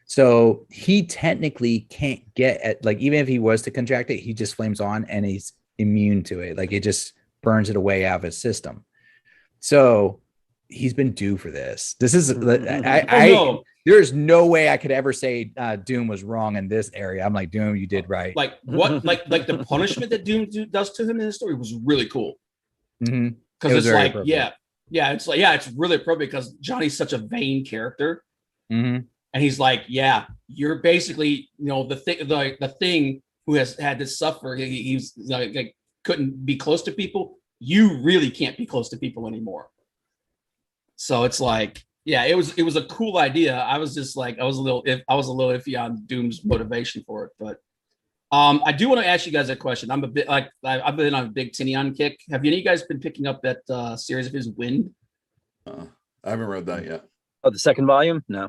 So he technically can't get at, like, even if he was to contract it, he just flames on and he's immune to it. Like it just burns it away out of his system. So he's been due for this. This is there's no way I could ever say Doom was wrong in this area. I'm like, Doom, you did right. Like what? like the punishment that Doom does to him in the story was really cool. Because it's like, it's really appropriate because Johnny's such a vain character. And he's like, you're basically, the thing who has had to suffer. He's like couldn't be close to people. You really can't be close to people anymore. So it's like, it was a cool idea. I was just like, I was a little iffy on Doom's motivation for it, but I do want to ask you guys a question. I'm a bit like, I've been on a big Tinian kick. Have any of you guys been picking up that series of his Wind? I haven't read that yet. Oh, the second volume? No.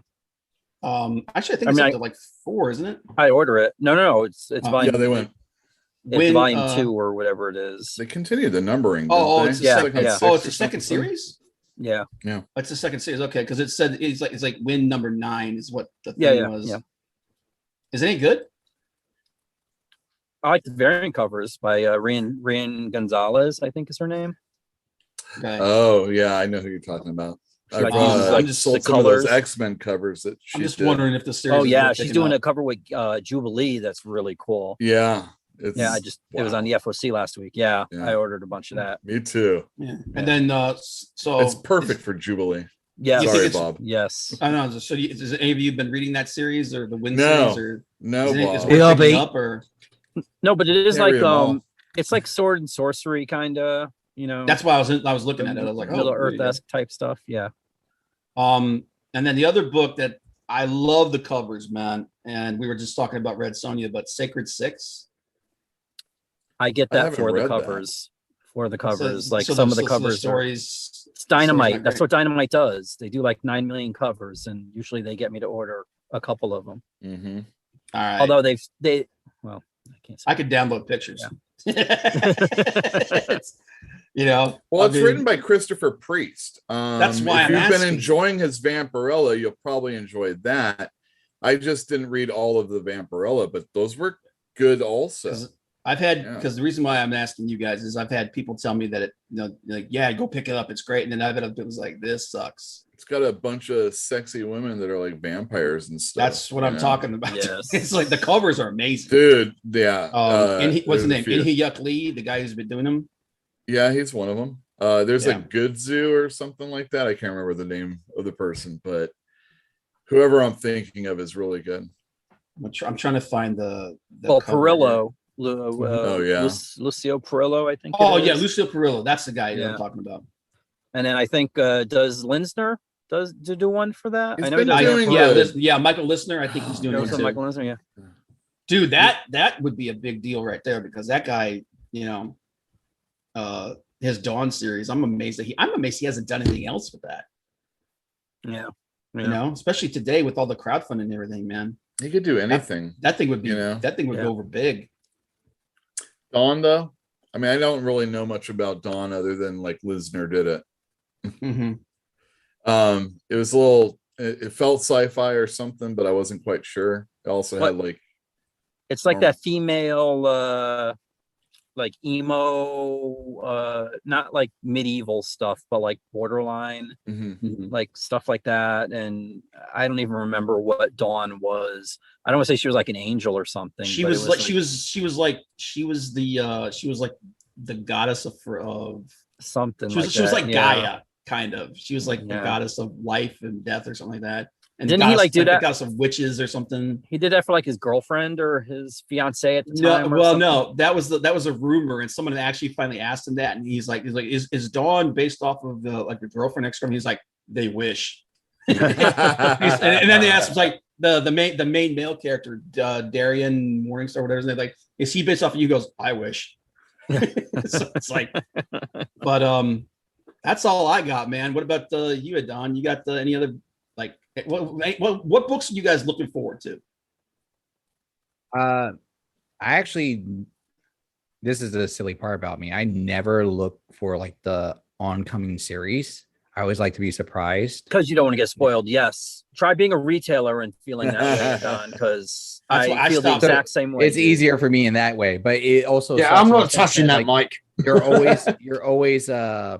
Actually, I think it's up to like 4, isn't it? I order it. No, it's volume. Yeah, they went. It's volume 2 or whatever it is. They continued the numbering. It's the second series. Yeah. It's the second series. Okay, because it said it's like Wind number 9 is what the thing was. Yeah. Is it any good? I like the variant covers by Rian Gonzalez, I think is her name. Okay. Oh yeah, I know who you're talking about. I just sold some of those X-Men covers that she I'm just wondering if the series. Oh yeah, she's doing a cover with Jubilee. That's really cool. Yeah. It was on the FOC last week. Yeah, I ordered a bunch of that. Me too. Yeah. And then so it's perfect for Jubilee. Yeah. Sorry, Bob. Yes. I don't know. So has any of you been reading that series or the Wind series or no? Bob. No, but it is like it's like sword and sorcery kind of. That's why I was looking at it. I was like, Middle Earth-esque type stuff. Yeah. And then the other book that I love the covers, man. And we were just talking about Red Sonja, but Sacred Six. I get that for the covers. For the covers, like some of the covers stories. It's Dynamite. That's what Dynamite does. They do like 9 million covers, and usually they get me to order a couple of them. Mm-hmm. All right. Although I can't say I could download pictures. Yeah. Well, it's written by Christopher Priest. That's why if you've been enjoying his Vampirella, you'll probably enjoy that. I just didn't read all of the Vampirella, but those were good also. I've had, because the reason why I'm asking you guys is I've had people tell me that like, yeah, go pick it up, it's great, and then I've had people like, this sucks. It's got a bunch of sexy women that are like vampires and stuff. That's what I'm talking about. Yes. It's like the covers are amazing, dude. Yeah. And what's his name? Inhi Lee, the guy who's been doing them. Yeah, he's one of them. There's a Good Zoo or something like that. I can't remember the name of the person, but whoever I'm thinking of is really good. I'm trying to find the Perillo. Yeah, Lucio Perillo, I think. Oh yeah, Lucio Perillo. That's the guy that I'm talking about. And then I think does Linsner do one for that? He's I know Michael Listener. I think he's doing it too. Michael Listener, yeah. Dude, that would be a big deal right there, because that guy, his Dawn series. I'm amazed he hasn't done anything else with that. Yeah. Especially today with all the crowdfunding and everything, man. He could do anything. That thing would be. That thing would go over big. Dawn, though. I mean, I don't really know much about Dawn other than like Lisner did it. Mm-hmm. It was a little. It felt sci-fi or something, but I wasn't quite sure. It also had like. It's like that female, like emo, not like medieval stuff, but like borderline, like stuff like that. And I don't even remember what Dawn was. I don't want to say she was like an angel or something. She was like the goddess of something. She was like Gaia, kind of. She was like the goddess of life and death or something like that. And didn't he like do that? The goddess of witches or something. He did that for like his girlfriend or his fiance at the time. No, that was a rumor, and someone actually finally asked him that, and he's like, is Dawn based off of the like your girlfriend ex-girlfriend? He's like, they wish. and then they asked him like the main male character, Darian Morningstar, whatever his name, like, is he based off of you? He goes, I wish. So it's like, but that's all I got, man. What about you, Adan? You got any other like what books are you guys looking forward to? I actually, this is the silly part about me. I never look for like the oncoming series. I always like to be surprised. Because you don't want to get spoiled. Yes. Try being a retailer and feeling that way, Don, because I feel the exact same way. It's easier for me in that way, but it also I'm not touching that, like, Mike. You're always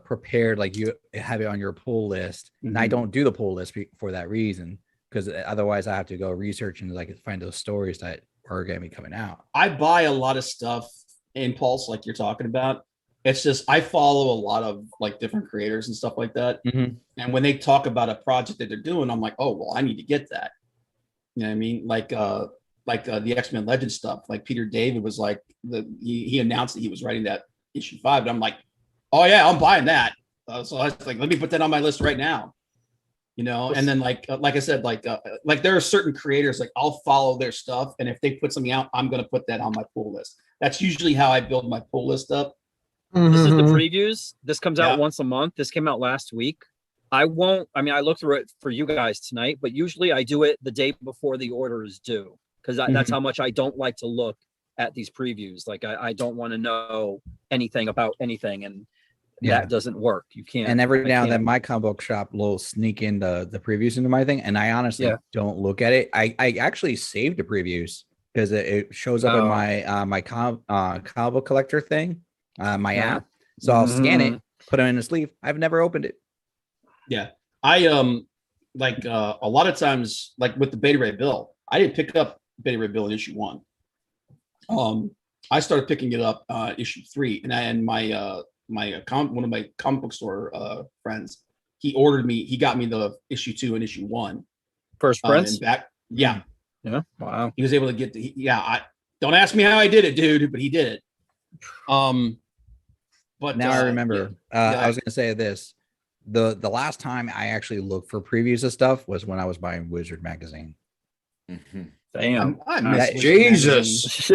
prepared, like you have it on your pull list. And I don't do the pull list for that reason, because otherwise I have to go research and like find those stories that are going to be coming out. I buy a lot of stuff impulse, like you're talking about. It's just I follow a lot of like different creators and stuff like that. And when they talk about a project that they're doing, I'm like, oh well, I need to get that. You know what I mean? Like the X-Men Legends stuff. Like Peter David was like he announced that he was writing that issue 5, and I'm like, oh yeah, I'm buying that. So I was like, let me put that on my list right now. You know, and then like I said, like there are certain creators, like I'll follow their stuff, and if they put something out, I'm going to put that on my pull list. That's usually how I build my pull list up. This is the previews. This comes out once a month. This came out last week. I looked through it for you guys tonight, but usually I do it the day before the order is due, because that's how much I don't like to look at these previews. Like I don't want to know anything about anything, and that doesn't work. You can't. And every now and then my comic book shop will sneak in the previews into my thing, and I honestly don't look at it. I actually saved the previews because it shows up in my my comic book collector thing. My app, so I'll scan it, put it in a sleeve. I've never opened it. Yeah, I like a lot of times, like with the Beta Ray Bill, I didn't pick up Beta Ray Bill in issue 1. I started picking it up issue 3, and my one of my comic book store friends, he got me the issue 2 and issue 1 first prints back. Yeah, wow. He was able to get I don't ask me how I did it, dude, but he did it. But now I remember. I was going to say this: the last time I actually looked for previews of stuff was when I was buying Wizard magazine. Damn, Jesus,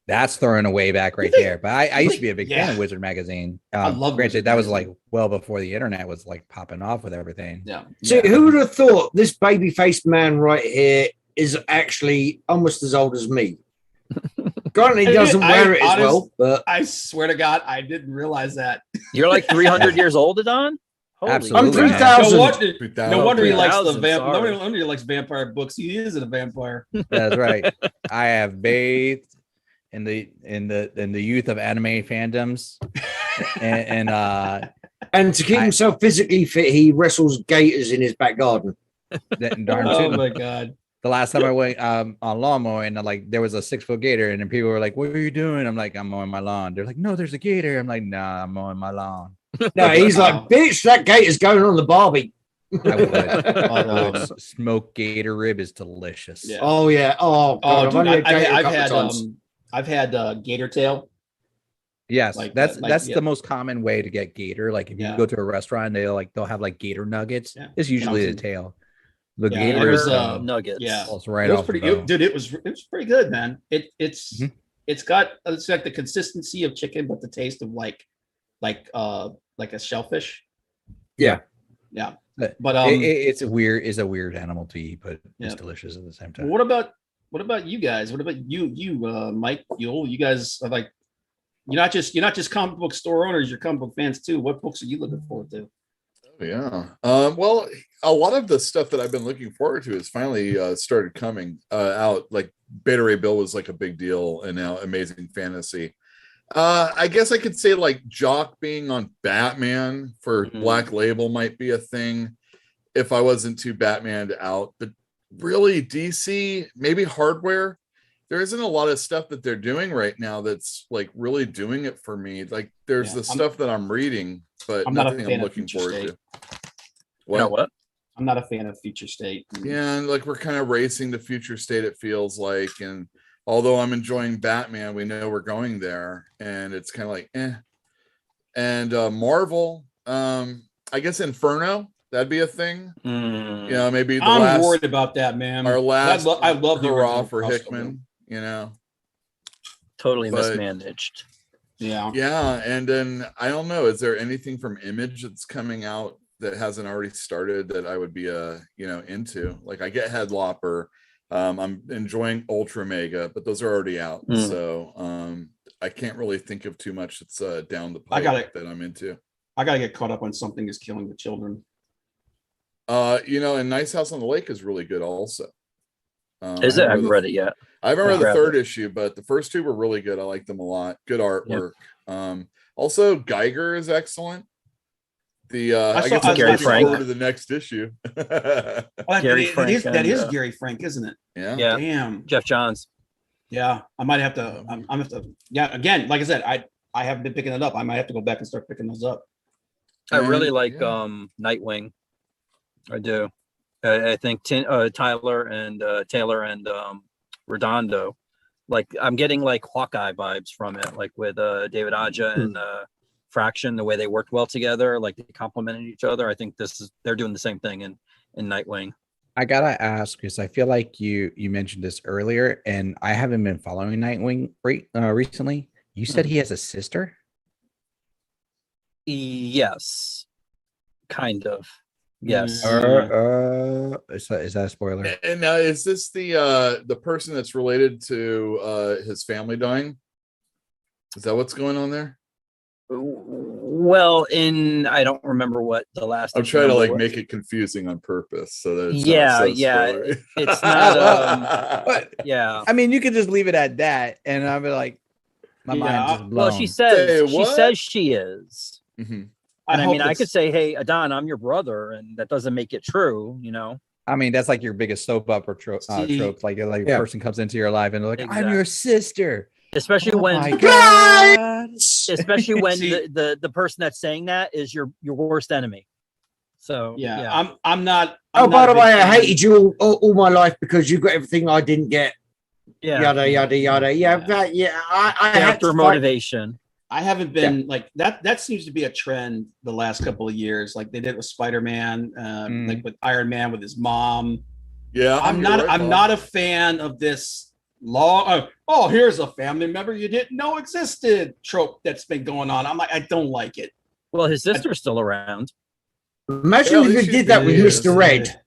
that's throwing away back right there. But I used to be a big fan of Wizard magazine. I love. Granted, that was like well before the internet was like popping off with everything. Yeah. See, who would have thought this baby-faced man right here is actually almost as old as me? Granted, he doesn't wear it as well, but I swear to God, I didn't realize that. You're like 300 years old, Adan? Absolutely. I'm 3,000. No wonder he likes the vampire. No wonder he likes vampire books. He isn't a vampire. That's right. I have bathed in the youth of anime fandoms, and to keep himself physically fit, he wrestles gators in his back garden. Oh my god! The last time I went on lawnmower and like there was a 6-foot gator, and then people were like, "What are you doing?" I'm like, "I'm mowing my lawn." They're like, "No, there's a gator." I'm like, "Nah, I'm mowing my lawn." No, he's like, "Bitch, that gator's going on the Barbie." I would. Smoked gator rib is delicious. Yeah. Oh yeah. Oh god. Dude, I've had gator tail. Yes, Like, that's yeah. the most common way to get gator. Like if you go to a restaurant, they'll have like gator nuggets. Yeah. It's usually the tail. The Yeah, gator is nuggets. Yeah, falls right it was off pretty. the bone. Dude, it was pretty good, man. It's like the consistency of chicken, but the taste of like a shellfish. Yeah. Yeah. But it's a weird animal to eat, but it's delicious at the same time. What about you guys? What about you, Mike? You guys are like, you're not just comic book store owners, you're comic book fans too. What books are you looking forward to? Yeah. Well, a lot of the stuff that I've been looking forward to has finally started coming out. Like Beta Ray Bill was like a big deal, and now Amazing Fantasy. I guess I could say like Jock being on Batman for Black Label might be a thing if I wasn't too Batmaned out. But really, DC, maybe Hardware. There isn't a lot of stuff that they're doing right now that's like really doing it for me. Like there's the stuff that I'm reading, but nothing I'm looking forward to. What? I'm not a fan of Future State. Yeah, and like we're kind of racing to Future State, it feels like. And although I'm enjoying Batman, we know we're going there, and it's kind of like And Marvel, I guess Inferno, that'd be a thing. You know, maybe I'm worried about that, man. Our last I love the hurrah for Hickman. You know, totally mismanaged. Yeah, and then I don't know. Is there anything from Image that's coming out that hasn't already started that I would be into? Like I get Headlopper, I'm enjoying Ultra Mega, but those are already out, so I can't really think of too much that's down the pipe that I'm into. I gotta get caught up on Something Is Killing the Children. And Nice House on the Lake is really good also. Is it? I haven't read it yet. I haven't read the third issue, but the first two were really good. I like them a lot. Good artwork. Yep. Also, Geiger is excellent. I guess I'm Gary looking Frank forward to the next issue. Gary Frank. That is Gary Frank, isn't it? Yeah. Damn. Jeff Johns. Yeah, I might have to. I'm have to. Yeah, again, like I said, I haven't been picking it up. I might have to go back and start picking those up. I really like Nightwing. I do. I think Tyler and Taylor and Redondo, like I'm getting like Hawkeye vibes from it, like with David Aja and Fraction, the way they worked well together, like they complemented each other. I think they're doing the same thing in Nightwing. I gotta ask because I feel like you mentioned this earlier, and I haven't been following Nightwing recently. You said he has a sister? Yes, kind of. Yes. Is that a spoiler? And now, is this the person that's related to his family dying? Is that what's going on there? Well, I don't remember what the last. I'm trying to like make it confusing on purpose so that it's it's not. But yeah, I mean, you could just leave it at that, and I'll be like, my mind's just blown. Well, she says she is. Mm-hmm. And I mean, I could say, "Hey, Adan, I'm your brother," and that doesn't make it true, you know. I mean, that's like your biggest soap opera trope. Like a person comes into your life and they're like, "I'm your sister." Especially when the person that's saying that is your worst enemy. So I'm not. By the way, I hated you all my life because you got everything I didn't get. Yeah. Yada yada yada. I have to motivation. I haven't been like that. That seems to be a trend the last couple of years. Like they did with Spider-Man, like with Iron Man with his mom. Yeah, I'm not a fan of this long. Here's a family member you didn't know existed trope that's been going on. I'm like, I don't like it. Well, his sister's still around. Imagine if you did that with Mr. Red.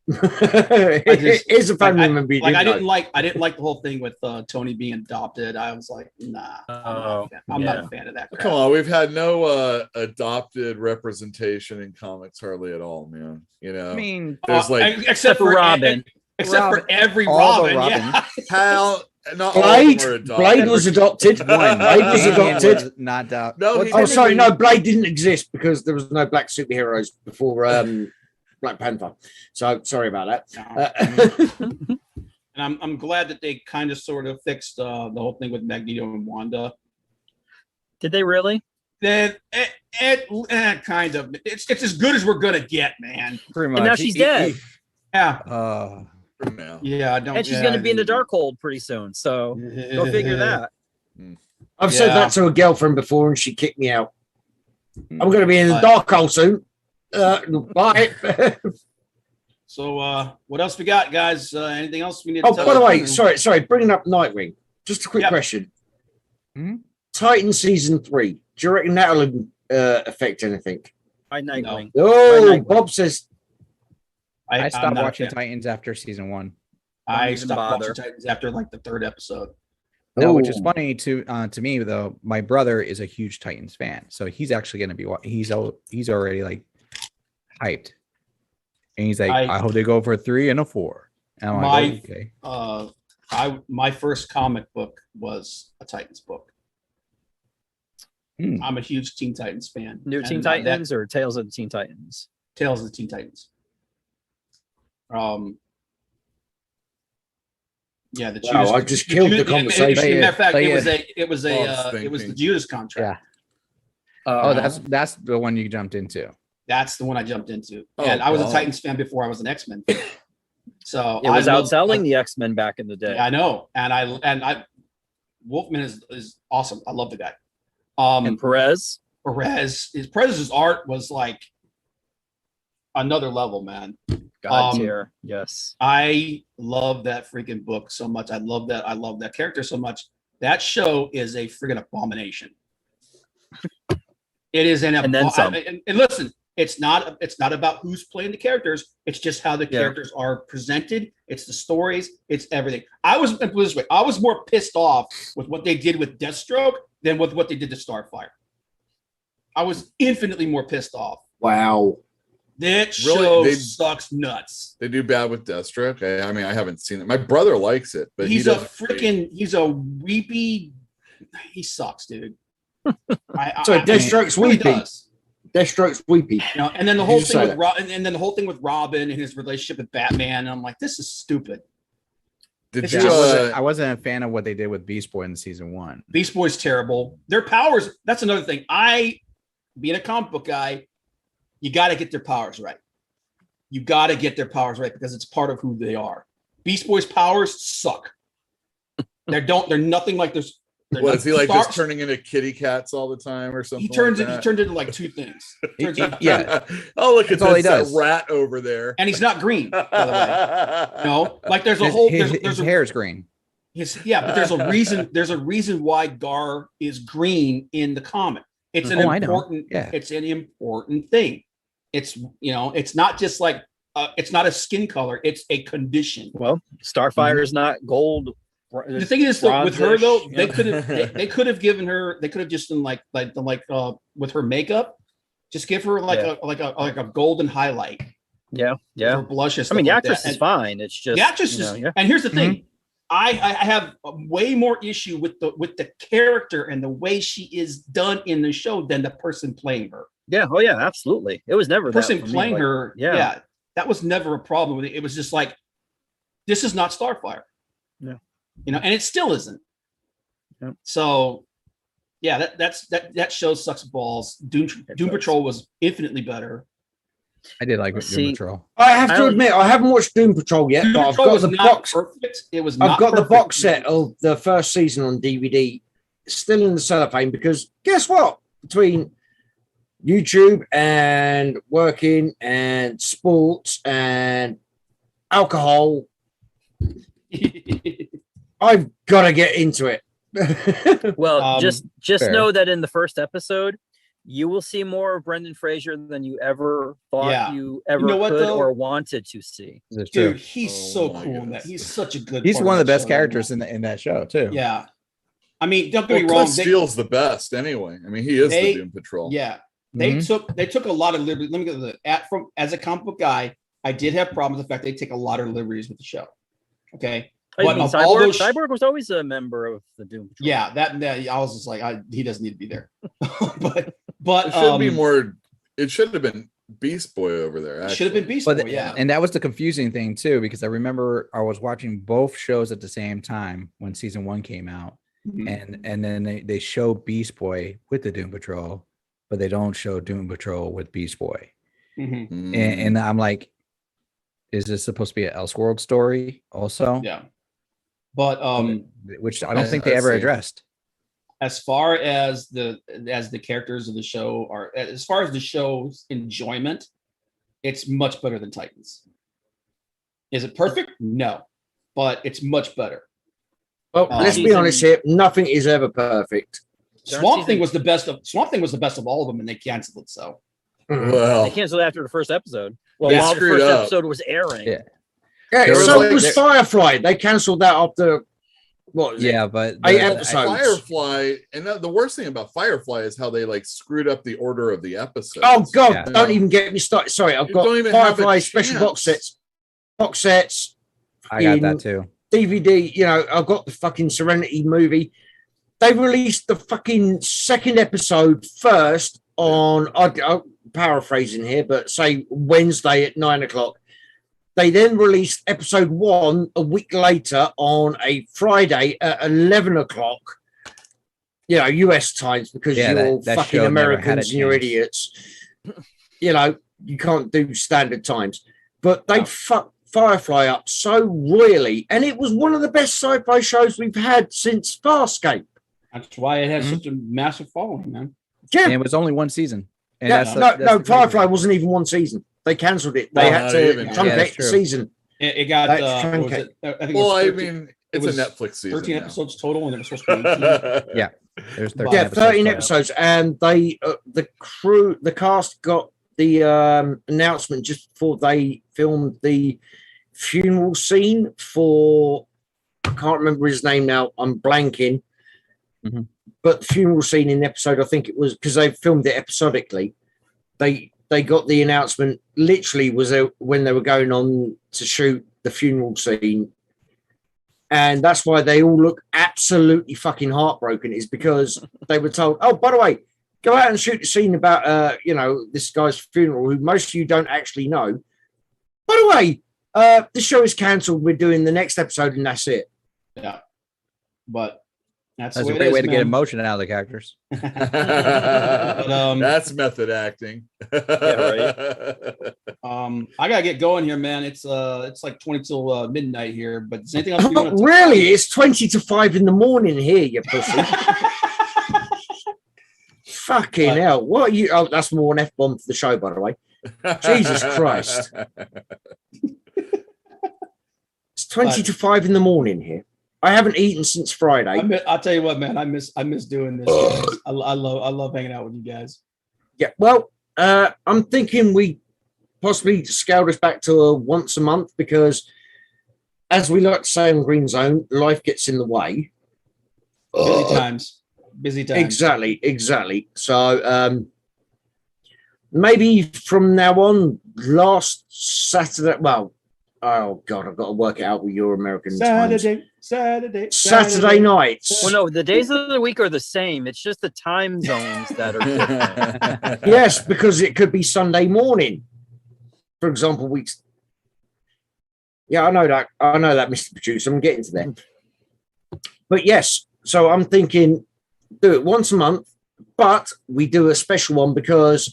It's a family member. I didn't like the whole thing with Tony being adopted. I was like, nah, I'm not a fan of that crap. Come on, we've had no adopted representation in comics hardly at all, man. You know, I mean, there's like except for Robin, except for every Robin. Yeah. Not all of them Blade. were adopted. Blade was adopted. Blade was Damien adopted. was not doubt. No, he Oh, didn't sorry, even- no, Blade didn't exist because there was no black superheroes before Black Panther. So sorry about that. And I'm glad that they kind of sort of fixed the whole thing with Magneto and Wanda. Did they really? Then it kind of it's as good as we're gonna get, man. Pretty much. And now she's dead. Yeah, For now. yeah. I don't. And she's going to be in the Darkhold pretty soon. So go figure that. I've said that to a girlfriend before and she kicked me out. I'm going to be in the But- Darkhold soon. Bye. So what else we got, guys? Anything else we need? Oh, to by the way, touch? sorry, bringing up Nightwing. Just a quick Yep. question. Hmm? Titan season 3. Do you reckon that'll affect anything? By Nightwing. Oh, Nightwing. Bob says I I'm stopped not a watching fan. Titans after season 1. I even stopped bother. watching Titans after like the 3rd episode. No, which is Oh. funny to me though. My brother is a huge Titans fan, so he's actually going to be. He's already like hyped, and he's like, I hope they go for a 3 and a 4. And I'm like, oh, okay. My first comic book was a Titans book. Hmm. I'm a huge Teen Titans fan. New Teen And, Titans or Tales of the Teen Titans? Tales of the Teen Titans. Yeah, the Wow, I just killed the conversation. As a matter of fact, Play it it. was the Judas contract. Oh, that's the one you jumped into. That's the one I jumped into, Oh, and I was a wow. Titans fan before I was an X-Men fan. So It was I love- outselling the X-Men back in the day. Yeah, I know, and I Wolfman is awesome. I love the guy. And Perez's art was like another level, man. God tier. Yes. I love that freaking book so much. I love that character so much. That show is a freaking abomination. It is And then some. and listen, it's not about who's playing the characters. It's just how the characters are presented. It's the stories. It's everything. I was put it this way. I was more pissed off with what they did with Deathstroke than with what they did to Starfire. I was infinitely more pissed off. wow. That Really? show They- sucks nuts. They do bad with Deathstroke. I mean, I haven't seen it. My brother likes it, but He's he a doesn't. freaking weepy. He sucks, dude. So Deathstroke's he really weepy. does. Deathstroke's weepy. You know, and then the Did whole you thing say with and then the whole thing with Robin and his relationship with Batman. And I'm like, this is stupid. Did It's you? just- I wasn't a fan of what they did with Beast Boy in season 1. Beast Boy's terrible. Their powers. That's another thing. Being a comic book guy, you got to get their powers right. You got to get their powers right because it's part of who they are. Beast Boy's powers suck. They're nothing like this. What is he like? Just turning into kitty cats all the time, or something? He turned like into like two things. Turns into- Yeah. Oh, look at That's all he this does. rat over there. and he's not green, by the way. No, like there's a His, whole his, there's his a hair is green. but there's a reason. There's a reason why Gar is green in the comic. It's an I know. important. Yeah. It's an important thing. It's it's not just like it's not a skin color. It's a condition. Well, Starfire is not gold. The thing is, though, with her though, they Bronzish, could have given her. They could have just done like with her makeup, just give her like a golden highlight. Yeah. Her blush. I mean, the like actress that. is fine. It's just The actress is, and here's the thing, I have a way more issue with the character and the way she is done in the show than the person playing her. Yeah. Oh yeah, absolutely. It was never The person that for me, playing like, her, yeah. that was never a problem with it. It was just like, this is not Starfire. Yeah. And it still isn't. Yep. So yeah, that show sucks balls. Doom Patrol was infinitely better. I did like See, Doom Patrol. I have to admit, I haven't watched Doom Patrol yet, Doom but I've Patrol got was the not box. perfect. It was I've not got the perfect. box set of the first season on DVD, still in the cellophane, because guess what? Between YouTube and working and sports and alcohol, I've got to get into it. Well, just fair. know that in the first episode, you will see more of Brendan Fraser than you ever thought Yeah. you ever You know what, could though? or wanted to see. That's Dude, true. he's Oh so my cool in that. goodness. He's such a good. He's part one of the that best show. characters in that show too. Yeah, I mean, don't get Well, me wrong. Cliff Steele's the best anyway. I mean, he is They- the Doom Patrol. Yeah, Mhm. they took a lot of liberties. Let me get as a comic book guy, I did have problems with the fact they take a lot of liberties with the show. Okay, Oh, you But mean of all Cyborg? those- Cyborg was always a member of the Doom Patrol. Yeah, that I was just like, he doesn't need to be there. but It should be more. It should have been Beast Boy over there. It should have been Beast But Boy, yeah. and that was the confusing thing too, because I remember I was watching both shows at the same time when season 1 came out, Mhm. and then they show Beast Boy with the Doom Patrol, but they don't show Doom Patrol with Beast Boy. Mhm. And I'm like, is this supposed to be an Elseworld story also? Yeah. But Which I don't think they ever addressed. as far as the characters of the show are, as far as the show's enjoyment, it's much better than Titans. Is it perfect? No, but it's much better. Well, let's be honest here. Nothing is ever perfect. Swamp Thing was the best of all of them, and they canceled it. So Well, They canceled after the first episode. Well, They while the screwed first up. episode was airing. Yeah. Yeah, There was so like- was Firefly. They cancelled that after what was it? Yeah, but 8 the- episodes. Firefly, and the worst thing about Firefly is how they like screwed up the order of the episodes. Oh God! Yeah. Don't even get me started. Sorry, I've You got don't even have a Firefly special chance. box sets, I got that too. DVD. You know, I've got the fucking Serenity movie. They released the fucking second episode first on. I'm paraphrasing here, but say Wednesday at 9:00. They then released episode 1 a week later on a Friday at 11:00. You know, US times, because Yeah, you're that fucking show never had a Americans and you're chance. idiots. You know, you can't do standard times. But they fucked Firefly up so royally, and it was one of the best sci-fi shows we've had since Farscape. that's why it has such a massive following, man. Yeah, And it was only one season. And yeah. that's No, that's the Firefly crazy- wasn't even one season. They cancelled it. They Well, had not to even. Yeah, truncate that's the true. season. It got That's what was truncate. it? I think it Well, was I 13 mean, it's a was Netflix season. 13 now. episodes total, and it was supposed to be 18. Yeah. There's 13 Yeah, episodes 13 total. episodes, and they the cast got the announcement just before they filmed the funeral scene for, I can't remember his name now, I'm blanking. Mhm. But the funeral scene in the episode, I think it was because they filmed it episodically. They got the announcement literally was when they were going on to shoot the funeral scene. And that's why they all look absolutely fucking heartbroken, is because they were told, oh, by the way, go out and shoot the scene about, this guy's funeral, who most of you don't actually know. By the way, the show is cancelled. We're doing the next episode, and that's it. Yeah, but that's That's the a way great it way is, to get man. emotion out of the characters. That's method acting. I gotta get going here, man. It's like 20 till midnight here. But is anything else you want to Really? It's 20 to 5 in the morning here, you pussy. Fucking hell. What are you? Oh, that's more an F-bomb for the show, by the way. Jesus Christ. It's 20 to 5 in the morning here. I haven't eaten since Friday. I'll tell you what, man. I miss doing this. Guys. I love hanging out with you guys. Yeah, well, I'm thinking we possibly scale this back to a once a month, because, as we like to say in Green Zone, life gets in the way. Busy times. Exactly. So maybe from now on, last Saturday. Well, oh God, I've got to work it out with your American times. Saturday nights. Well, no, the days of the week are the same. It's just the time zones that are different. Yes, because it could be Sunday morning, for example. Weeks. Yeah, I know that, Mr. Producer. I'm getting to that. But yes, so I'm thinking do it once a month, but we do a special one because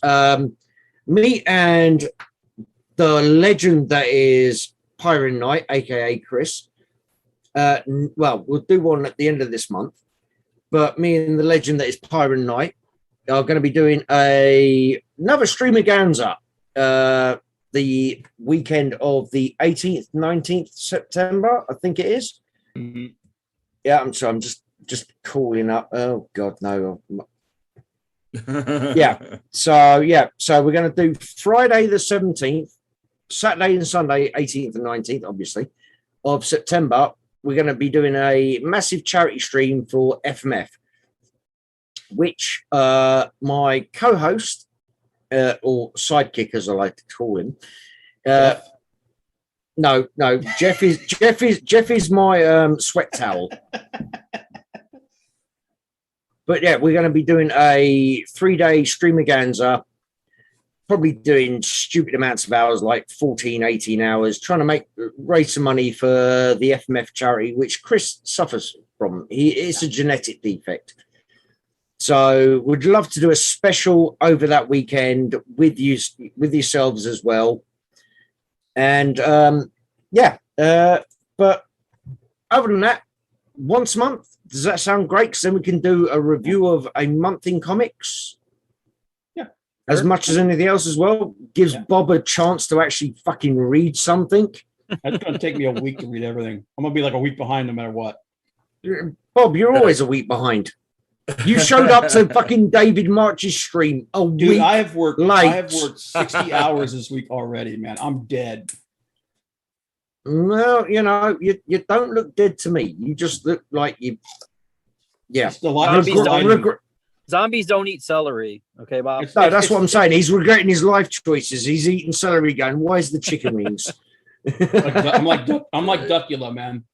me and the legend that is Pyrin Knight, aka Chris. We'll do one at the end of this month, but me and the legend that is Pyrin Knight are going to be doing another streamaganza the weekend of the 18th, 19th September, I think it is. Mm-hmm. Yeah, I'm sorry, I'm just calling up. Oh God, no. Yeah. So we're going to do Friday the 17th, Saturday and Sunday 18th and 19th, obviously, of September. We're going to be doing a massive charity stream for FMF, which my co-host or sidekick, as I like to call him, No. Jeff is my sweat towel. But yeah, we're going to be doing a 3-day streamaganza, probably doing stupid amounts of hours, like 14, 18 hours, trying to raise some money for the FMF charity, which Chris suffers from. It's a genetic defect. So we'd love to do a special over that weekend with yourselves as well. And but other than that, once a month, does that sound great? Because then we can do a review of a month in comics. Yeah. As much as anything else as well. Gives Bob a chance to actually fucking read something. It's going to take me a week to read everything. I'm going to be like a week behind no matter what. Bob, you're always a week behind. You showed up to fucking David March's stream a week late. I have worked 60 hours this week already, man. I'm dead. Well, you know, you don't look dead to me. You just look like you. Yeah. Zombies don't eat celery. Okay, Bob. No, that's what I'm saying. He's regretting his life choices. He's eating celery, going, "Where's the chicken wings?" I'm like Duckula, man.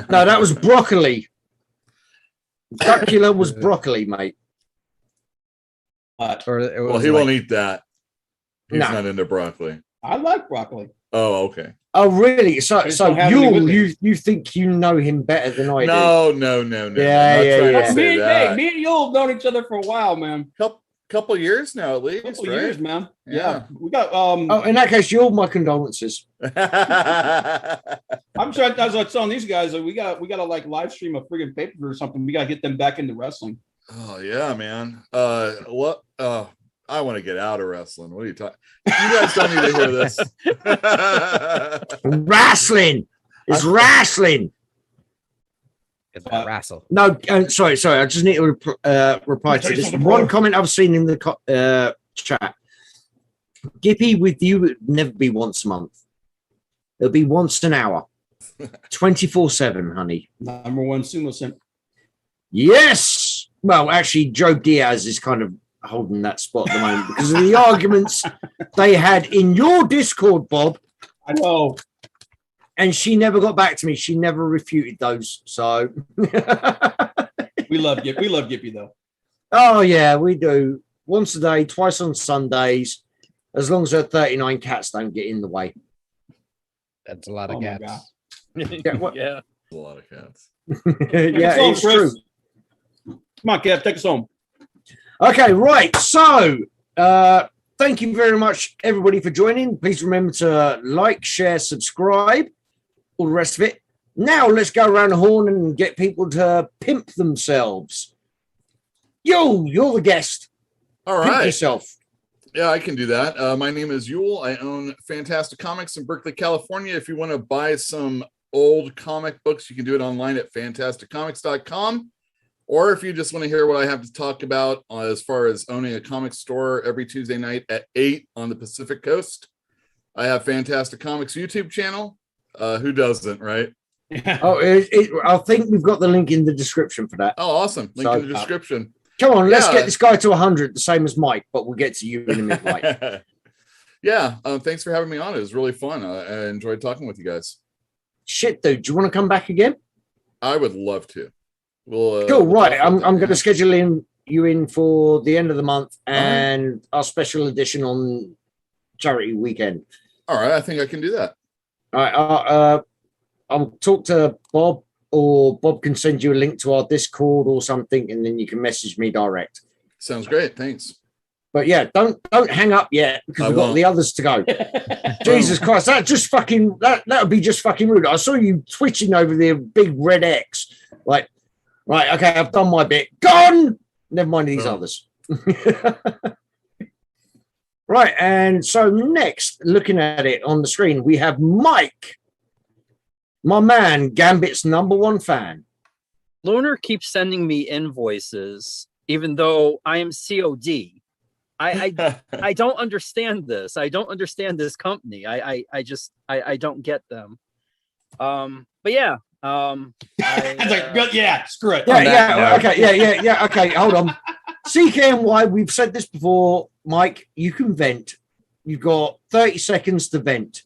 No, that was broccoli. Duckula was broccoli, mate. Well, he won't eat that. He's not into broccoli. I like broccoli. Oh, okay. Oh, really? So you think you know him better than I do? No. Yeah. Me and Yule have known each other for a while, man. Couple years now, at least. Couple years, man. Yeah. We got Oh, in that case, you're my condolences. I'm sure as I was telling these guys, we gotta like live stream a friggin' pay-per-view or something. We gotta get them back into wrestling. Oh yeah, man. What I want to get out of wrestling. What are you talking? You guys don't need to hear this. Wrestling. It's wrestling. It's a wrestle. No, sorry. I just need to reply to this one comment I've seen in the chat. Gippy with you would never be once a month. It'll be once an hour. 24/7, honey. Number one sumo simp. Yes. Well, actually, Joe Diaz is kind of holding that spot at the moment because of the arguments they had in your Discord, Bob. I know. And she never got back to me. She never refuted those. So we love Gippy though. Oh yeah, we do. Once a day, twice on Sundays, as long as her 39 cats don't get in the way. That's a lot of cats. Yeah. A lot of cats. Yeah, it's true. Come on, Kev, take us home. Okay, right. So, thank you very much, everybody, for joining. Please remember to like, share, subscribe, all the rest of it. Now, let's go around the horn and get people to pimp themselves. You're the guest. All right. Pimp yourself. Yeah, I can do that. My name is Yule. I own Fantastic Comics in Berkeley, California. If you want to buy some old comic books, you can do it online at fantasticcomics.com. Or if you just want to hear what I have to talk about as far as owning a comic store every Tuesday night at 8 on the Pacific Coast, I have Fantastic Comics YouTube channel. Who doesn't, right? I think we've got the link in the description for that. Oh, awesome. Link in the description. Come on, let's get this guy to 100, the same as Mike, but we'll get to you in a minute, Mike. Yeah, thanks for having me on. It was really fun. I enjoyed talking with you guys. Shit, dude, do you want to come back again? I would love to. Cool, right. I'm going to schedule you in for the end of the month and our special edition on charity weekend. All right, I think I can do that. All right, I'll talk to Bob, or Bob can send you a link to our Discord or something, and then you can message me direct. Sounds great. Thanks. But yeah, don't hang up yet because we've got the others to go. Jesus Christ, that would be just fucking rude. I saw you twitching over the big red X. Like, right, okay, I've done my bit. Gone. Never mind these others. Right, and so next, looking at it on the screen, we have Mike, my man, Gambit's #1 fan. Lunar keeps sending me invoices, even though I am COD. I don't understand this. I don't understand this company. I don't get them. But yeah. Yeah, screw it. Yeah. Okay, hold on. CKMY, we've said this before, Mike. You can vent. You've got 30 seconds to vent.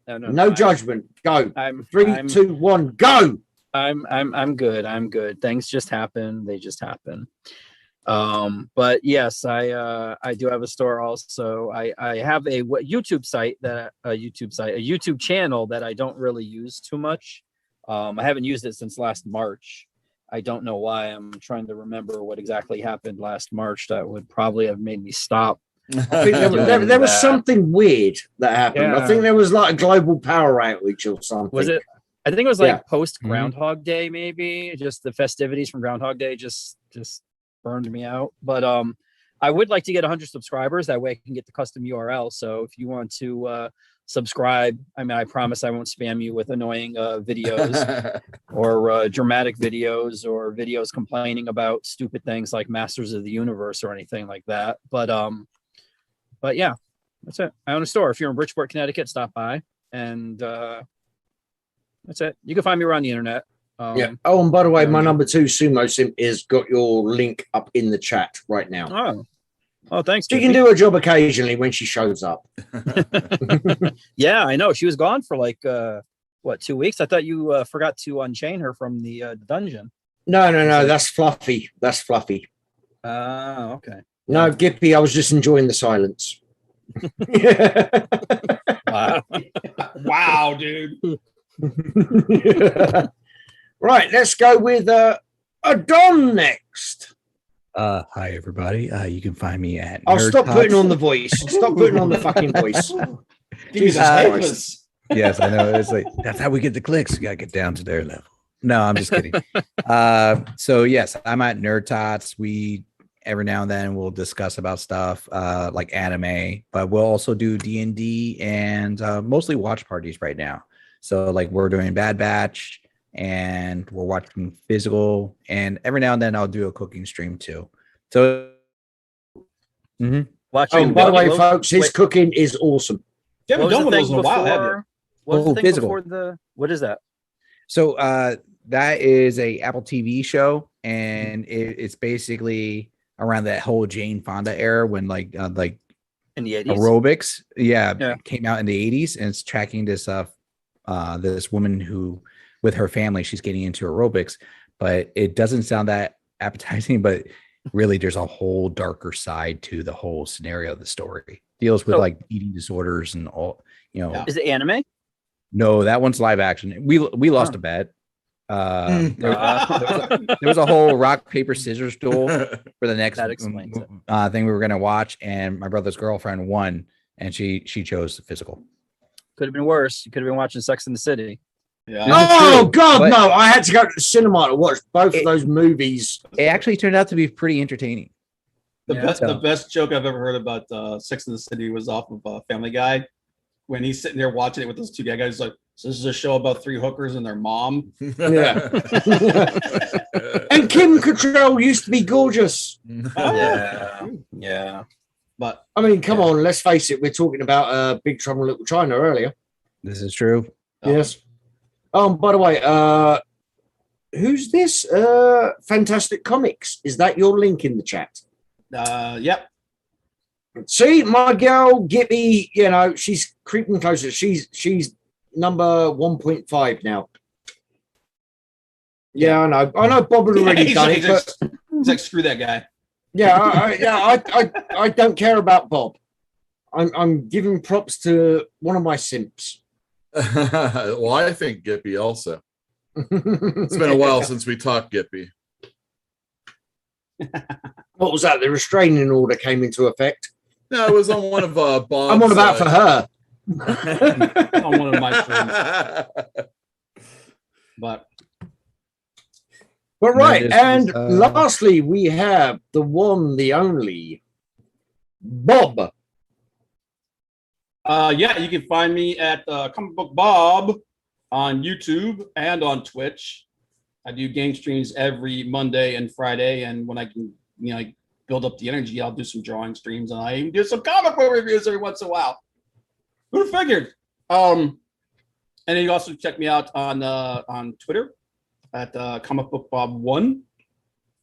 No judgment. Go. I'm 3, 2, 1, go. I'm good. I'm good. Things just happen. They just happen. But yes, I do have a store also. I have a YouTube channel that I don't really use too much. I haven't used it since last March. I don't know why. I'm trying to remember what exactly happened last March that would probably have made me stop. I think there was something weird that happened. Yeah. I think there was like a global power outage or something. Was it? I think it was like Yeah. post Groundhog Day, maybe. Just the festivities from Groundhog Day just burned me out. But I would like to get 100 subscribers. That way I can get the custom URL. So if you want to subscribe, I mean, I promise I won't spam you with annoying videos or dramatic videos or videos complaining about stupid things like Masters of the Universe or anything like that. But yeah, that's it. I own a store. If you're in Bridgeport, Connecticut, stop by. And that's it. You can find me around the internet. Yeah. Oh, and by the way, my number 2 sumo simp is got your link up in the chat right now. Oh, thanks. She can do a job occasionally when she shows up. Yeah, I know. She was gone for like 2 weeks. I thought you forgot to unchain her from the dungeon. No. That's Fluffy. That's Fluffy. Okay. No, Gippy, I was just enjoying the silence. Wow. Wow, dude. Right, let's go with Adan next. Hi everybody. You can find me at I'll stop Nerdtots. putting on the voice. Stop putting on the fucking voice. Jesus Christ. Yes, I know. It's like that's how we get the clicks. You gotta get down to their level. No, I'm just kidding. So yes, I'm at Nerdtots. We every now and then we'll discuss about stuff like anime, but we'll also do D&D and mostly watch parties right now. So like we're doing Bad Batch and we're watching Physical, and every now and then I'll do a cooking stream too. So Watching. Oh, by the way, folks, his cooking is awesome. You haven't done one of those in a while, have you? What was the thing Physical. before the? What is that? So that is a Apple TV show, and it's basically around that whole Jane Fonda era when like In the 80s. aerobics, Yeah. came out in the 80s, and it's tracking this this woman who, with her family, she's getting into aerobics, but it doesn't sound that appetizing, but really there's a whole darker side to the whole scenario of the story. Deals with like eating disorders and all, Is it anime? No, that one's live action. We lost a bet. There was a whole rock paper scissors duel for the next That explains it. thing we were going to watch, and my brother's girlfriend won, and she chose the Physical. Could have been worse. You could have been watching Sex in the City. Yeah. Oh, true, God, but- no. I had to go to the cinema to watch both of those movies. It actually turned out to be pretty entertaining. The best joke I've ever heard about Sex in the City was off of Family Guy, when he's sitting there watching it with those two guys. He's like, "So this is a show about 3 hookers and their mom." Yeah. And Kim Cattrall used to be gorgeous. Yeah. But I mean, come on, let's face it. We're talking about Big Trouble in Little China earlier. This is true. Yes. By the way, who's this? Fantastic Comics. Is that your link in the chat? Yep. See, my girl Gippy, she's creeping closer. She's number 1.5 now. Yeah, I know. I know Bob had already done it, but he's like, screw that guy. yeah, I don't care about Bob. I'm giving props to one of my simps. Well, I think Gippy also. It's been a while since we talked Gippy. What was that? The restraining order came into effect. No, it was on one of Bob's. I'm on about for her. On one of my friends. But right, and is, lastly, we have the one, the only, Bob. yeah, you can find me at Comic Book Bob on YouTube and on Twitch. I do game streams every Monday and Friday, and when I can, like, build up the energy, I'll do some drawing streams, and I even do some comic book reviews every once in a while. Who'd have figured? And then you also check me out on Twitter at Comic Book Bob 1,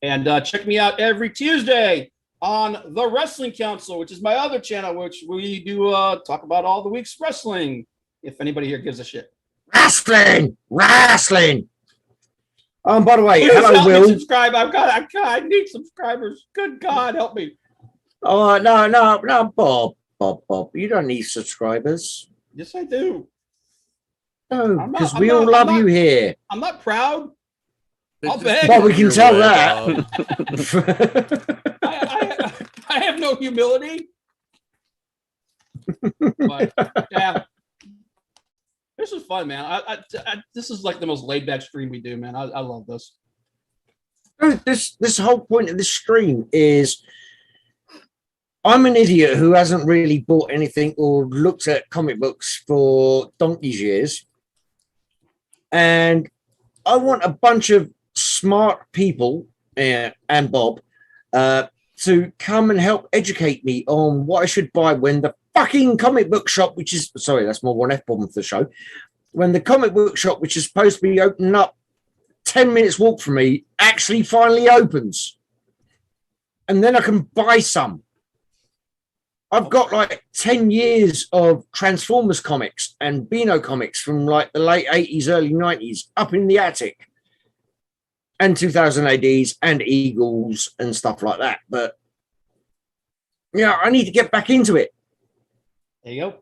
and check me out every Tuesday on the Wrestling Council, which is my other channel, which we do talk about all the week's wrestling. If anybody here gives a shit. Wrestling. By the way, Please hello, help me Will. subscribe. I need subscribers. Good God, help me. Oh, no, Bob. You don't need subscribers. Yes, I do. No, because we all love you here. I'm not proud. They I'll just beg. get Well, we in can your tell way, that. Bob. I have no humility. But yeah, this is fun, man. This is like the most laid back stream we do, man. I love this. This whole point of this stream is I'm an idiot who hasn't really bought anything or looked at comic books for donkey's years. And I want a bunch of smart people and Bob to come and help educate me on what I should buy when the fucking comic book shop, which is, sorry, that's more one F-bomb for the show, when the comic book shop, which is supposed to be opening up 10 minutes walk from me, actually finally opens. And then I can buy some. I've got like 10 years of Transformers comics and Beano comics from like the late 80s, early 90s up in the attic. And 2000 ADs and Eagles and stuff like that. But, yeah, I need to get back into it. There you go.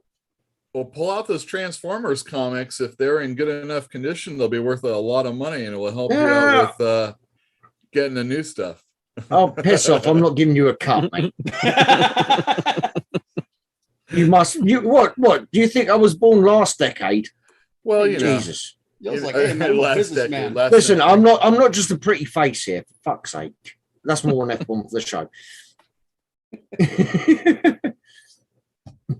Well, pull out those Transformers comics. If they're in good enough condition, they'll be worth a lot of money, and it will help you out with getting the new stuff. Oh, piss off. I'm not giving you a cut, mate. What? Do you think I was born last decade? Well, you know. Jesus. Feels like, hey, man, I'm a businessman. Listen, I'm not just a pretty face here, for fuck's sake. That's more an F1 for the show.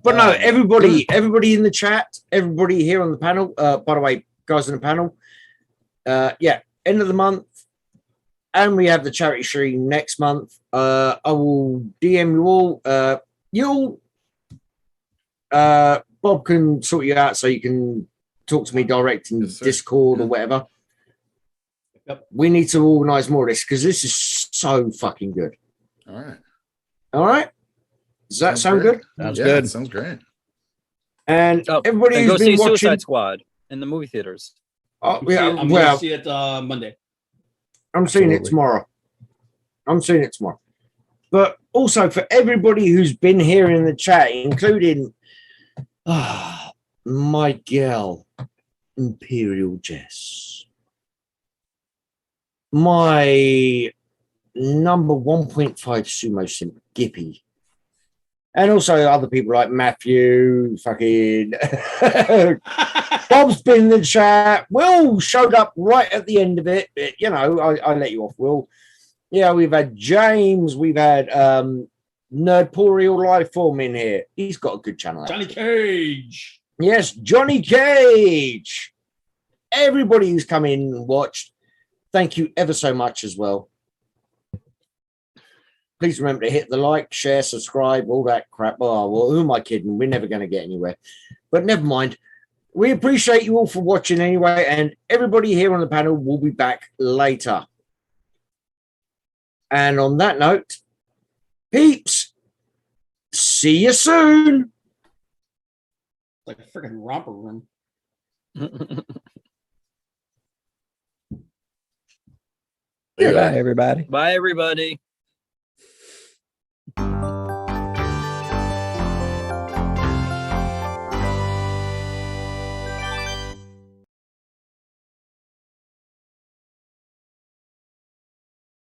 But no, everybody in the chat, everybody here on the panel, by the way, guys in the panel, end of the month, and we have the charity stream next month. I will DM you all. Bob can sort you out so you can talk to me direct in Discord or whatever. Yep. We need to organize more of this because this is so fucking good. All right. Does that sound good? Sounds good. Sounds great. And everybody who's go been see watching Suicide Squad in the movie theaters. I'm going to see it Monday. I'm seeing it tomorrow. But also for everybody who's been here in the chat, including my girl, Imperial Jess, my number 1.5 sumo simp, Gippy, and also other people like Matthew, fucking Bob's been in the chat. Will showed up right at the end of it. You know, I let you off, Will. Yeah, we've had James. We've had Nerdtorial Lifeform in here. He's got a good channel. Johnny Cage. Yes, Johnny Cage. Everybody who's come in and watched, thank you ever so much as well. Please remember to hit the like, share, subscribe, all that crap. Oh, well, who am I kidding? We're never going to get anywhere. But never mind. We appreciate you all for watching anyway, and everybody here on the panel will be back later. And on that note, peeps, see you soon. Like a freaking romper room. Bye, everybody. Bye, everybody.